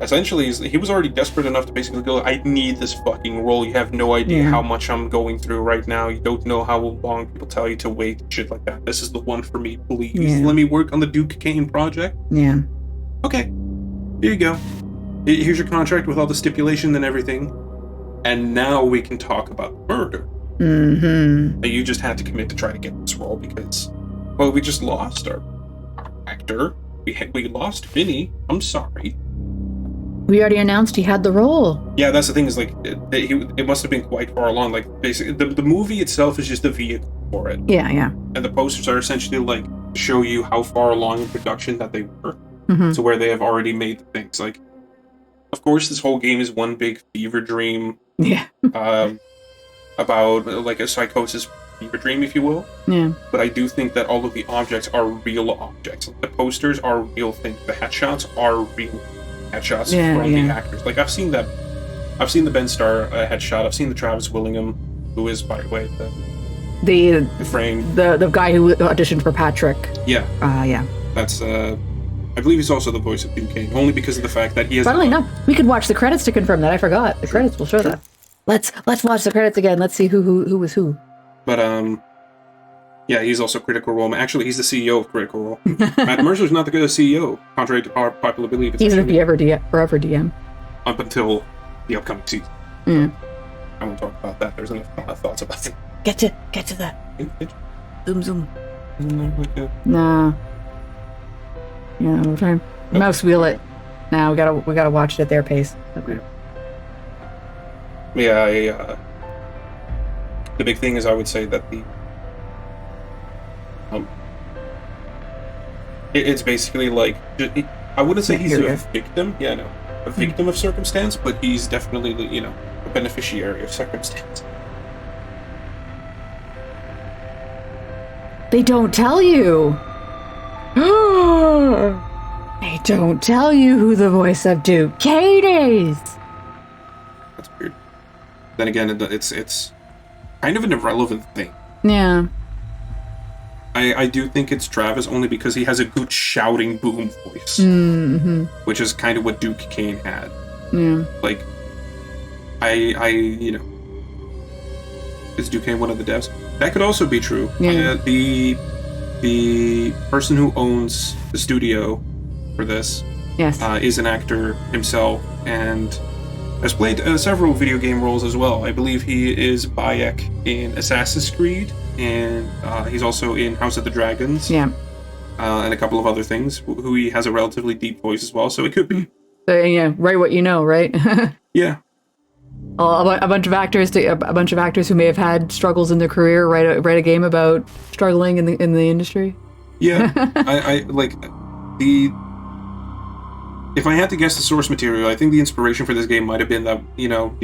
Essentially, he was already desperate enough to basically go, I need this fucking role. You have no idea how much I'm going through right now. You don't know how long people tell you to wait, shit like that. This is the one for me, please. Let me work on the Duke Kane project. Yeah. Okay, here you go. Here's your contract with all the stipulation and everything. And now we can talk about the murder. You just had to commit to try to get this role because, well, we just lost our actor. We lost Vinny. I'm sorry. We already announced he had the role. Yeah, that's the thing, is like it must have been quite far along. Like basically, the movie itself is just a vehicle for it. Yeah. And the posters are essentially like show you how far along in production that they were, to where they have already made the things. Like, of course, this whole game is one big fever dream. Yeah. About like a psychosis fever dream, if you will. Yeah. But I do think that all of the objects are real objects. Like, the posters are real things. The headshots are real headshots from the actors. Like I've seen the Ben Starr headshot. I've seen the Travis Willingham, who is, by the way, the frame. The guy who auditioned for Patrick. Yeah. Yeah. That's I believe he's also the voice of Duke Kane, only because of the fact that he has. Funnily enough, we could watch the credits to confirm that. I forgot. The credits will show that. Let's watch the credits again. Let's see who was who. But yeah, he's also Critical Role. Actually, he's the CEO of Critical Role. Matt Mercer's not the good CEO, contrary to popular belief. Even if he forever DM. Up until the upcoming season. Yeah. I won't talk about that. There's enough thoughts about it. Get to that. Zoom. Nah. Yeah, we're trying. Mouse wheel it. Now we gotta watch it at their pace. Okay. Yeah, the big thing is, I would say that it's basically like, I wouldn't say he's a victim. Yeah, no, a victim of circumstance, but he's definitely, you know, a beneficiary of circumstance. They don't tell you. They don't tell you who the voice of Duke Kane is. That's weird. Then again, it's kind of an irrelevant thing. Yeah. I do think it's Travis, only because he has a good shouting boom voice, which is kind of what Duke Kane had. Yeah. Like, you know, is Duke Kane one of the devs? That could also be true. Yeah. The person who owns the studio for this, is an actor himself and has played several video game roles as well. I believe he is Bayek in Assassin's Creed, and he's also in House of the Dragons. Yeah. And a couple of other things. Who he has a relatively deep voice as well, so it could be. So, yeah, write what you know, right? Yeah. A bunch of actors who may have had struggles in their career write a game about struggling in the industry. Yeah, I like if I had to guess the source material, I think the inspiration for this game might have been that, you know,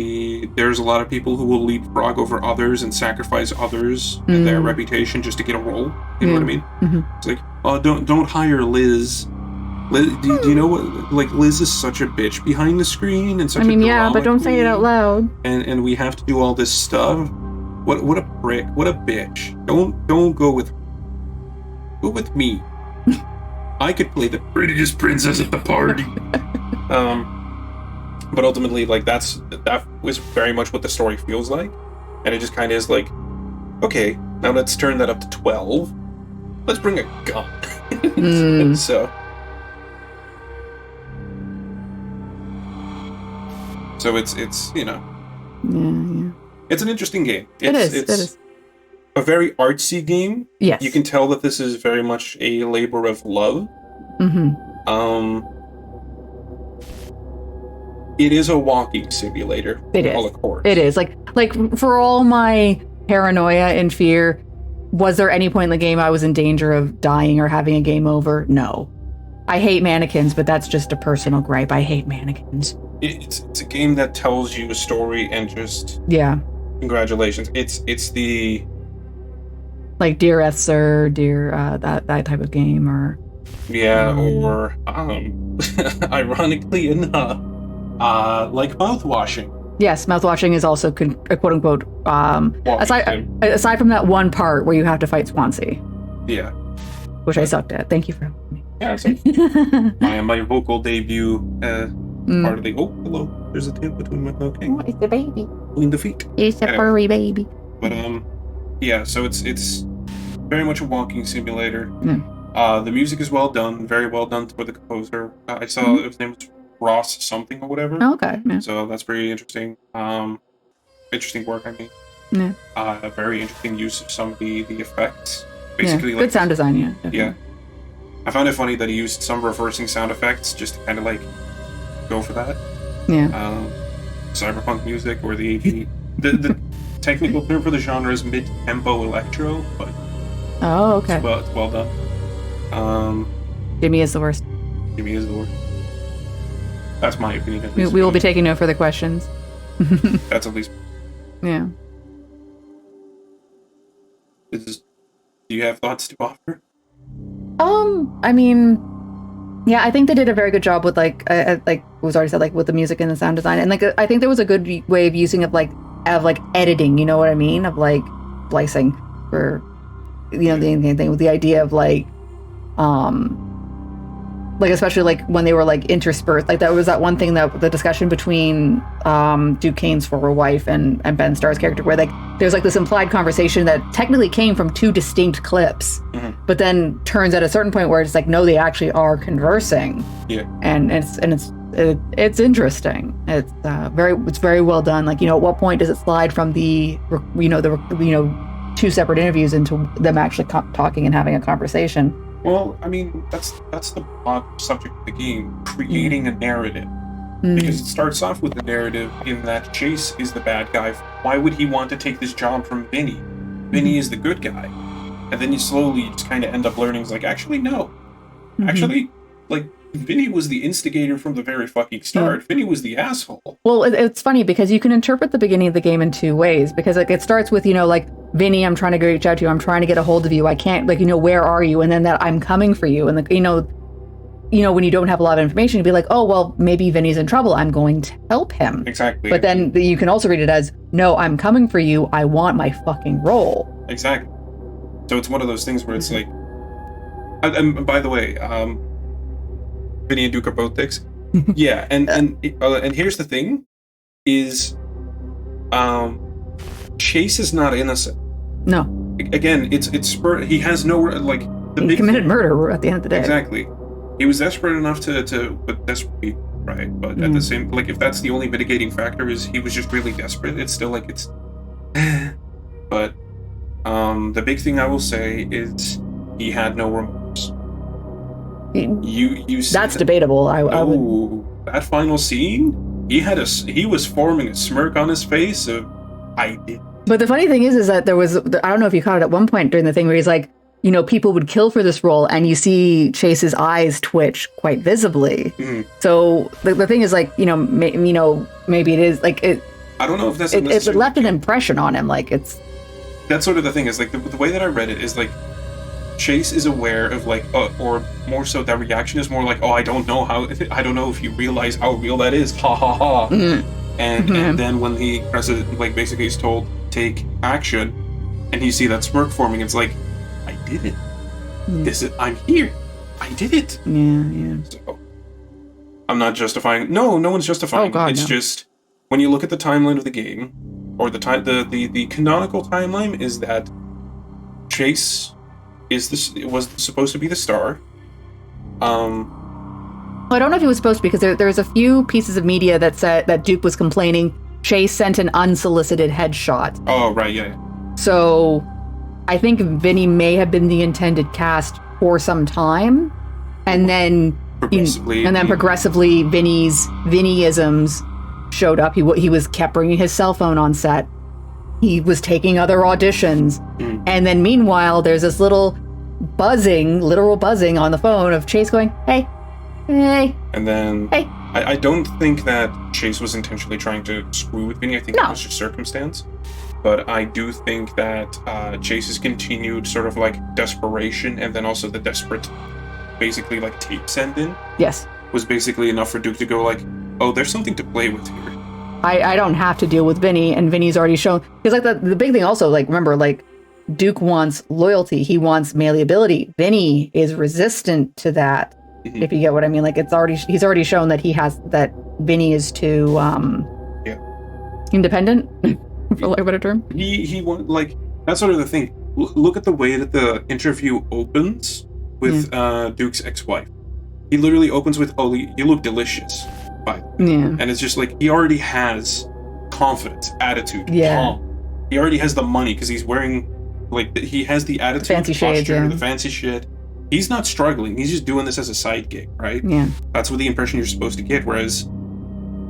there's a lot of people who will leapfrog over others and sacrifice others and their reputation just to get a role. You know what I mean? It's like, oh, don't hire Liz. Do you know what? Like, Liz is such a bitch behind the screen and such. I mean, a yeah, but don't say it out loud. And we have to do all this stuff. What a prick! What a bitch! Don't go with me. I could play the prettiest princess at the party. But ultimately, like, that was very much what the story feels like, and it just kind of is like, okay, Now let's turn that up to 12. Let's bring a gun. So it's you know, Yeah. it's an interesting game. It is. It's a very artsy game. Yes. You can tell that this is very much a labor of love. It is a walking simulator. It is. Of course. It is. Like for all my paranoia and fear, was there any point in the game I was in danger of dying or having a game over? No. I hate mannequins, but that's just a personal gripe. I hate mannequins. It's a game that tells you a story and just congratulations. It's the like Dear Esther, Dear that type of game, or or ironically enough, like mouthwashing. Yes, mouthwashing is also quote unquote aside from that one part where you have to fight Swansea. Yeah. Which I sucked at. Thank you for helping me. Yeah, so my vocal debut part of the hello. There's a tail between my Oh, it's a baby. between the feet. It's a furry baby. But yeah, so it's very much a walking simulator. The music is well done, very well done for the composer. I saw his name was Ross something or whatever. Oh, okay. Yeah. So that's pretty interesting. Interesting work, I mean. Yeah. Very interesting use of some of the effects. Basically, good sound design, yeah. Definitely. Yeah. I found it funny that he used some reversing sound effects just to kind of like go for that. Yeah. Cyberpunk music or the technical term for the genre is mid-tempo electro, but oh, okay. It's well done. Jimmy is the worst. Jimmy is the worst. That's my opinion. At least. We will be taking no further questions. That's at least. Yeah. Do you have thoughts to offer? I mean, yeah, I think they did a very good job with like was already said, like with the music and the sound design, and like I think there was a good way of using of editing. You know what I mean? Of like splicing for the thing with the idea of like especially like when they were like interspersed, like that was that one thing that the discussion between Duquesne's former wife and Ben Starr's character, where like there's like this implied conversation that technically came from two distinct clips, but then turns at a certain point where it's like no, they actually are conversing. Yeah, and it's interesting. It's very well done. Like at what point does it slide from the two separate interviews into them actually talking and having a conversation? Well, I mean, that's the broad subject of the game, creating a narrative. Because it starts off with the narrative in that Chase is the bad guy. Why would he want to take this job from Vinny? Vinny is the good guy. And then you slowly just kind of end up learning, like, actually, no. Actually, like, Vinny was the instigator from the very fucking start. Vinny was the asshole. Well, it's funny because you can interpret the beginning of the game in two ways. Because like it starts with, like, Vinny, I'm trying to reach out to you. I'm trying to get a hold of you. I can't, like, where are you? And then that I'm coming for you. And, when you don't have a lot of information, you'd be like, oh, well, maybe Vinny's in trouble. I'm going to help him. Exactly. But then you can also read it as, no, I'm coming for you. I want my fucking role. Exactly. So it's one of those things where it's like, and by the way, Vinny and Duke are both dicks. Yeah, and here's the thing, is, Chase is not innocent. No. Again, it's he has no, like, he committed murder at the end of the day. Exactly. He was desperate enough but desperate, right? But at the same, like, if that's the only mitigating factor is he was just really desperate, it's still like it's. But the big thing I will say is he had no remorse. You that's debatable. I would. That final scene, he was forming a smirk on his face of, I did. But the funny thing is that there was, I don't know if you caught it at one point during the thing where he's like, people would kill for this role, and you see Chase's eyes twitch quite visibly. So the thing is, like, maybe it is like it. I don't know if that's it left an impression on him. Like it's. That's sort of the thing is like the way that I read it is like Chase is aware of like or more so that reaction is more like, oh, I don't know if you realize how real that is, ha ha ha. And then when he presses, like, basically he's told take action, and you see that smirk forming, it's like, I did it. I'm here. I did it. Yeah. So, I'm not justifying. No one's justifying. Oh, God, it's just when you look at the timeline of the game, or the canonical timeline is that Chase was supposed to be the star. I don't know if he was supposed to be, because there's a few pieces of media that said that Duke was complaining Chase sent an unsolicited headshot. Oh, right, yeah. So I think Vinny may have been the intended cast for some time, and then progressively Vinny-isms showed up. He kept bringing his cell phone on set. He was taking other auditions, and then meanwhile there's this literal buzzing on the phone of Chase going, hey. And then hey. I don't think that Chase was intentionally trying to screw with Vinny. I think it was just circumstance. But I do think that Chase's continued sort of like desperation, and then also the desperate, basically like tape send in. Yes. Was basically enough for Duke to go like, oh, there's something to play with here. I don't have to deal with Vinny, and Vinny's already shown, because like the big thing also, like, remember, like, Duke wants loyalty, he wants malleability. Vinny is resistant to that, if you get what I mean. Like, he's already shown that that Vinny is too independent, for lack of a better term. He like, that's sort of the thing. Look at the way that the interview opens with Duke's ex-wife. He literally opens with, "Oh, you look delicious." And it's just like, he already has confidence, attitude, calm. He already has the money because he's wearing, like, he has the attitude, fancy shades, the fancy shit. He's not struggling. He's just doing this as a side gig, right? Yeah. That's what the impression you're supposed to get. Whereas,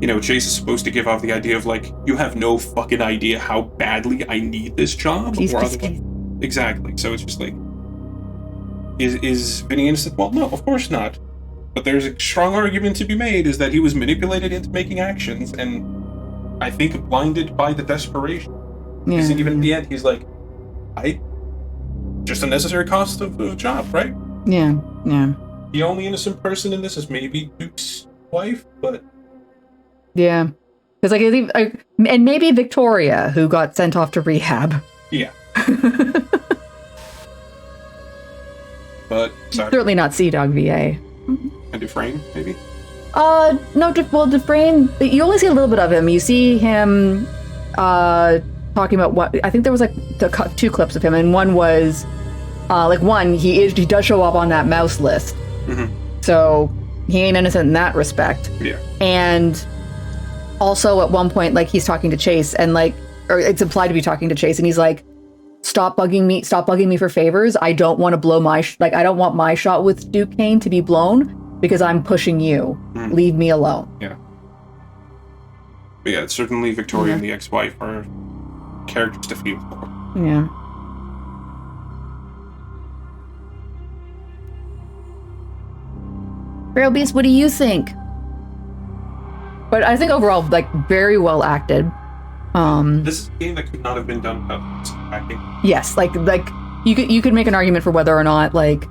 Chase is supposed to give off the idea of like, you have no fucking idea how badly I need this job. Exactly. So it's just like, is Vinny innocent? Well, no, of course not. But there's a strong argument to be made is that he was manipulated into making actions, and I think blinded by the desperation. Because even at the end, he's like, just a necessary cost of the job, right? Yeah. The only innocent person in this is maybe Duke's wife, but... Yeah. Because and maybe Victoria, who got sent off to rehab. Yeah. But, sorry. Certainly not Sea Dog VA. And Dufresne, maybe? No, Dufresne, you only see a little bit of him. You see him talking about what, I think there was like two clips of him, and one was, he does show up on that mouse list. So he ain't innocent in that respect. Yeah. And also at one point, like, he's talking to Chase, and like, or it's implied to be talking to Chase, and he's like, stop bugging me for favors. I don't want to blow I don't want my shot with Duke Kane to be blown because I'm pushing you. Leave me alone. Yeah. But yeah, certainly Victoria and the ex-wife are characters to feel for. Yeah. Real Beast, what do you think? But I think overall, like, very well acted. This is a game that could not have been done without acting. Yes, like you could make an argument for whether or not, like,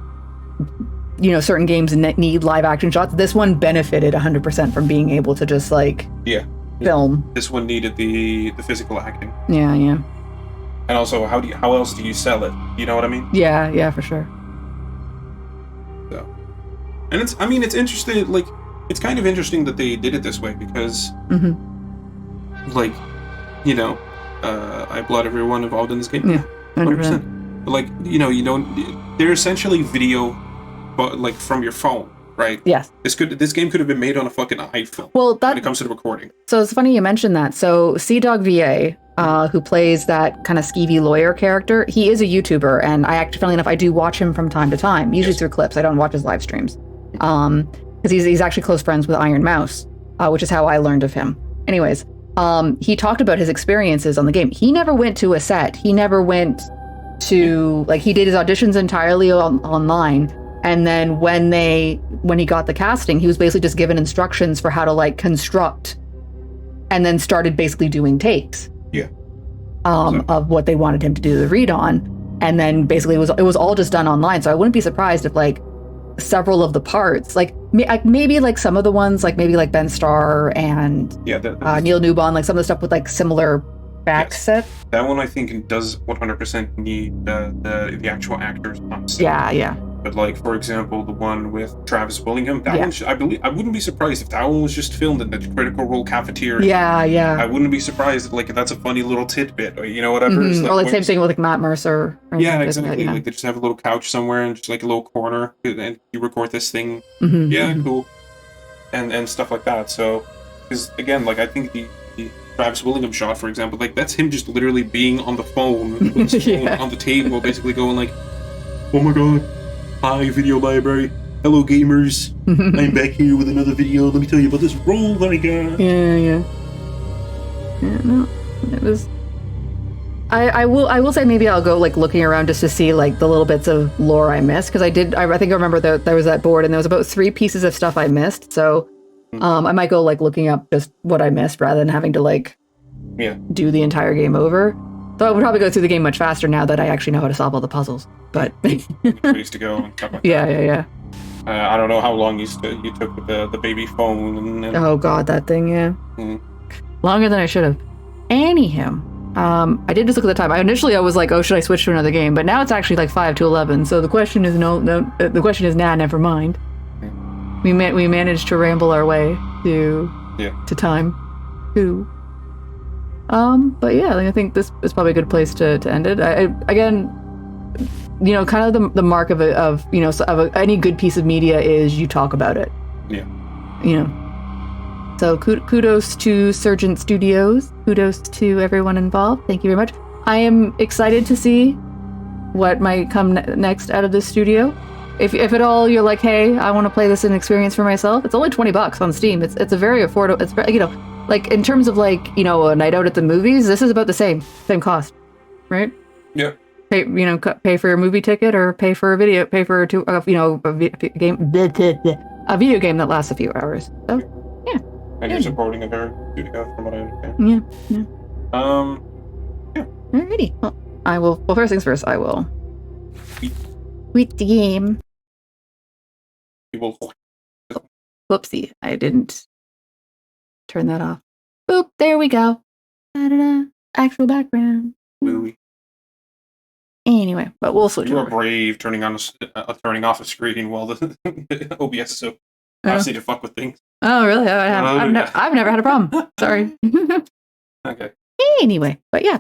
certain games need live action shots. This one benefited 100% from being able to just like film. This one needed the physical acting. Yeah. And also, how else do you sell it? You know what I mean? Yeah, for sure. So, and it's interesting. Like, it's kind of interesting that they did it this way because, like, I applaud everyone involved in this game. Yeah, 100%. But like, you don't. They're essentially video, but like from your phone, right? Yes. This game could have been made on a fucking iPhone. Well, when it comes to the recording. So it's funny you mentioned that. So Sea Dog VA, who plays that kind of skeevy lawyer character, he is a YouTuber, and funnily enough, I do watch him from time to time, usually through clips. I don't watch his live streams, because he's actually close friends with Iron Mouse, which is how I learned of him. Anyways. He talked about his experiences on the game. He never went to a set. He never went to, like, he did his auditions entirely online. And then when he got the casting, he was basically just given instructions for how to, like, construct, and then started basically doing takes. Yeah. Of what they wanted him to do the read on. And then basically it was all just done online. So I wouldn't be surprised if, like, several of the parts, like maybe like some of the ones, like maybe like Ben Starr and Neil Newbon, like some of the stuff with like similar back set. That one I think does 100% need the actual actors on set. Yeah. But like, for example, the one with Travis Willingham, that Yeah. one, I wouldn't be surprised if that one was just filmed in the Critical Role cafeteria. Yeah. I wouldn't be surprised, like, if that's a funny little tidbit, or you know, whatever. It's Or like same thing with like Matt Mercer. Or yeah, anything like that, exactly. Like they just have a little couch somewhere and just like a little corner, and you record this thing. Cool, and stuff like that. So, because again, like I think the Travis Willingham shot, for example, like that's him just literally being on the phone, with his phone on the table, basically going like, "Oh my god, hi video library, hello gamers, I'm back here with another video. Let me tell you about this role that I got." Yeah. No, it was. I will say maybe I'll go like looking around just to see like the little bits of lore I missed, because I think I remember that there was that board and there was about 3 pieces of stuff I missed. So I might go like looking up just what I missed rather than having to like do the entire game over. So I would probably go through the game much faster now that I actually know how to solve all the puzzles. But ways to go and stuff like that. Yeah. I don't know how long you took with the baby phone. And Oh god, that thing, yeah. Longer than I should have. Anyhow, I did just look at the time. I was like, oh, should I switch to another game? But now it's actually like 5 to 11. So the question is no. The question is never mind. We managed to ramble our way to time. Ooh. But yeah, I think this is probably a good place to end it. Again, you know, kind of the mark of any good piece of media is you talk about it. Yeah. You know. So kudos to Surgeon Studios. Kudos to everyone involved. Thank you very much. I am excited to see what might come next out of this studio. If at all you're like, hey, I want to play this and experience for myself, it's only $20 on Steam. It's a very affordable. It's, you know, like in terms of like, you know, a night out at the movies, this is about the same cost, right? Yeah. Pay for your movie ticket or pay for a video game that lasts a few hours. So yeah. And you're supporting a very good studio, from what I understand. Yeah. Alrighty. Well, I will. Well, first things first. I will quit the game. You will. Whoopsie! I didn't turn that off. Boop! There we go. Da-da-da. Actual background. Louie. Anyway, but we'll switch. You over. are brave turning off a screen while the OBS is so obviously to fuck with things. Oh, really? I've never had a problem. Sorry. Okay. Anyway, but yeah,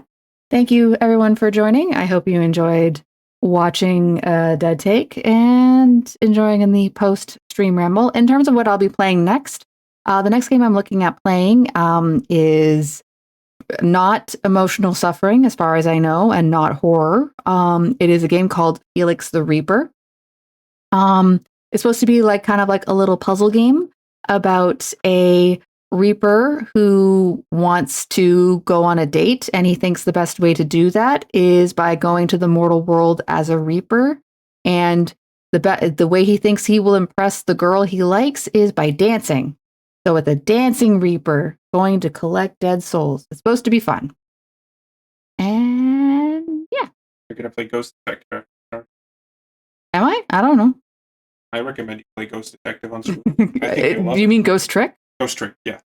thank you everyone for joining. I hope you enjoyed watching Dead Take and enjoying in the post-stream ramble. In terms of what I'll be playing next, the next game I'm looking at playing is not emotional suffering, as far as I know, and not horror. It is a game called Felix the Reaper. It's supposed to be like kind of like a little puzzle game about a Reaper who wants to go on a date, and he thinks the best way to do that is by going to the mortal world as a Reaper. And the way he thinks he will impress the girl he likes is by dancing. So with a dancing Reaper going to collect dead souls. It's supposed to be fun. And yeah. You're gonna play Ghost Detective. Am I? I don't know. I recommend you play Ghost Detective on Switch. I think you'll love You mean Ghost Trick? Ghost Trick, yeah.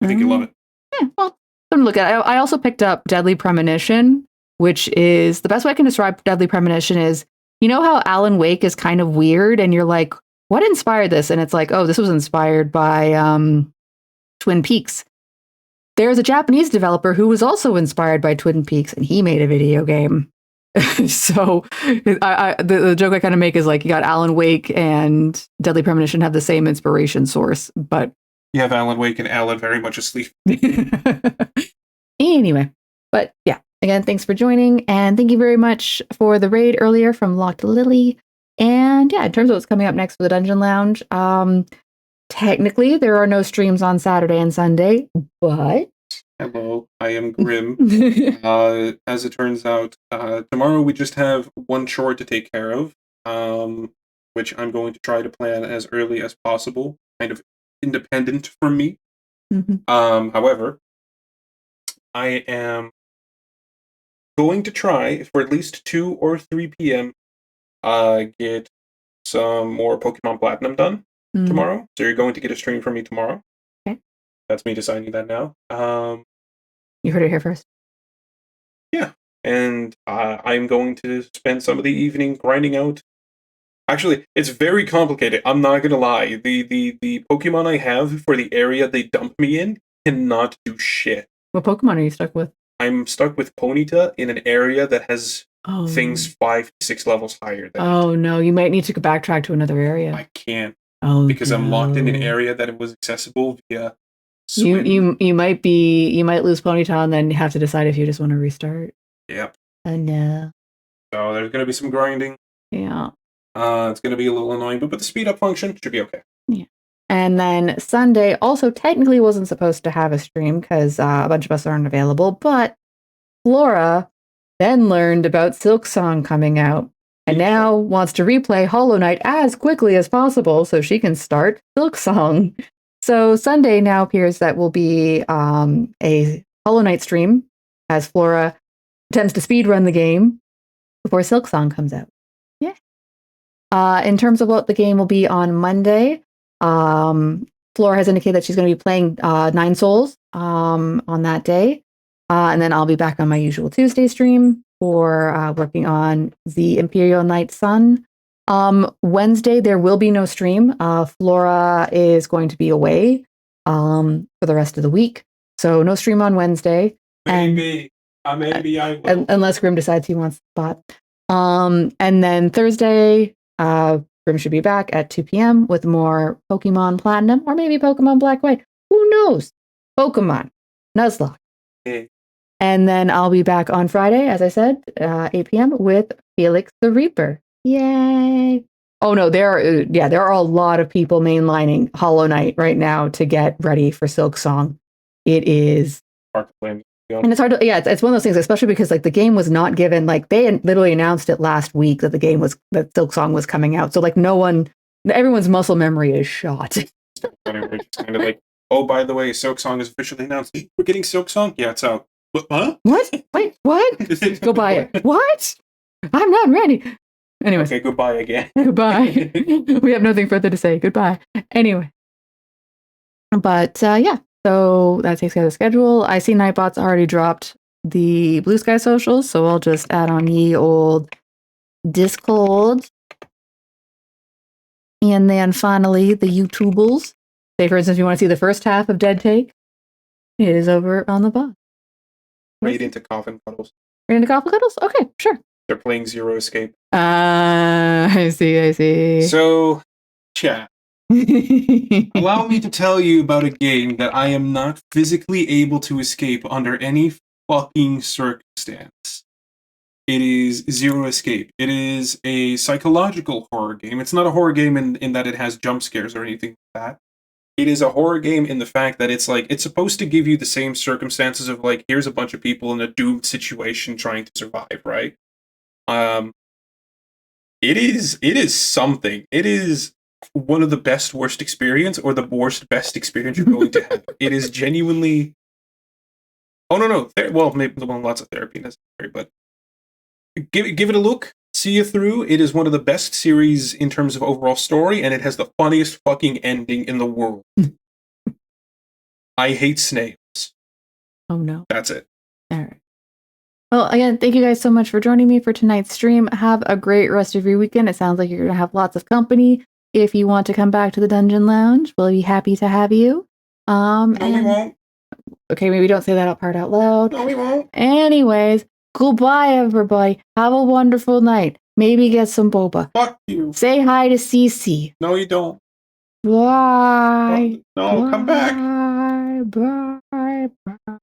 I think you'll love it. Yeah, well, something to look at. I also picked up Deadly Premonition, which is the best way I can describe Deadly Premonition is, you know how Alan Wake is kind of weird and you're like, what inspired this? And it's like, oh, this was inspired by Twin Peaks. There's a Japanese developer who was also inspired by Twin Peaks, and he made a video game. So the joke I kind of make is like, you got Alan Wake and Deadly Premonition have the same inspiration source, but You have Alan Wake and Alan very much asleep. Anyway, but yeah, again, thanks for joining, and thank you very much for the raid earlier from Locked Lily. And yeah, in terms of what's coming up next for the Dungeon Lounge, technically there are no streams on Saturday and Sunday, but Hello, I am Grim. As it turns out, tomorrow we just have one chore to take care of, which I'm going to try to plan as early as possible, kind of independent from me. However, I am going to try for at least 2 or 3 p.m. Get some more Pokemon Platinum done tomorrow. So you're going to get a stream from me tomorrow. Okay. That's me deciding that now. You heard it here first. Yeah, and I'm going to spend some of the evening grinding out Actually, it's very complicated. I'm not gonna lie. The Pokemon I have for the area they dump me in cannot do shit. What Pokemon are you stuck with? I'm stuck with Ponyta in an area that has Oh. things 5 to 6 levels higher than Oh no, you might need to backtrack to another area. I can't because I'm locked in an area that was accessible via You swim. you might lose Ponyta and then have to decide if you just want to restart. Yep. Oh no. So there's gonna be some grinding. Yeah. It's gonna be a little annoying, but the speed up function should be okay. Yeah. And then Sunday also technically wasn't supposed to have a stream because a bunch of us aren't available, but Flora then learned about Silksong coming out and now wants to replay Hollow Knight as quickly as possible so she can start Silksong. So Sunday now appears that will be a Hollow Knight stream as Flora attempts to speedrun the game before Silksong comes out. Yeah. In terms of what the game will be on Monday, Flora has indicated that she's going to be playing Nine Souls on that day. And then I'll be back on my usual Tuesday stream for working on the Imperial Night Sun. Wednesday, there will be no stream. Flora is going to be away for the rest of the week. So no stream on Wednesday. Maybe I will. Unless Grim decides he wants the spot. And then Thursday, Grim should be back at 2 p.m. with more Pokemon Platinum or maybe Pokemon Black White. Who knows? Pokemon. Nuzlocke. Okay. And then I'll be back on Friday, as I said, 8 p.m. with Felix the Reaper. Yay! Oh no, there are a lot of people mainlining Hollow Knight right now to get ready for Silksong. It is hard to blame. And it's hard to, it's one of those things, especially because like the game was not given, like they had literally announced it last week that that Silksong was coming out. So like everyone's muscle memory is shot. We're just kind of like, oh, by the way, Silksong is officially announced. We're getting Silksong? Yeah, it's out. Huh? What? Wait, what? Go buy it. What? I'm not ready. Anyway. Okay, goodbye again. Goodbye. We have nothing further to say. Goodbye. Anyway. But yeah. So that takes care of the schedule. I see Nightbot's already dropped the Blue Sky socials, so I'll just add on ye old Discord. And then finally, the YouTubles. Say, for instance, if you want to see the first half of Dead Take, it is over on the bot. Right into Coffin Cuddles. Right into Coffin Cuddles? Okay, sure. They're playing Zero Escape. I see. So, chat. Allow me to tell you about a game that I am not physically able to escape under any fucking circumstance. It is Zero Escape. It is a psychological horror game. It's not a horror game in that it has jump scares or anything like that. It is a horror game in the fact that it's like, it's supposed to give you the same circumstances of like, here's a bunch of people in a doomed situation trying to survive, right? It is something. It is one of the best worst experience or the worst best experience you're going to have. It is genuinely. Oh no. Well, maybe lots of therapy necessary, but give it a look. See it through. It is one of the best series in terms of overall story, and it has the funniest fucking ending in the world. I hate snails. Oh no. That's it. All right. Well, again, thank you guys so much for joining me for tonight's stream. Have a great rest of your weekend. It sounds like you're going to have lots of company. If you want to come back to the Dungeon Lounge, we'll be happy to have you. No, we won't. Okay, maybe don't say that part out loud. No, we won't. Anyways, goodbye, everybody. Have a wonderful night. Maybe get some boba. Fuck you. Say hi to Cece. No, you don't. Bye. No, come back. Bye. Bye.